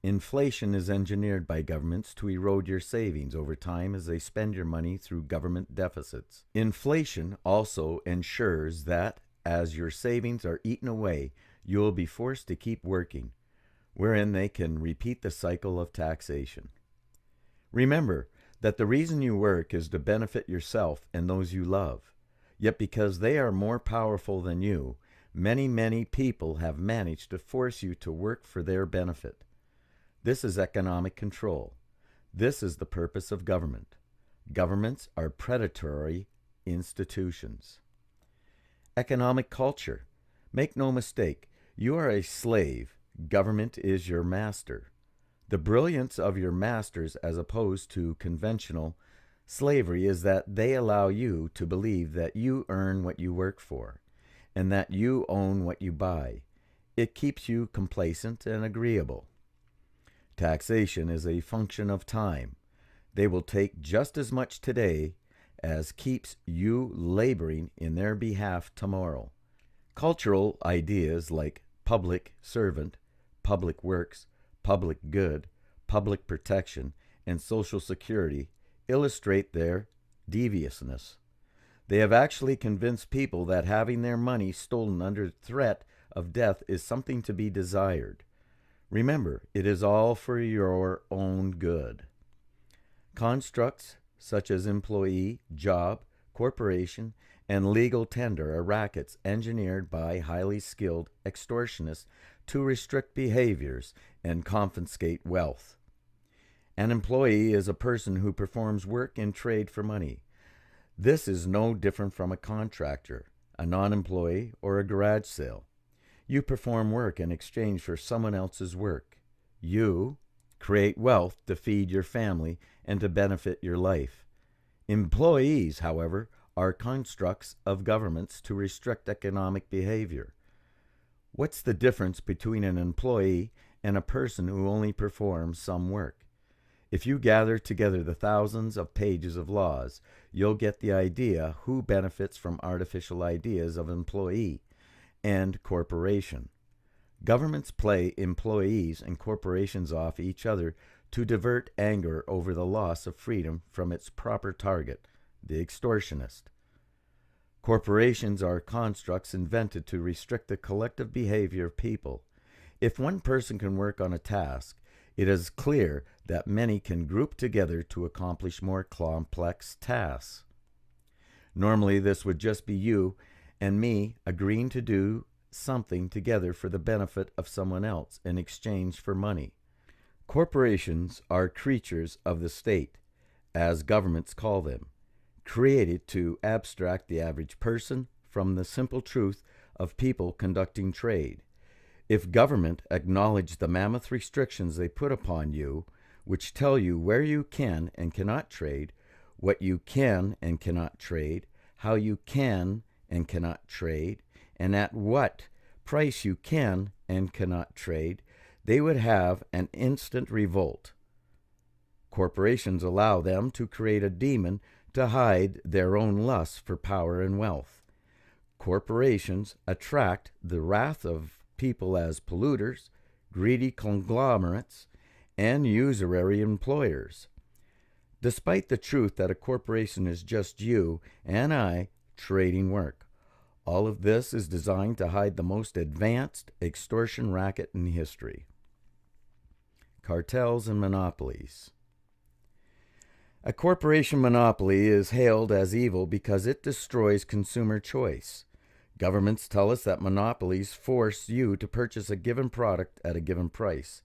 Inflation is engineered by governments to erode your savings over time as they spend your money through government deficits. Inflation also ensures that, as your savings are eaten away, you will be forced to keep working, wherein they can repeat the cycle of taxation. Remember that the reason you work is to benefit yourself and those you love. Yet because they are more powerful than you, many people have managed to force you to work for their benefit. This is economic control. This is the purpose of government. Governments are predatory institutions. Economic culture. Make no mistake, you are a slave. Government is your master. The brilliance of your masters as opposed to conventional slavery is that they allow you to believe that you earn what you work for and that you own what you buy. It keeps you complacent and agreeable. Taxation is a function of time. They will take just as much today as keeps you laboring in their behalf tomorrow. Cultural ideas like public servant, public works, public good, public protection, and social security illustrate their deviousness. They have actually convinced people that having their money stolen under threat of death is something to be desired. Remember, it is all for your own good. Constructs such as employee, job, corporation, and legal tender are rackets engineered by highly skilled extortionists to restrict behaviors and confiscate wealth. An employee is a person who performs work in trade for money. This is no different from a contractor, a non-employee, or a garage sale. You perform work in exchange for someone else's work. You create wealth to feed your family and to benefit your life. Employees, however, are constructs of governments to restrict economic behavior. What's the difference between an employee and a person who only performs some work? If you gather together the thousands of pages of laws, you'll get the idea who benefits from artificial ideas of employee and corporation. Governments play employees and corporations off each other to divert anger over the loss of freedom from its proper target, the extortionist. Corporations are constructs invented to restrict the collective behavior of people. If one person can work on a task, it is clear that many can group together to accomplish more complex tasks. Normally, this would just be you and me agreeing to do something together for the benefit of someone else in exchange for money. Corporations are creatures of the state, as governments call them, created to abstract the average person from the simple truth of people conducting trade. If government acknowledged the mammoth restrictions they put upon you, which tell you where you can and cannot trade, what you can and cannot trade, how you can and cannot trade, and at what price you can and cannot trade, they would have an instant revolt. Corporations allow them to create a demon to hide their own lust for power and wealth. Corporations attract the wrath of people as polluters, greedy conglomerates, and usury employers. Despite the truth that a corporation is just you and I trading work, all of this is designed to hide the most advanced extortion racket in history. Cartels and monopolies. A corporation monopoly is hailed as evil because it destroys consumer choice. Governments tell us that monopolies force you to purchase a given product at a given price.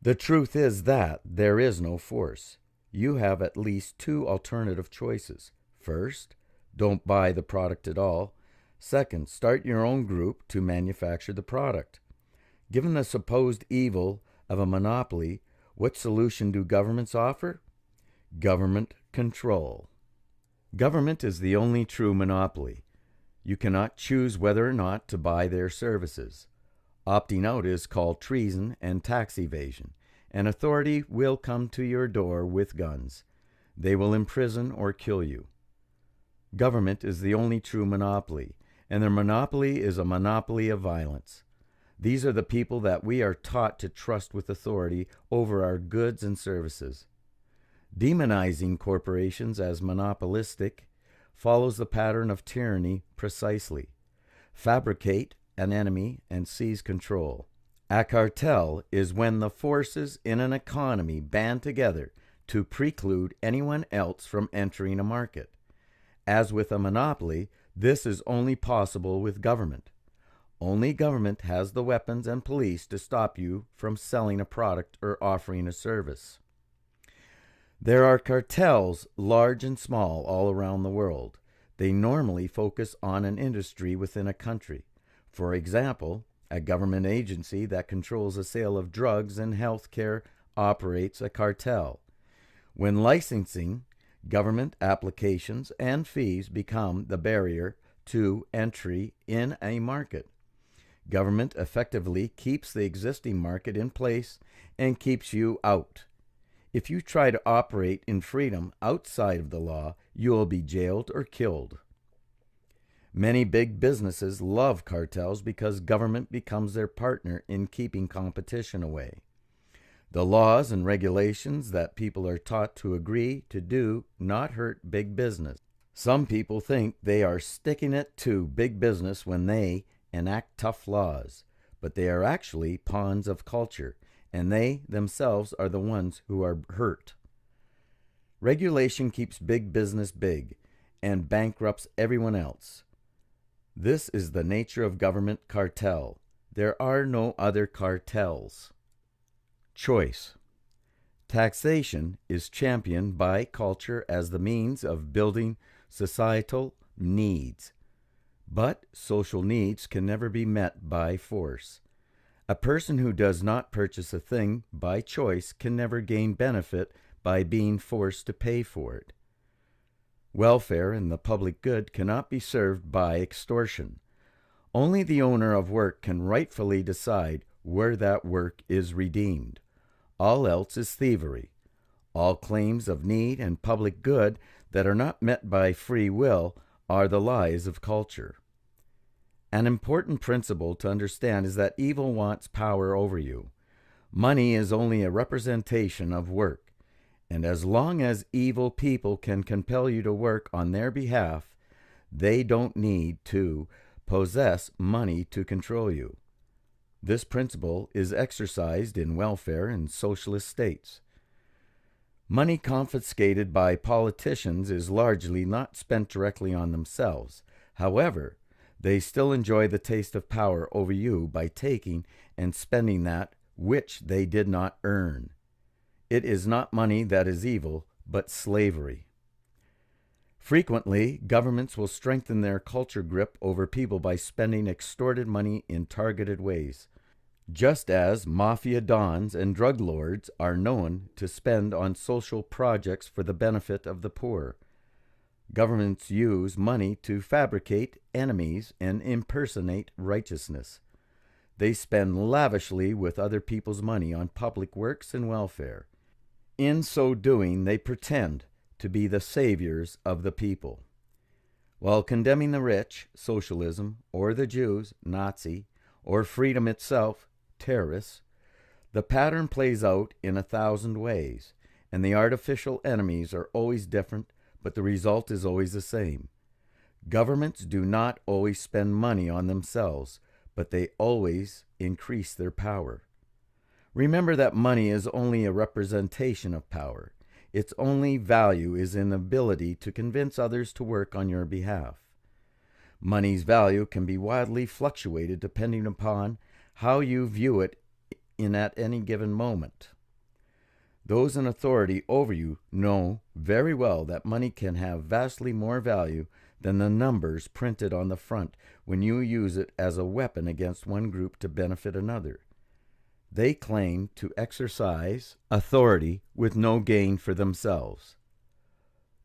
The truth is that there is no force. You have at least two alternative choices. First, don't buy the product at all. Second, start your own group to manufacture the product. Given the supposed evil of a monopoly, what solution do governments offer? Government control. Government is the only true monopoly. You cannot choose whether or not to buy their services. Opting out is called treason and tax evasion, and authority will come to your door with guns. They will imprison or kill you. Government is the only true monopoly, and their monopoly is a monopoly of violence. These are the people that we are taught to trust with authority over our goods and services. Demonizing corporations as monopolistic follows the pattern of tyranny precisely. Fabricate an enemy and seize control. A cartel is when the forces in an economy band together to preclude anyone else from entering a market. As with a monopoly, this is only possible with government. Only government has the weapons and police to stop you from selling a product or offering a service. There are cartels, large and small, all around the world. They normally focus on an industry within a country. For example, a government agency that controls the sale of drugs and health care operates a cartel. When licensing, government applications and fees become the barrier to entry in a market. Government effectively keeps the existing market in place and keeps you out. If you try to operate in freedom outside of the law, you will be jailed or killed. Many big businesses love cartels because government becomes their partner in keeping competition away. The laws and regulations that people are taught to agree to do not hurt big business. Some people think they are sticking it to big business when they enact tough laws, but they are actually pawns of culture, and they themselves are the ones who are hurt. Regulation keeps big business big and bankrupts everyone else. This is the nature of government cartel. There are no other cartels. Choice. Taxation is championed by culture as the means of building societal needs. But social needs can never be met by force. A person who does not purchase a thing by choice can never gain benefit by being forced to pay for it. Welfare and the public good cannot be served by extortion. Only the owner of work can rightfully decide where that work is redeemed. All else is thievery. All claims of need and public good that are not met by free will are the lies of culture. An important principle to understand is that evil wants power over you. Money is only a representation of work, and as long as evil people can compel you to work on their behalf, they don't need to possess money to control you. This principle is exercised in welfare and socialist states. Money confiscated by politicians is largely not spent directly on themselves. However, they still enjoy the taste of power over you by taking and spending that which they did not earn. It is not money that is evil, but slavery. Frequently, governments will strengthen their culture grip over people by spending extorted money in targeted ways, just as mafia dons and drug lords are known to spend on social projects for the benefit of the poor. Governments use money to fabricate enemies and impersonate righteousness. They spend lavishly with other people's money on public works and welfare. In so doing, they pretend to be the saviors of the people. While condemning the rich, socialism, or the Jews, Nazi, or freedom itself, terrorists, the pattern plays out in 1,000 ways, and the artificial enemies are always different, but the result is always the same. Governments do not always spend money on themselves, but they always increase their power. Remember that money is only a representation of power. Its only value is in the ability to convince others to work on your behalf. Money's value can be wildly fluctuated depending upon how you view it at any given moment. Those in authority over you know very well that money can have vastly more value than the numbers printed on the front when you use it as a weapon against one group to benefit another. They claim to exercise authority with no gain for themselves.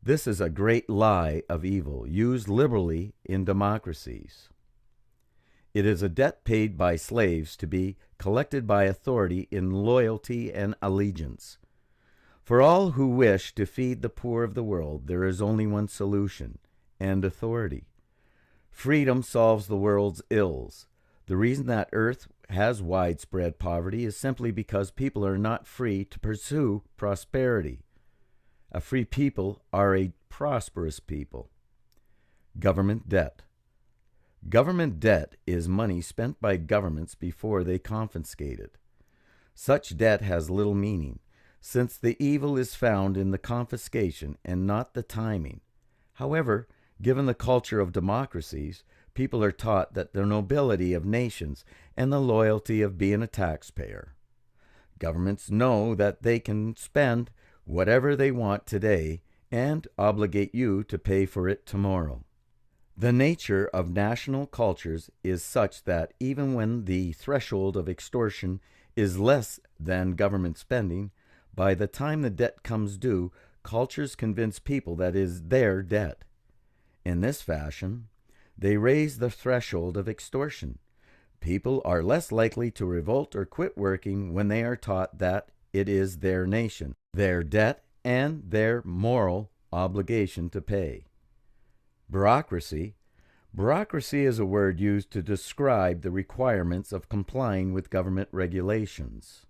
This is a great lie of evil, used liberally in democracies. It is a debt paid by slaves to be collected by authority in loyalty and allegiance. For all who wish to feed the poor of the world, there is only one solution, and authority. Freedom solves the world's ills. The reason that Earth has widespread poverty is simply because people are not free to pursue prosperity. A free people are a prosperous people. Government debt. Government debt is money spent by governments before they confiscate it. Such debt has little meaning, since the evil is found in the confiscation and not the timing. However, given the culture of democracies, people are taught that the nobility of nations and the loyalty of being a taxpayer. Governments know that they can spend whatever they want today and obligate you to pay for it tomorrow. The nature of national cultures is such that even when the threshold of extortion is less than government spending, By the time the debt comes due, cultures convince people that is their debt. In this fashion, they raise the threshold of extortion. People are less likely to revolt or quit working when they are taught that it is their nation, their debt, and their moral obligation to pay. Bureaucracy. Bureaucracy is a word used to describe the requirements of complying with government regulations.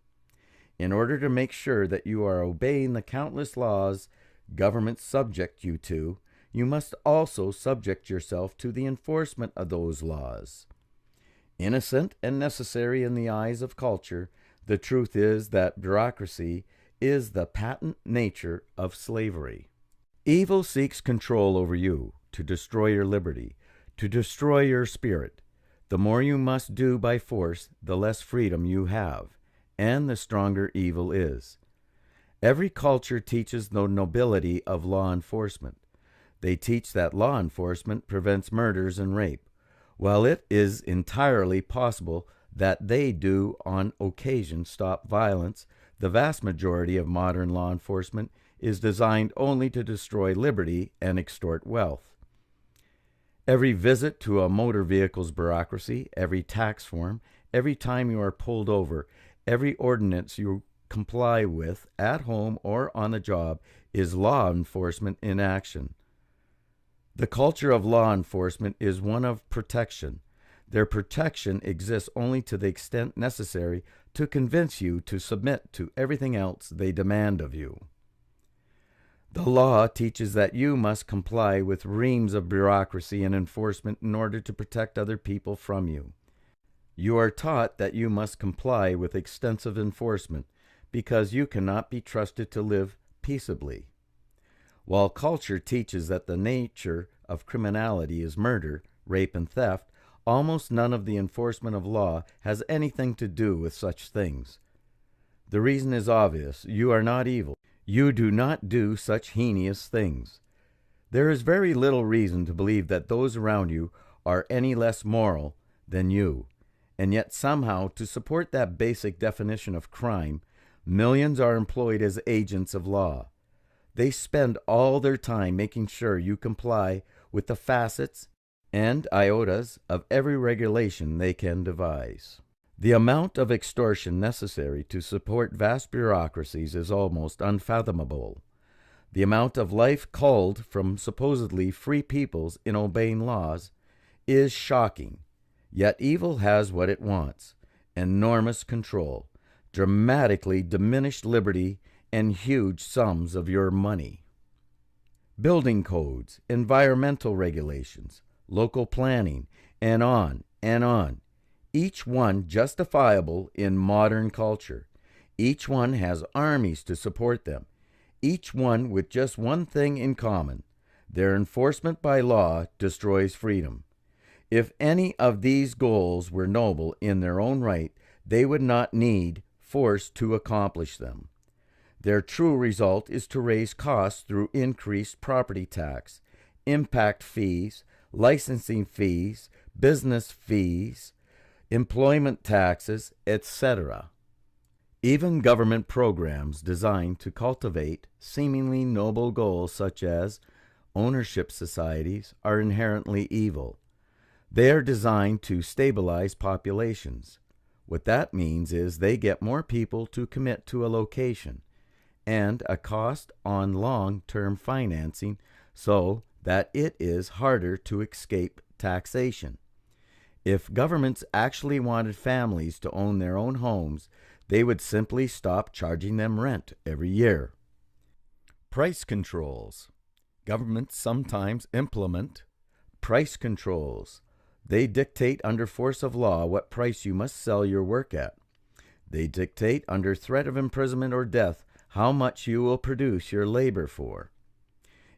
In order to make sure that you are obeying the countless laws governments subject you to, you must also subject yourself to the enforcement of those laws. Innocent and necessary in the eyes of culture, the truth is that bureaucracy is the patent nature of slavery. Evil seeks control over you, to destroy your liberty, to destroy your spirit. The more you must do by force, the less freedom you have, and the stronger evil is. Every culture teaches the nobility of law enforcement. They teach that law enforcement prevents murders and rape. While it is entirely possible that they do on occasion stop violence, the vast majority of modern law enforcement is designed only to destroy liberty and extort wealth. Every visit to a motor vehicle's bureaucracy, every tax form, every time you are pulled over, every ordinance you comply with at home or on the job is law enforcement in action. The culture of law enforcement is one of protection. Their protection exists only to the extent necessary to convince you to submit to everything else they demand of you. The law teaches that you must comply with reams of bureaucracy and enforcement in order to protect other people from you. You are taught that you must comply with extensive enforcement because you cannot be trusted to live peaceably. While culture teaches that the nature of criminality is murder, rape, and theft, almost none of the enforcement of law has anything to do with such things. The reason is obvious. You are not evil. You do not do such heinous things. There is very little reason to believe that those around you are any less moral than you. And yet somehow, to support that basic definition of crime, millions are employed as agents of law. They spend all their time making sure you comply with the facets and iotas of every regulation they can devise. The amount of extortion necessary to support vast bureaucracies is almost unfathomable. The amount of life culled from supposedly free peoples in obeying laws is shocking. Yet evil has what it wants: enormous control, dramatically diminished liberty, and huge sums of your money. Building codes, environmental regulations, local planning, and on and on. Each one justifiable in modern culture. Each one has armies to support them. Each one with just one thing in common: their enforcement by law destroys freedom. If any of these goals were noble in their own right, they would not need force to accomplish them. Their true result is to raise costs through increased property tax, impact fees, licensing fees, business fees, employment taxes, etc. Even government programs designed to cultivate seemingly noble goals such as ownership societies are inherently evil. They are designed to stabilize populations. What that means is they get more people to commit to a location and a cost on long-term financing so that it is harder to escape taxation. If governments actually wanted families to own their own homes, they would simply stop charging them rent every year. Price controls. Governments sometimes implement price controls. They dictate under force of law what price you must sell your work at. They dictate under threat of imprisonment or death how much you will produce your labor for.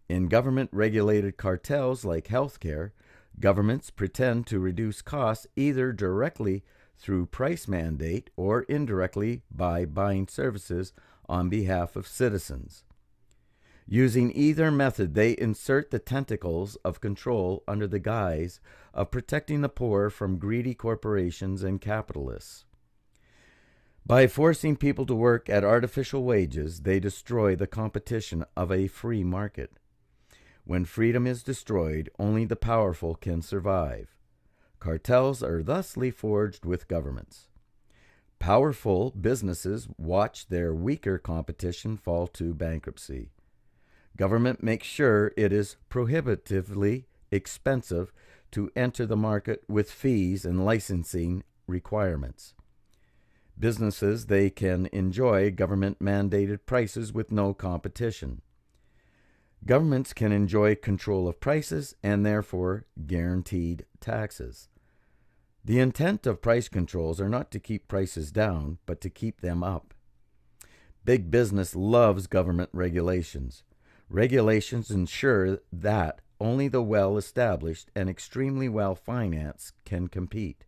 In government-regulated cartels like healthcare, governments pretend to reduce costs either directly through price mandate or indirectly by buying services on behalf of citizens. Using either method, they insert the tentacles of control under the guise of protecting the poor from greedy corporations and capitalists. By forcing people to work at artificial wages, they destroy the competition of a free market. When freedom is destroyed, only the powerful can survive. Cartels are thusly forged with governments. Powerful businesses watch their weaker competition fall to bankruptcy. Government makes sure it is prohibitively expensive to enter the market with fees and licensing requirements. Businesses, they can enjoy government-mandated prices with no competition. Governments can enjoy control of prices and therefore guaranteed taxes. The intent of price controls are not to keep prices down, but to keep them up. Big business loves government regulations. Regulations ensure that only the well-established and extremely well-financed can compete.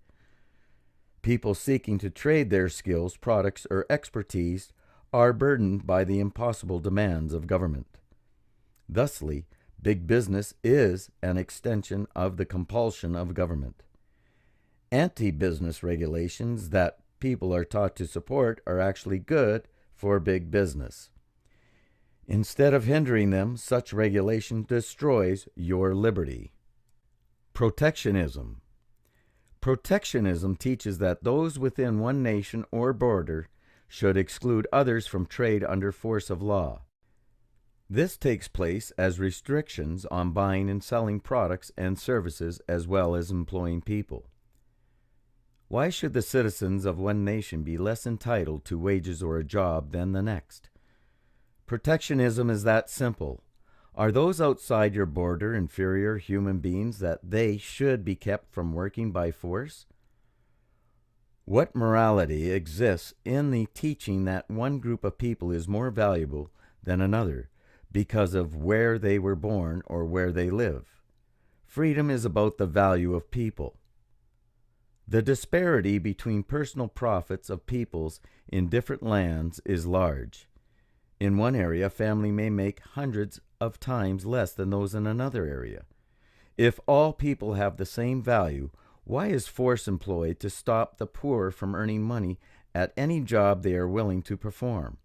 People seeking to trade their skills, products, or expertise are burdened by the impossible demands of government. Thusly, big business is an extension of the compulsion of government. Anti-business regulations that people are taught to support are actually good for big business. Instead of hindering them, such regulation destroys your liberty. Protectionism. Protectionism teaches that those within one nation or border should exclude others from trade under force of law. This takes place as restrictions on buying and selling products and services as well as employing people. Why should the citizens of one nation be less entitled to wages or a job than the next? Protectionism is that simple. Are those outside your border inferior human beings that they should be kept from working by force? What morality exists in the teaching that one group of people is more valuable than another because of where they were born or where they live? Freedom is about the value of people. The disparity between personal profits of peoples in different lands is large. In one area, a family may make hundreds of times less than those in another area. If all people have the same value, why is force employed to stop the poor from earning money at any job they are willing to perform?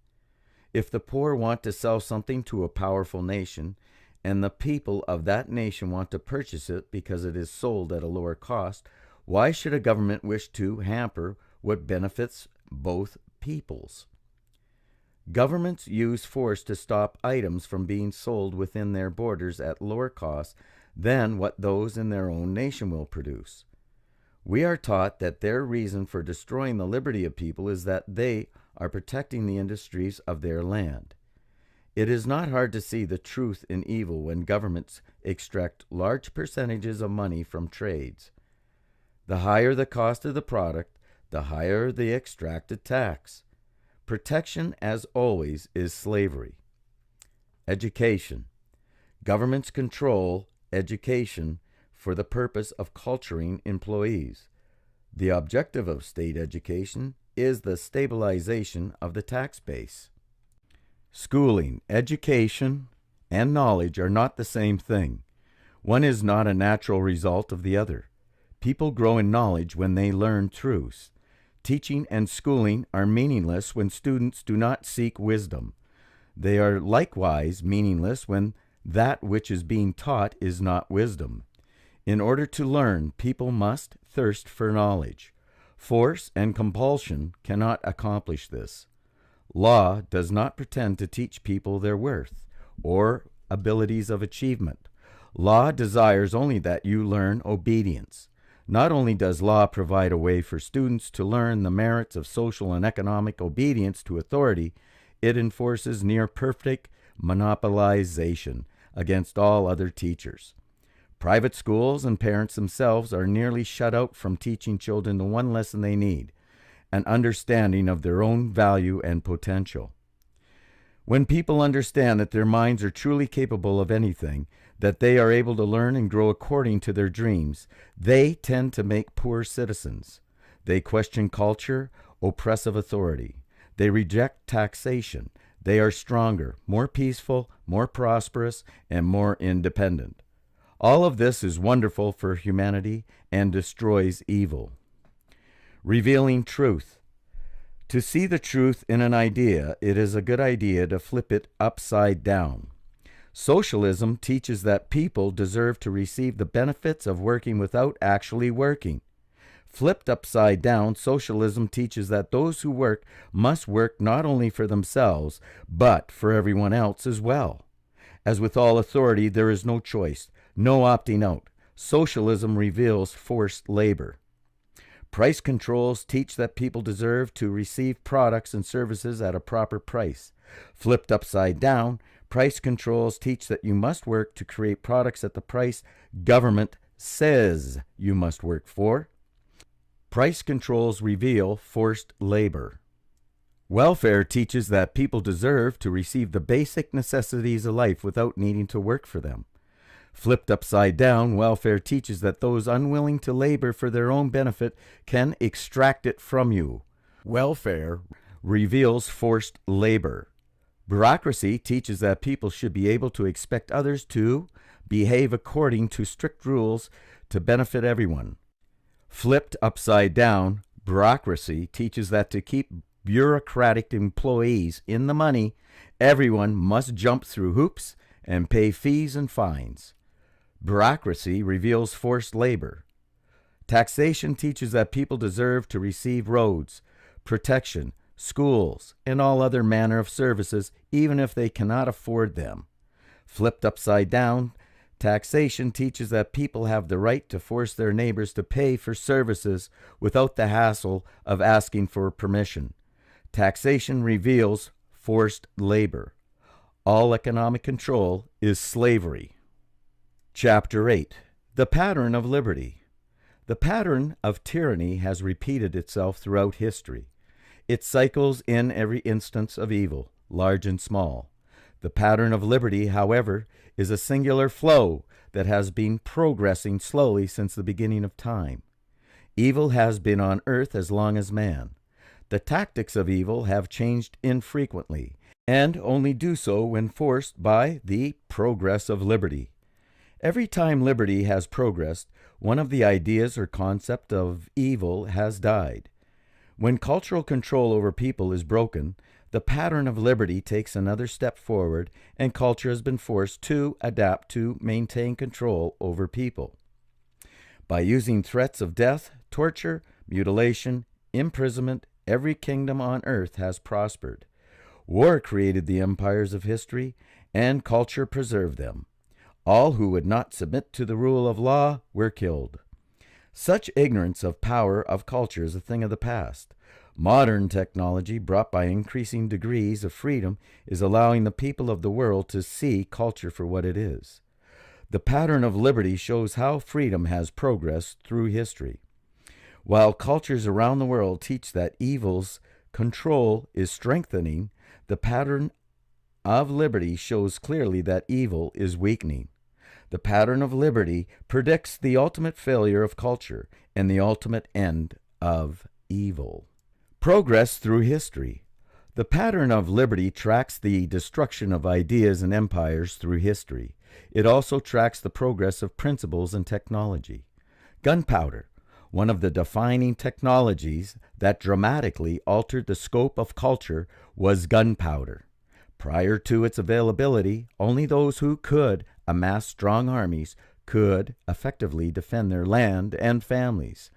If the poor want to sell something to a powerful nation, and the people of that nation want to purchase it because it is sold at a lower cost, why should a government wish to hamper what benefits both peoples? Governments use force to stop items from being sold within their borders at lower costs than what those in their own nation will produce. We are taught that their reason for destroying the liberty of people is that they are protecting the industries of their land. It is not hard to see the truth in evil when governments extract large percentages of money from trades. The higher the cost of the product, the higher the extracted tax. Protection, as always, is slavery. Education. Governments control education for the purpose of culturing employees. The objective of state education is the stabilization of the tax base. Schooling, education, and knowledge are not the same thing. One is not a natural result of the other. People grow in knowledge when they learn truths. Teaching and schooling are meaningless when students do not seek wisdom. They are likewise meaningless when that which is being taught is not wisdom. In order to learn, people must thirst for knowledge. Force and compulsion cannot accomplish this. Law does not pretend to teach people their worth or abilities of achievement. Law desires only that you learn obedience. Not only does law provide a way for students to learn the merits of social and economic obedience to authority, it enforces near-perfect monopolization against all other teachers. Private schools and parents themselves are nearly shut out from teaching children the one lesson they need, an understanding of their own value and potential. When people understand that their minds are truly capable of anything, that they are able to learn and grow according to their dreams, they tend to make poor citizens. They question culture, oppressive authority. They reject taxation. They are stronger, more peaceful, more prosperous, and more independent. All of this is wonderful for humanity and destroys evil. Revealing truth. To see the truth in an idea, it is a good idea to flip it upside down. Socialism teaches that people deserve to receive the benefits of working without actually working. Flipped upside down, socialism teaches that those who work must work not only for themselves, but for everyone else as well. As with all authority, there is no choice, no opting out. Socialism reveals forced labor. Price controls teach that people deserve to receive products and services at a proper price. Flipped upside down, price controls teach that you must work to create products at the price government says you must work for. Price controls reveal forced labor. Welfare teaches that people deserve to receive the basic necessities of life without needing to work for them. Flipped upside down, welfare teaches that those unwilling to labor for their own benefit can extract it from you. Welfare reveals forced labor. Bureaucracy teaches that people should be able to expect others to behave according to strict rules to benefit everyone. Flipped upside down, bureaucracy teaches that to keep bureaucratic employees in the money, everyone must jump through hoops and pay fees and fines. Bureaucracy reveals forced labor. Taxation teaches that people deserve to receive roads, protection, schools, and all other manner of services, even if they cannot afford them. Flipped upside down, taxation teaches that people have the right to force their neighbors to pay for services without the hassle of asking for permission. Taxation reveals forced labor. All economic control is slavery. Chapter 8. The Pattern of Liberty. The pattern of tyranny has repeated itself throughout history. It cycles in every instance of evil, large and small. The pattern of liberty, however, is a singular flow that has been progressing slowly since the beginning of time. Evil has been on earth as long as man. The tactics of evil have changed infrequently, and only do so when forced by the progress of liberty. Every time liberty has progressed, one of the ideas or concept of evil has died. When cultural control over people is broken, the pattern of liberty takes another step forward, and culture has been forced to adapt to maintain control over people. By using threats of death, torture, mutilation, imprisonment, every kingdom on earth has prospered. War created the empires of history, and culture preserved them. All who would not submit to the rule of law were killed. Such ignorance of power of culture is a thing of the past. Modern technology, brought by increasing degrees of freedom, is allowing the people of the world to see culture for what it is. The pattern of liberty shows how freedom has progressed through history. While cultures around the world teach that evil's control is strengthening, the pattern of liberty shows clearly that evil is weakening. The pattern of liberty predicts the ultimate failure of culture and the ultimate end of evil. Progress through history. The pattern of liberty tracks the destruction of ideas and empires through history. It also tracks the progress of principles and technology. Gunpowder, one of the defining technologies that dramatically altered the scope of culture, was gunpowder. Prior to its availability, only those who could amass strong armies could effectively defend their land and families.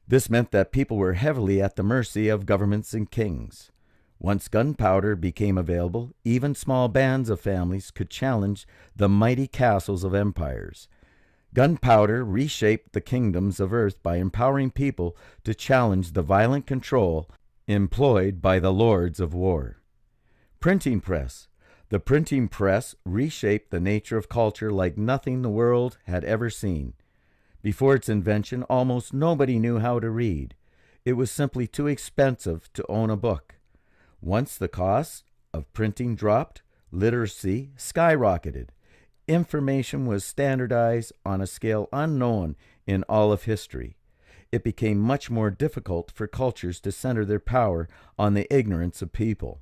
This meant that people were heavily at the mercy of governments and kings. Once gunpowder became available, even small bands of families could challenge the mighty castles of empires. Gunpowder reshaped the kingdoms of earth by empowering people to challenge the violent control employed by the lords of war. Printing press. The printing press reshaped the nature of culture like nothing the world had ever seen. Before its invention, almost nobody knew how to read. It was simply too expensive to own a book. Once the cost of printing dropped, literacy skyrocketed. Information was standardized on a scale unknown in all of history. It became much more difficult for cultures to center their power on the ignorance of people.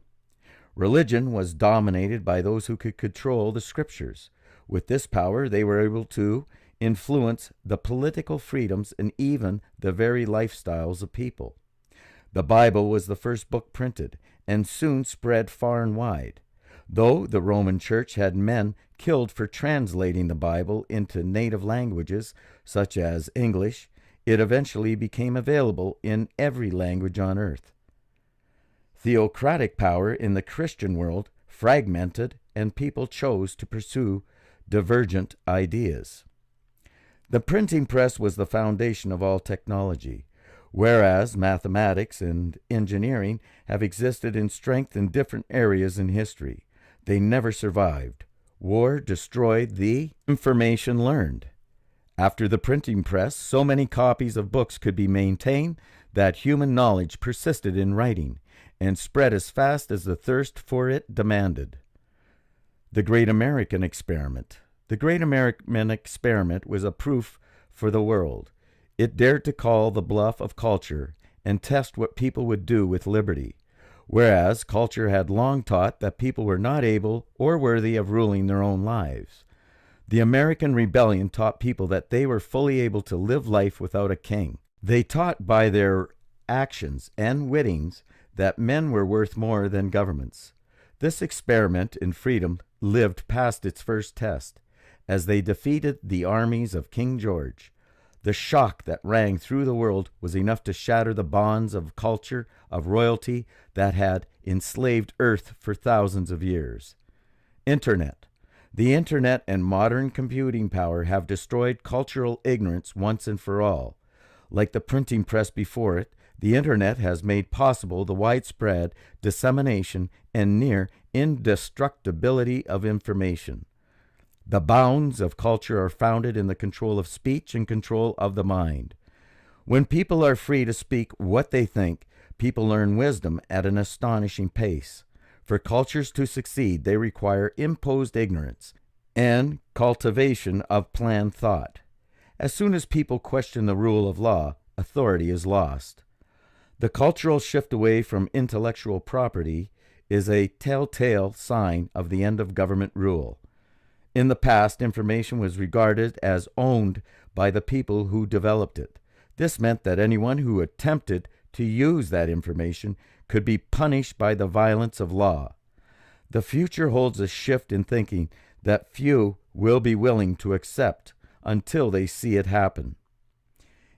Religion was dominated by those who could control the scriptures. With this power, they were able to influence the political freedoms and even the very lifestyles of people. The Bible was the first book printed, and soon spread far and wide. Though the Roman Church had men killed for translating the Bible into native languages, such as English, it eventually became available in every language on earth. Theocratic power in the Christian world fragmented, and people chose to pursue divergent ideas. The printing press was the foundation of all technology. Whereas mathematics and engineering have existed in strength in different areas in history, they never survived. War destroyed the information learned. After the printing press, so many copies of books could be maintained that human knowledge persisted in writing and spread as fast as the thirst for it demanded. The Great American Experiment. The Great American Experiment was a proof for the world. It dared to call the bluff of culture and test what people would do with liberty, whereas culture had long taught that people were not able or worthy of ruling their own lives. The American Rebellion taught people that they were fully able to live life without a king. They taught by their actions and wittings that men were worth more than governments. This experiment in freedom lived past its first test, as they defeated the armies of King George. The shock that rang through the world was enough to shatter the bonds of culture, of royalty that had enslaved Earth for thousands of years. Internet. The Internet and modern computing power have destroyed cultural ignorance once and for all. Like the printing press before it, the Internet has made possible the widespread dissemination and near indestructibility of information. The bounds of culture are founded in the control of speech and control of the mind. When people are free to speak what they think, people learn wisdom at an astonishing pace. For cultures to succeed, they require imposed ignorance and cultivation of planned thought. As soon as people question the rule of law, authority is lost. The cultural shift away from intellectual property is a telltale sign of the end of government rule. In the past, information was regarded as owned by the people who developed it. This meant that anyone who attempted to use that information could be punished by the violence of law. The future holds a shift in thinking that few will be willing to accept until they see it happen.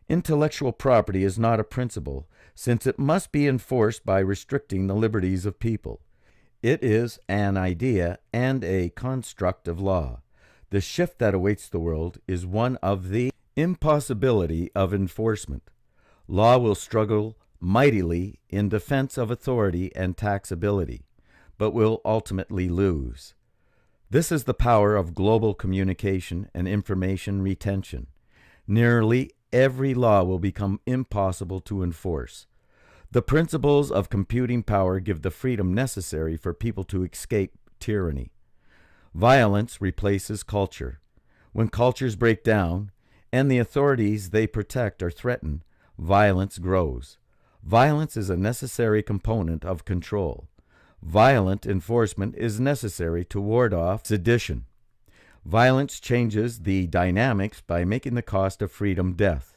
Intellectual property is not a principle, since it must be enforced by restricting the liberties of people. It is an idea and a construct of law. The shift that awaits the world is one of the impossibility of enforcement. Law will struggle mightily in defense of authority and taxability, but will ultimately lose. This is the power of global communication and information retention. Nearly every law will become impossible to enforce. The principles of computing power give the freedom necessary for people to escape tyranny. Violence replaces culture. When cultures break down and the authorities they protect are threatened, violence grows. Violence is a necessary component of control. Violent enforcement is necessary to ward off sedition. Violence changes the dynamics by making the cost of freedom death.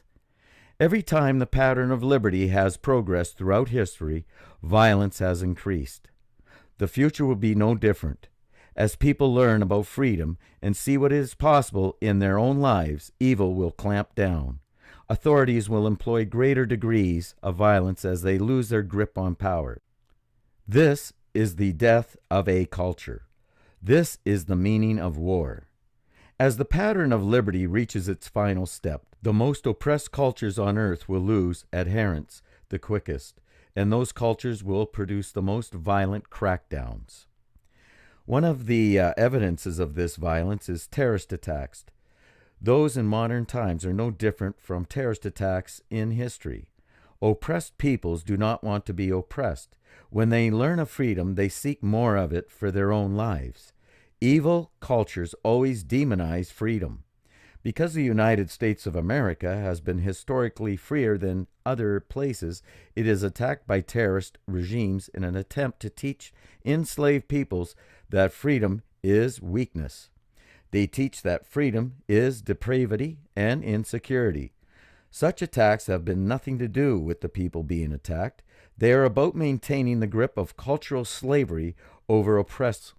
Every time the pattern of liberty has progressed throughout history, violence has increased. The future will be no different. As people learn about freedom and see what is possible in their own lives, evil will clamp down. Authorities will employ greater degrees of violence as they lose their grip on power. This is the death of a culture. This is the meaning of war. As the pattern of liberty reaches its final step, the most oppressed cultures on earth will lose adherents the quickest, and those cultures will produce the most violent crackdowns. One of the evidences of this violence is terrorist attacks. Those in modern times are no different from terrorist attacks in history. Oppressed peoples do not want to be oppressed. When they learn of freedom, they seek more of it for their own lives. Evil cultures always demonize freedom. Because the United States of America has been historically freer than other places, it is attacked by terrorist regimes in an attempt to teach enslaved peoples that freedom is weakness. They teach that freedom is depravity and insecurity. Such attacks have been nothing to do with the people being attacked. They are about maintaining the grip of cultural slavery over oppressed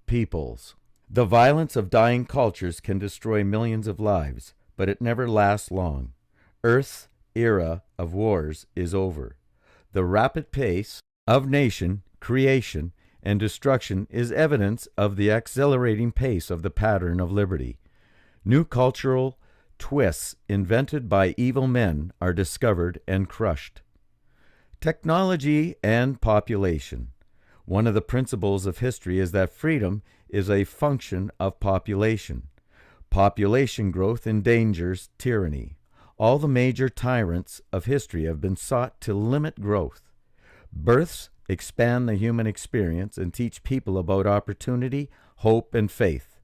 peoples. The violence of dying cultures can destroy millions of lives, but it never lasts long. Earth's era of wars is over. The rapid pace of nation creation and destruction is evidence of the accelerating pace of the pattern of liberty. New cultural twists invented by evil men are discovered and crushed. Technology and population. One of the principles of history is that freedom is a function of population. Population growth endangers tyranny. All the major tyrants of history have been sought to limit growth. Births expand the human experience and teach people about opportunity, hope, and faith.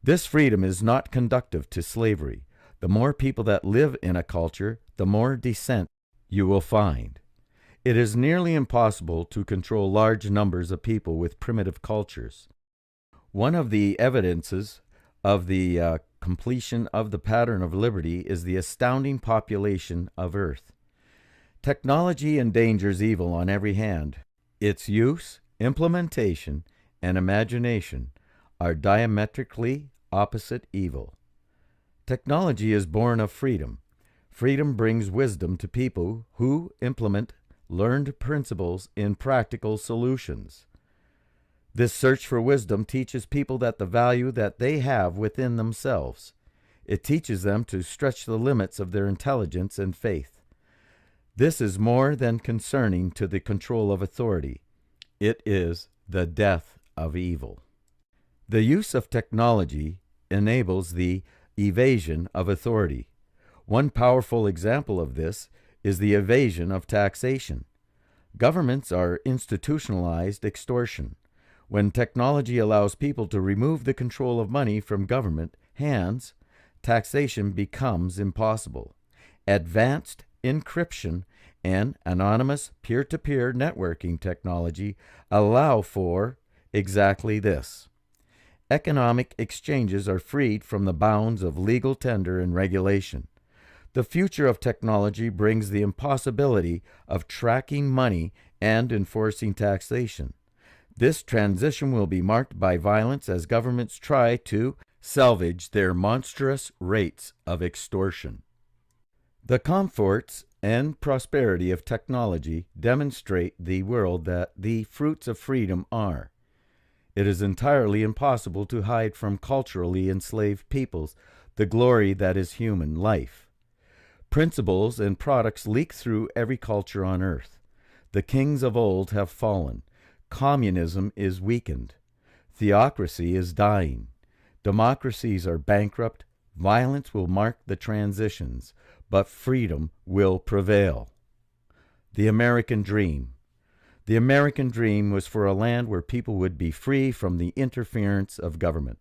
This freedom is not conducive to slavery. The more people that live in a culture, the more dissent you will find. It is nearly impossible to control large numbers of people with primitive cultures. One of the evidences of the completion of the pattern of liberty is the astounding population of Earth. Technology endangers evil on every hand. Its use, implementation, and imagination are diametrically opposite evil. Technology is born of freedom. Freedom brings wisdom to people who implement learned principles in practical solutions. This search for wisdom teaches people that the value that they have within themselves. It teaches them to stretch the limits of their intelligence and faith. This is more than concerning to the control of authority. It is the death of evil. The use of technology enables the evasion of authority. One powerful example of this is the evasion of taxation. Governments are institutionalized extortion. When technology allows people to remove the control of money from government hands, taxation becomes impossible. Advanced encryption and anonymous peer-to-peer networking technology allow for exactly this. Economic exchanges are freed from the bounds of legal tender and regulation. The future of technology brings the impossibility of tracking money and enforcing taxation. This transition will be marked by violence as governments try to salvage their monstrous rates of extortion. The comforts and prosperity of technology demonstrate the world that the fruits of freedom are. It is entirely impossible to hide from culturally enslaved peoples the glory that is human life. Principles and products leak through every culture on earth. The kings of old have fallen. Communism is weakened. Theocracy is dying. Democracies are bankrupt. Violence will mark the transitions, but freedom will prevail. The American Dream. The American dream was for a land where people would be free from the interference of government.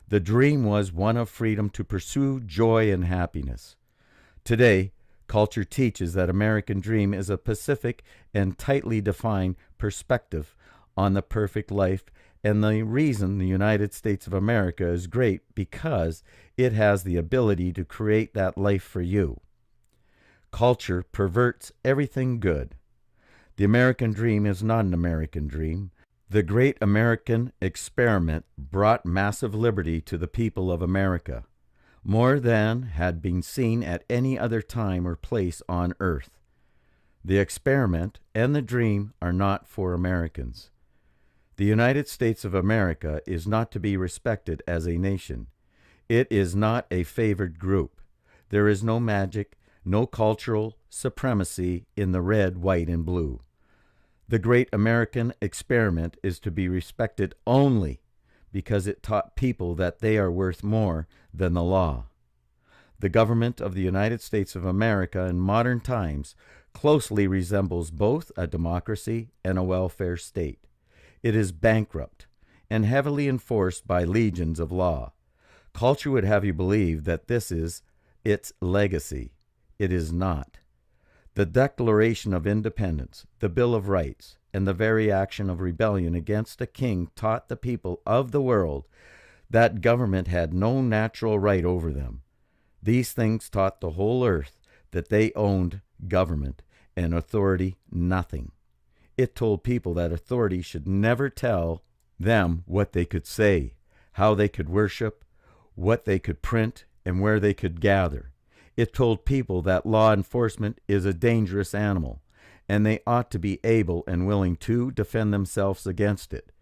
The dream was one of freedom to pursue joy and happiness. Today, culture teaches that American dream is a pacific and tightly defined perspective on the perfect life, and the reason the United States of America is great because it has the ability to create that life for you. Culture perverts everything good. The American dream is not an American dream. The great American experiment brought massive liberty to the people of America, more than had been seen at any other time or place on earth. The experiment and the dream are not for Americans. The United States of America is not to be respected as a nation. It is not a favored group. There is no magic, no cultural supremacy in the red, white, and blue. The great American experiment is to be respected only because it taught people that they are worth more than the law. The government of the United States of America in modern times closely resembles both a democracy and a welfare state. It is bankrupt and heavily enforced by legions of law. Culture would have you believe that this is its legacy. It is not. The Declaration of Independence, the Bill of Rights, and the very action of rebellion against a king taught the people of the world that government had no natural right over them. These things taught the whole earth that they owned government and authority nothing. It told people that authority should never tell them what they could say, how they could worship, what they could print, and where they could gather. It told people that law enforcement is a dangerous animal, and they ought to be able and willing to defend themselves against it.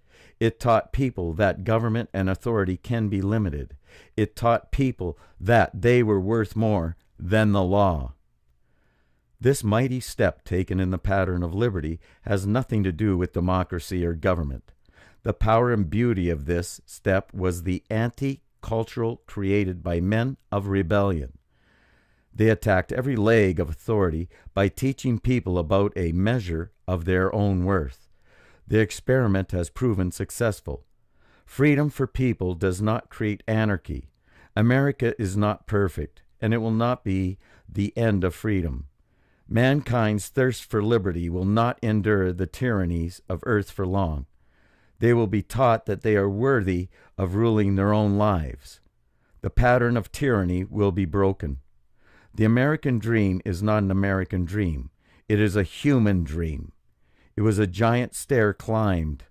It taught people that government and authority can be limited. It taught people that they were worth more than the law. This mighty step taken in the pattern of liberty has nothing to do with democracy or government. The power and beauty of this step was the anti-cultural created by men of rebellion. They attacked every leg of authority by teaching people about a measure of their own worth. The experiment has proven successful. Freedom for people does not create anarchy. America is not perfect, and it will not be the end of freedom. Mankind's thirst for liberty will not endure the tyrannies of earth for long. They will be taught that they are worthy of ruling their own lives. The pattern of tyranny will be broken. The American dream is not an American dream. It is a human dream. It was a giant stair climbed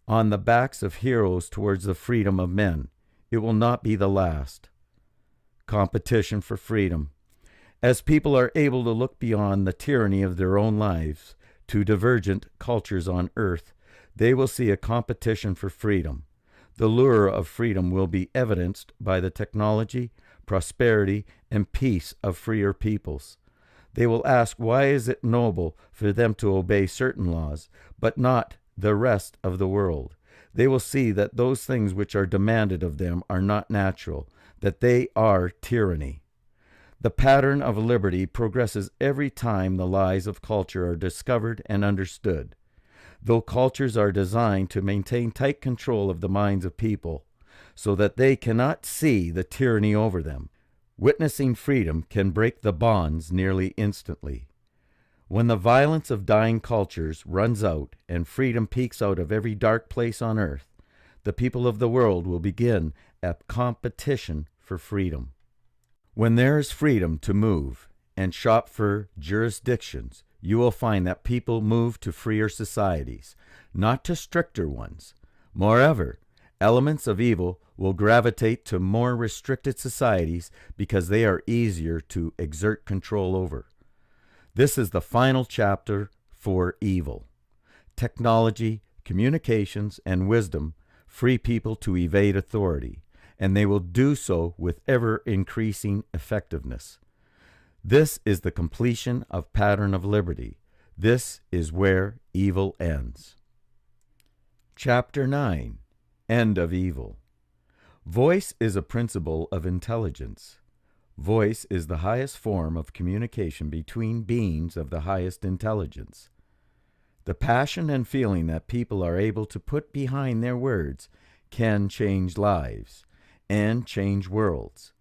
on the backs of heroes towards the freedom of men. It will not be the last. Competition for freedom. As people are able to look beyond the tyranny of their own lives to divergent cultures on earth, they will see a competition for freedom. The lure of freedom will be evidenced by the technology, prosperity, and peace of freer peoples. They will ask, why is it noble for them to obey certain laws, but not the rest of the world? They will see that those things which are demanded of them are not natural, that they are tyranny. The pattern of liberty progresses every time the lies of culture are discovered and understood. Though cultures are designed to maintain tight control of the minds of people, so that they cannot see the tyranny over them, witnessing freedom can break the bonds nearly instantly. When the violence of dying cultures runs out and freedom peeks out of every dark place on earth, the people of the world will begin a competition for freedom. When there is freedom to move and shop for jurisdictions, you will find that people move to freer societies, not to stricter ones. Moreover, elements of evil will gravitate to more restricted societies because they are easier to exert control over. This is the final chapter for evil. Technology, communications, and wisdom free people to evade authority, and they will do so with ever-increasing effectiveness. This is the completion of pattern of liberty. This is where evil ends. Chapter 9. End of Evil. Voice is a principle of intelligence. Voice is the highest form of communication between beings of the highest intelligence. The passion and feeling that people are able to put behind their words can change lives and change worlds.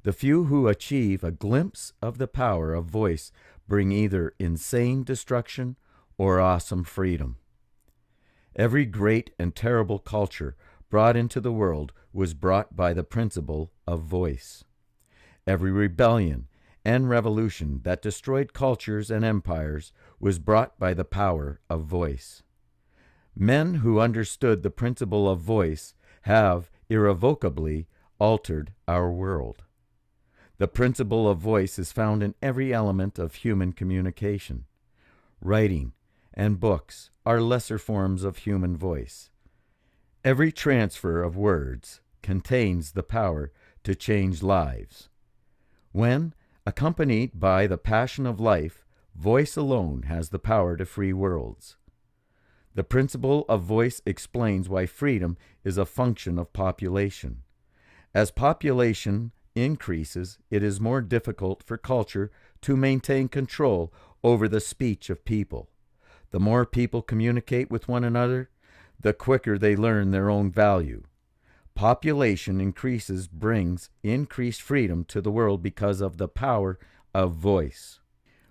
The few who achieve a glimpse of the power of voice bring either insane destruction or awesome freedom. Every great and terrible culture brought into the world was brought by the principle of voice. Every rebellion and revolution that destroyed cultures and empires was brought by the power of voice. Men who understood the principle of voice have irrevocably altered our world. The principle of voice is found in every element of human communication. Writing and books are lesser forms of human voice. Every transfer of words contains the power to change lives. When, accompanied by the passion of life, voice alone has the power to free worlds. The principle of voice explains why freedom is a function of population. As population increases, it is more difficult for culture to maintain control over the speech of people. The more people communicate with one another, the quicker they learn their own value. Population increases brings increased freedom to the world because of the power of voice.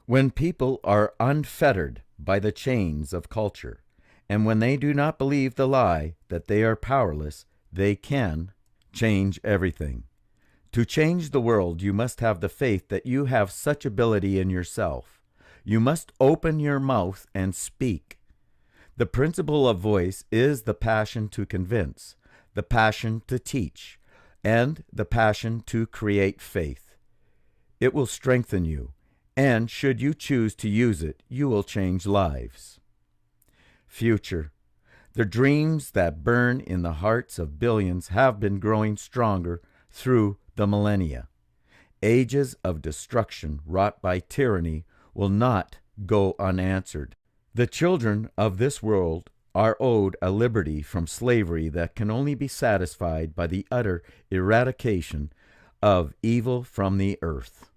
When people are unfettered by the chains of culture, and when they do not believe the lie that they are powerless, they can change everything. To change the world, you must have the faith that you have such ability in yourself. You must open your mouth and speak. The principle of voice is the passion to convince, the passion to teach, and the passion to create faith. It will strengthen you, and should you choose to use it, you will change lives. Future. The dreams that burn in the hearts of billions have been growing stronger through the millennia. Ages of destruction wrought by tyranny will not go unanswered. The children of this world are owed a liberty from slavery that can only be satisfied by the utter eradication of evil from the earth.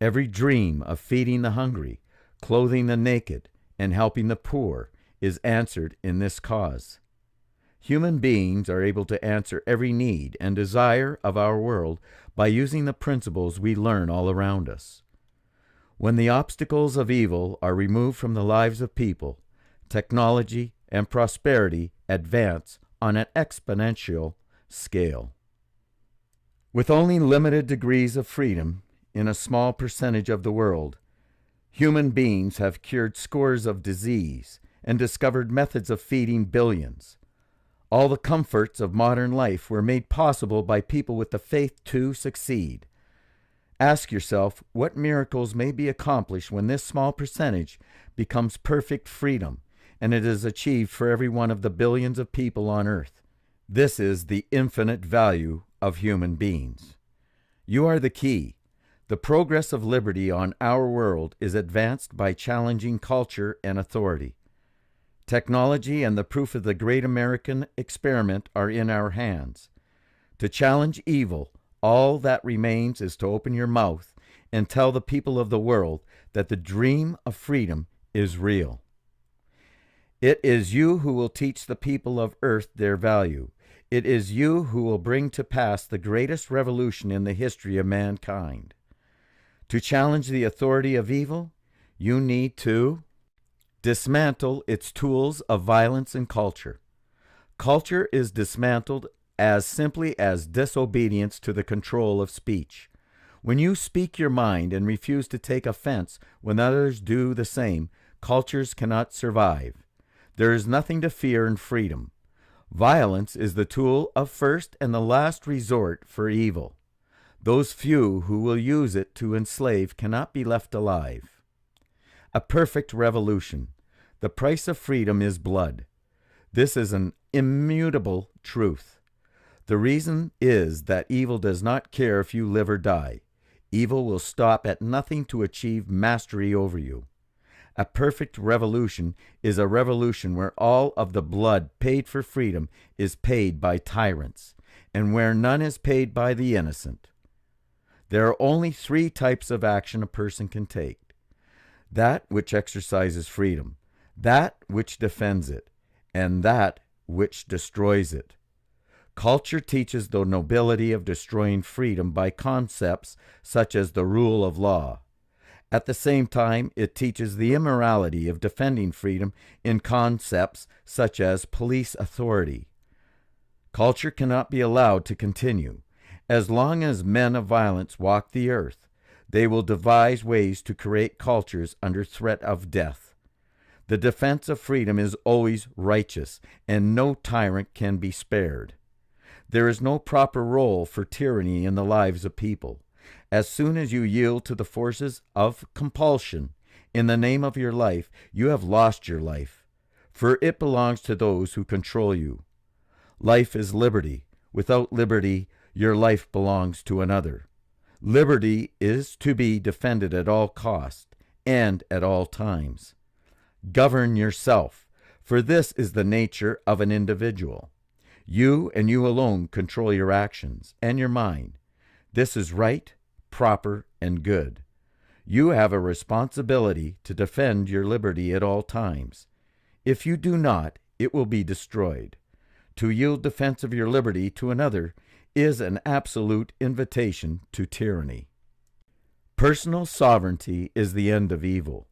Every dream of feeding the hungry, clothing the naked, and helping the poor is answered in this cause. Human beings are able to answer every need and desire of our world by using the principles we learn all around us. When the obstacles of evil are removed from the lives of people, technology and prosperity advance on an exponential scale. With only limited degrees of freedom in a small percentage of the world, human beings have cured scores of disease and discovered methods of feeding billions. All the comforts of modern life were made possible by people with the faith to succeed. Ask yourself what miracles may be accomplished when this small percentage becomes perfect freedom, and it is achieved for every one of the billions of people on earth. This is the infinite value of human beings. You are the key. The progress of liberty on our world is advanced by challenging culture and authority. Technology and the proof of the great American experiment are in our hands. To challenge evil, all that remains is to open your mouth and tell the people of the world that the dream of freedom is real. It is you who will teach the people of earth their value. It is you who will bring to pass the greatest revolution in the history of mankind. To challenge the authority of evil, you need to dismantle its tools of violence and culture. Culture is dismantled as simply as disobedience to the control of speech. When you speak your mind and refuse to take offense when others do the same, cultures cannot survive. There is nothing to fear in freedom. Violence is the tool of first and the last resort for evil. Those few who will use it to enslave cannot be left alive. A perfect revolution. The price of freedom is blood. This is an immutable truth. The reason is that evil does not care if you live or die. Evil will stop at nothing to achieve mastery over you. A perfect revolution is a revolution where all of the blood paid for freedom is paid by tyrants, and where none is paid by the innocent. There are only 3 types of action a person can take: that which exercises freedom, that which defends it, and that which destroys it. Culture teaches the nobility of destroying freedom by concepts such as the rule of law. At the same time, it teaches the immorality of defending freedom in concepts such as police authority. Culture cannot be allowed to continue. As long as men of violence walk the earth, they will devise ways to create cultures under threat of death. The defense of freedom is always righteous, and no tyrant can be spared. There is no proper role for tyranny in the lives of people. As soon as you yield to the forces of compulsion in the name of your life, you have lost your life, for it belongs to those who control you. Life is liberty. Without liberty, your life belongs to another. Liberty is to be defended at all costs and at all times. Govern yourself, for this is the nature of an individual. You and you alone control your actions and your mind. This is right, proper, and good. You have a responsibility to defend your liberty at all times. If you do not, it will be destroyed. To yield defense of your liberty to another is an absolute invitation to tyranny. Personal sovereignty is the end of evil,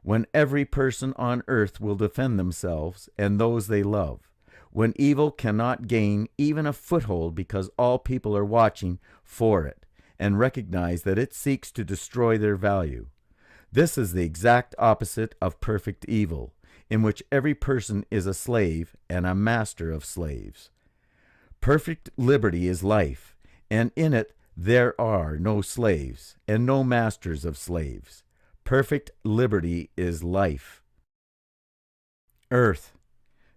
when every person on earth will defend themselves and those they love, when evil cannot gain even a foothold because all people are watching for it and recognize that it seeks to destroy their value. This is the exact opposite of perfect evil, in which every person is a slave and a master of slaves. Perfect liberty is life, and in it there are no slaves and no masters of slaves. Perfect liberty is life. Earth.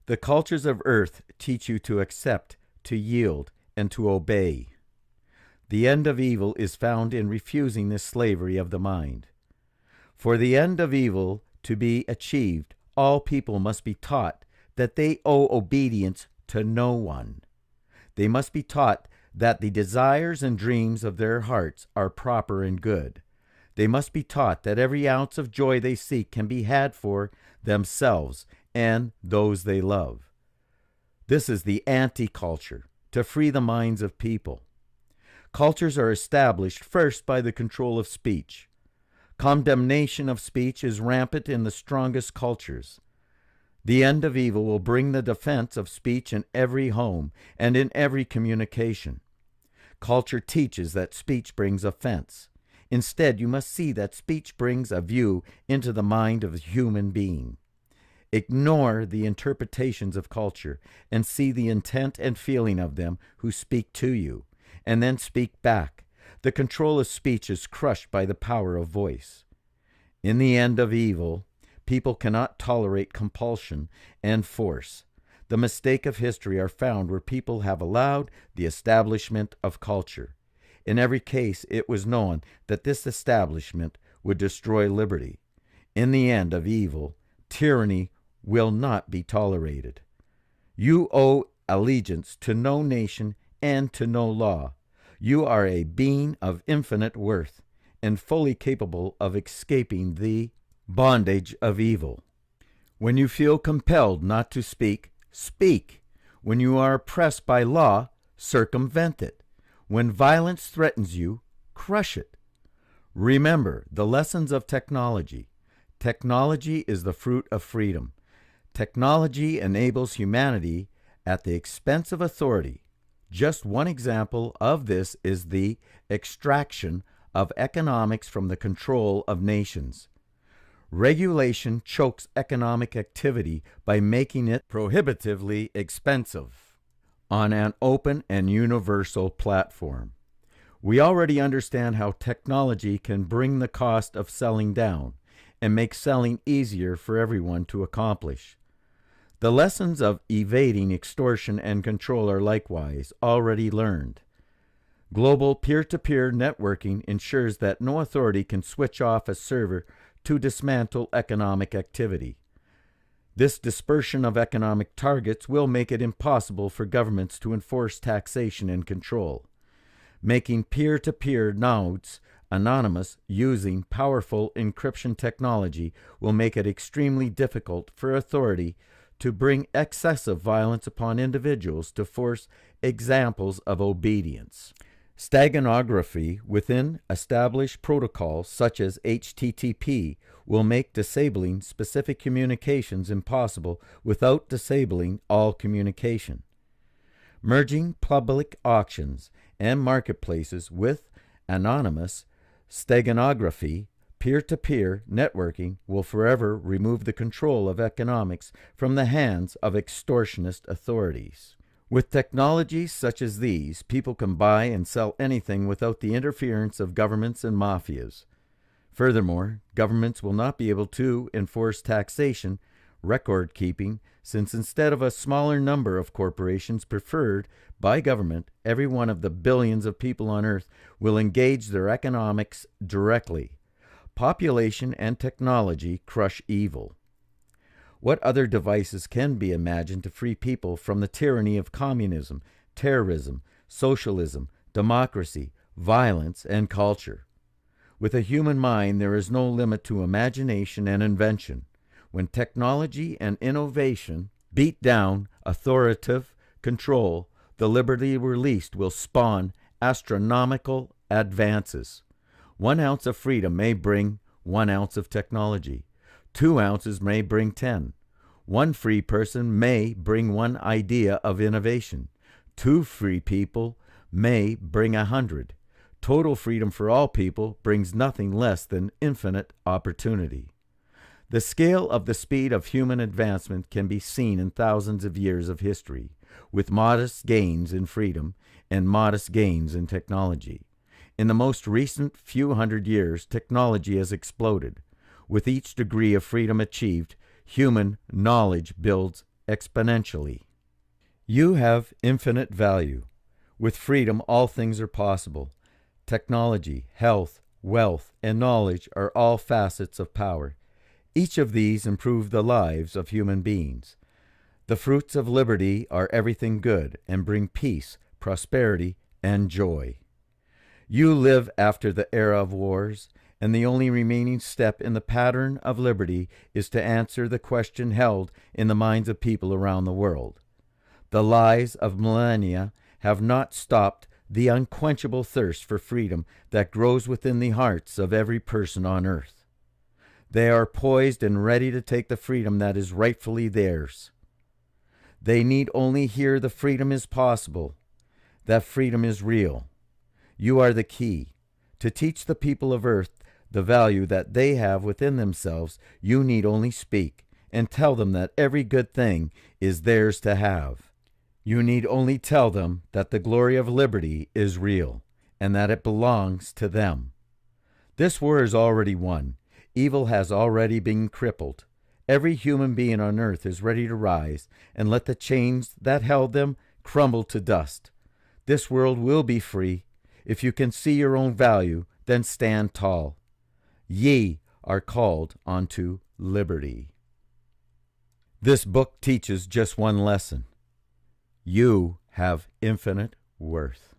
The cultures of Earth teach you to accept, to yield, and to obey. The end of evil is found in refusing this slavery of the mind. For the end of evil to be achieved, all people must be taught that they owe obedience to no one. They must be taught that the desires and dreams of their hearts are proper and good. They must be taught that every ounce of joy they seek can be had for themselves and those they love. This is the anti-culture, to free the minds of people. Cultures are established first by the control of speech. Condemnation of speech is rampant in the strongest cultures. The end of evil will bring the defense of speech in every home and in every communication. Culture teaches that speech brings offense. Instead, you must see that speech brings a view into the mind of a human being. Ignore the interpretations of culture and see the intent and feeling of them who speak to you, and then speak back. The control of speech is crushed by the power of voice. In the end of evil, people cannot tolerate compulsion and force. The mistakes of history are found where people have allowed the establishment of culture. In every case, it was known that this establishment would destroy liberty. In the end of evil, tyranny will not be tolerated. You owe allegiance to no nation and to no law. You are a being of infinite worth and fully capable of escaping the bondage of evil. When you feel compelled not to speak, speak. When you are oppressed by law, circumvent it. When violence threatens you, crush it. Remember the lessons of technology. Technology is the fruit of freedom. Technology enables humanity at the expense of authority. Just one example of this is the extraction of economics from the control of nations. Regulation chokes economic activity by making it prohibitively expensive on an open and universal platform. We already understand how technology can bring the cost of selling down and make selling easier for everyone to accomplish. The lessons of evading extortion and control are likewise already learned. Global peer-to-peer networking ensures that no authority can switch off a server to dismantle economic activity. This dispersion of economic targets will make it impossible for governments to enforce taxation and control. Making peer-to-peer nodes anonymous using powerful encryption technology will make it extremely difficult for authority to bring excessive violence upon individuals to force examples of obedience. Steganography within established protocols such as HTTP will make disabling specific communications impossible without disabling all communication. Merging public auctions and marketplaces with anonymous steganography, peer-to-peer networking will forever remove the control of economics from the hands of extortionist authorities. With technologies such as these, people can buy and sell anything without the interference of governments and mafias. Furthermore, governments will not be able to enforce taxation, record keeping, since instead of a smaller number of corporations preferred by government, every one of the billions of people on Earth will engage their economics directly. Population and technology crush evil. What other devices can be imagined to free people from the tyranny of communism, terrorism, socialism, democracy, violence, and culture? With a human mind, there is no limit to imagination and invention. When technology and innovation beat down authoritative control, the liberty released will spawn astronomical advances. 1 ounce of freedom may bring 1 ounce of technology. 2 ounces may bring 10. 1 free person may bring 1 idea of innovation. 2 free people may bring 100. Total freedom for all people brings nothing less than infinite opportunity. The scale of the speed of human advancement can be seen in thousands of years of history, with modest gains in freedom and modest gains in technology. In the most recent few hundred years, technology has exploded. With each degree of freedom achieved, human knowledge builds exponentially. You have infinite value. With freedom, all things are possible. Technology, health, wealth, and knowledge are all facets of power. Each of these improve the lives of human beings. The fruits of liberty are everything good and bring peace, prosperity, and joy. You live after the era of wars, and the only remaining step in the pattern of liberty is to answer the question held in the minds of people around the world. The lies of millennia have not stopped the unquenchable thirst for freedom that grows within the hearts of every person on earth. They are poised and ready to take the freedom that is rightfully theirs. They need only hear the freedom is possible, that freedom is real. You are the key. To teach the people of earth the value that they have within themselves, you need only speak and tell them that every good thing is theirs to have. You need only tell them that the glory of liberty is real and that it belongs to them. This war is already won. Evil has already been crippled. Every human being on earth is ready to rise and let the chains that held them crumble to dust. This world will be free. If you can see your own value, then stand tall. Ye are called unto liberty. This book teaches just one lesson. You have infinite worth.